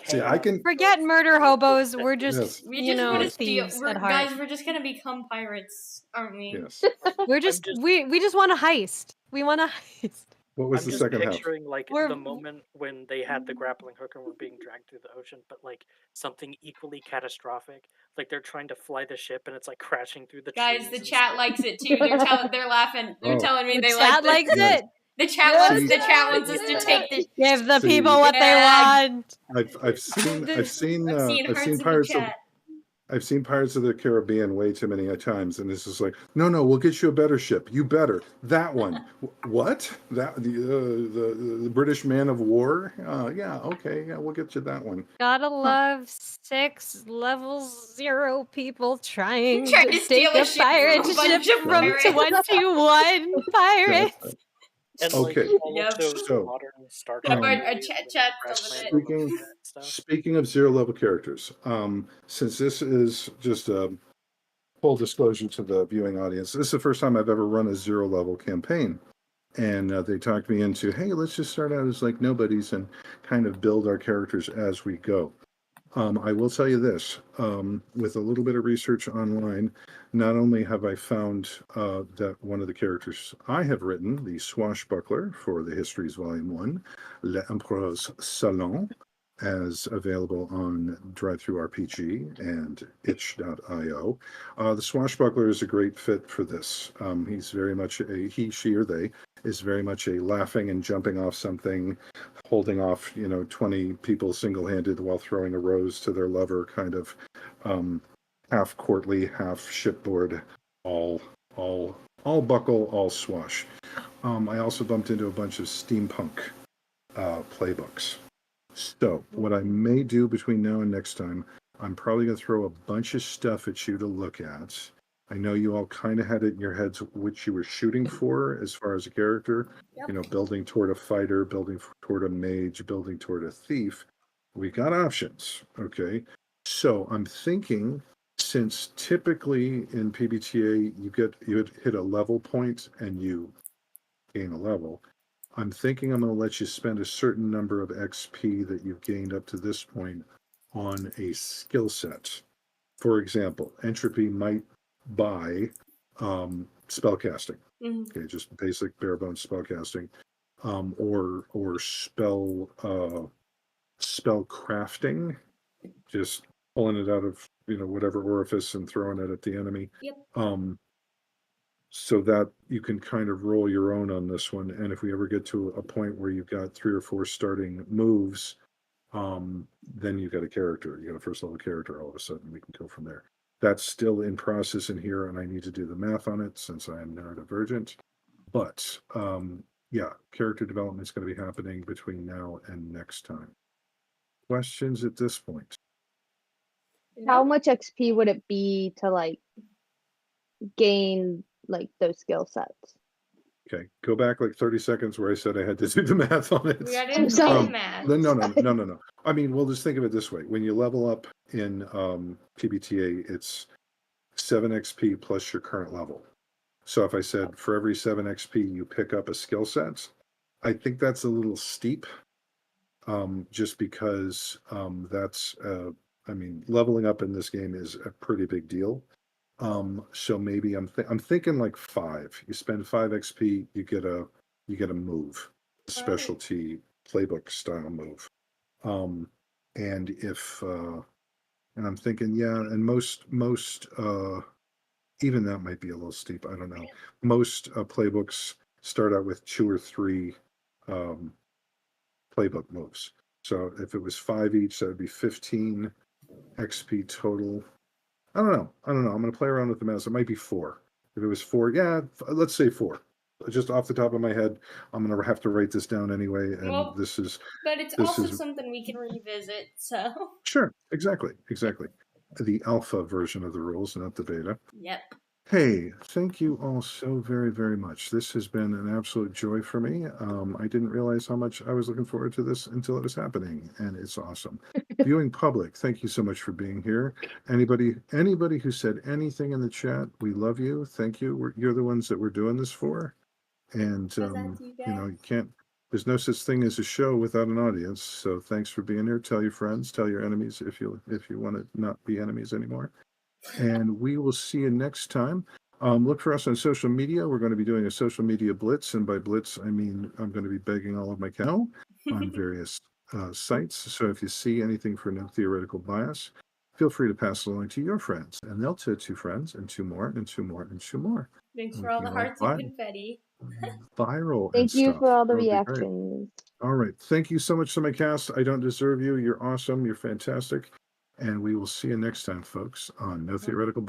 Speaker 2: See, I can.
Speaker 3: Forget murder hobos. We're just,
Speaker 2: Yes.
Speaker 1: We just want to steal.
Speaker 3: thieves at heart.
Speaker 1: Guys, we're just gonna become pirates, aren't we?
Speaker 2: Yes.
Speaker 3: We're just, we just want a heist. We want a heist.
Speaker 2: What was
Speaker 5: I'm
Speaker 2: the
Speaker 5: just
Speaker 2: second half?
Speaker 5: picturing like
Speaker 3: We're-
Speaker 5: the moment when they had the grappling hook and were being dragged through the ocean, but like something equally catastrophic. Like they're trying to fly the ship and it's like crashing through the
Speaker 1: Guys,
Speaker 5: trees
Speaker 1: the
Speaker 5: and
Speaker 1: chat
Speaker 5: stuff.
Speaker 1: likes it too. They're laughing. They're
Speaker 2: Oh.
Speaker 1: telling me
Speaker 3: The
Speaker 1: they
Speaker 3: chat
Speaker 1: like
Speaker 3: likes
Speaker 2: Yes.
Speaker 3: it.
Speaker 1: The chat
Speaker 6: Yes,
Speaker 1: wants. The
Speaker 6: yes,
Speaker 1: chat wants us to
Speaker 6: yes.
Speaker 1: take the.
Speaker 3: Give the
Speaker 2: See,
Speaker 3: people what they
Speaker 1: Yeah.
Speaker 3: want.
Speaker 2: I've seen
Speaker 1: I'm seeing hearts in the
Speaker 2: Pirates of
Speaker 1: chat.
Speaker 2: I've seen Pirates of the Caribbean way too many times, and it's just like, no, we'll get you a better ship. You better that one. What? That the British man of war? Yeah, okay, yeah, we'll get you that one.
Speaker 3: Gotta love 6 level 0 people trying
Speaker 1: Trying
Speaker 3: to
Speaker 1: to
Speaker 3: take
Speaker 1: steal a
Speaker 3: a
Speaker 1: ship
Speaker 3: pirate
Speaker 1: from a
Speaker 3: ship
Speaker 1: bunch of
Speaker 3: from
Speaker 1: pirates.
Speaker 3: 21 pirates.
Speaker 5: And
Speaker 2: Okay.
Speaker 5: like all
Speaker 1: Yep.
Speaker 5: of those
Speaker 2: So,
Speaker 5: modern Star
Speaker 1: Yep,
Speaker 5: Trek
Speaker 1: our
Speaker 5: movies
Speaker 1: chat-
Speaker 5: with
Speaker 1: chat's
Speaker 5: crash
Speaker 1: over
Speaker 5: land
Speaker 1: there.
Speaker 5: on the moon and stuff.
Speaker 2: Speaking of zero level characters, since this is just a full disclosure to the viewing audience, this is the first time I've ever run a zero level campaign. And they talked me into, hey, let's just start out as like nobodies and kind of build our characters as we go. I will tell you this, with a little bit of research online, not only have I found that one of the characters I have written, the swashbuckler for the Histories Volume 1, L'Empereu's Salon, as available on DriveThruRPG and itch.io. The swashbuckler is a great fit for this. He's very much he, she, or they is very much a laughing and jumping off something, holding off 20 people single-handed while throwing a rose to their lover, kind of half courtly, half shipboard, all buckle, all swash. I also bumped into a bunch of steampunk playbooks. So what I may do between now and next time, I'm probably going to throw a bunch of stuff at you to look at. I know you all kind of had it in your heads which you were shooting for as far as a character.
Speaker 1: Yep.
Speaker 2: Building toward a fighter, building toward a mage, building toward a thief. We got options, okay? So I'm thinking, since typically in PBTA you hit a level point and you gain a level, I'm thinking I'm going to let you spend a certain number of XP that you've gained up to this point on a skill set. For example, entropy might buy spellcasting.
Speaker 1: Mhm.
Speaker 2: Okay, just basic bare bones spellcasting, or spell crafting, just pulling it out of whatever orifice and throwing it at the enemy.
Speaker 1: Yep.
Speaker 2: So that you can kind of roll your own on this one. And if we ever get to a point where you've got 3 or 4 starting moves, then you've got a character. You got a first level character all of a sudden. We can go from there. That's still in process in here, and I need to do the math on it since I am neurodivergent. But yeah, character development is going to be happening between now and next time. Questions at this point?
Speaker 4: How much XP would it be to like gain like those skill sets?
Speaker 2: Okay, go back like 30 seconds where I said I had to do the math on it.
Speaker 1: We got
Speaker 4: I'm
Speaker 1: to
Speaker 4: sorry.
Speaker 1: do math.
Speaker 2: No. I mean, we'll just think of it this way. When you level up in PBTA, it's 7 XP plus your current level. So if I said for every 7 XP you pick up a skill set, I think that's a little steep. Just because that's leveling up in this game is a pretty big deal. So maybe I'm thinking like 5. You spend 5 XP, you get a move, a specialty playbook style move. And if and I'm thinking, yeah, and most even that might be a little steep. I don't know. Most playbooks start out with 2 or 3 playbook moves. So if it was 5 each, that would be 15 XP total. I don't know. I'm going to play around with the math. It might be 4. If it was 4, yeah, let's say 4. Just off the top of my head, I'm going to have to write this down anyway. And
Speaker 1: Well,
Speaker 2: this is
Speaker 1: something we can revisit. So
Speaker 2: sure, exactly. The alpha version of the rules, not the beta.
Speaker 1: yep.
Speaker 2: Hey, thank you all so very, very much. This has been an absolute joy for me. I didn't realize how much I was looking forward to this until it was happening, and it's awesome. Viewing public, thank you so much for being here. Anybody who said anything in the chat, we love you. Thank you. You're the ones that we're doing this for. And
Speaker 1: Present you
Speaker 2: you know,
Speaker 1: guys.
Speaker 2: you can't. There's no such thing as a show without an audience. So thanks for being here. Tell your friends, tell your enemies if you want to not be enemies anymore. And we will see you next time. Look for us on social media. We're going to be doing a social media blitz, and by blitz I mean I'm going to be begging all of my cow on various sites. So if you see anything for No Theoretical Bias, feel free to pass it along to your friends, and they'll tell 2 friends, and 2 more, and 2 more, and 2 more.
Speaker 1: Thanks
Speaker 2: And
Speaker 1: for
Speaker 2: we
Speaker 1: all
Speaker 2: can
Speaker 1: the
Speaker 2: get all
Speaker 1: hearts and confetti.
Speaker 2: viral and
Speaker 4: Thank you for
Speaker 2: stuff.
Speaker 4: all the
Speaker 2: That would be great.
Speaker 4: reactions.
Speaker 2: All right. Thank you so much to my cast. I don't deserve you. You're awesome. You're fantastic. And we will see you next time, folks, on No Theoretical Bias.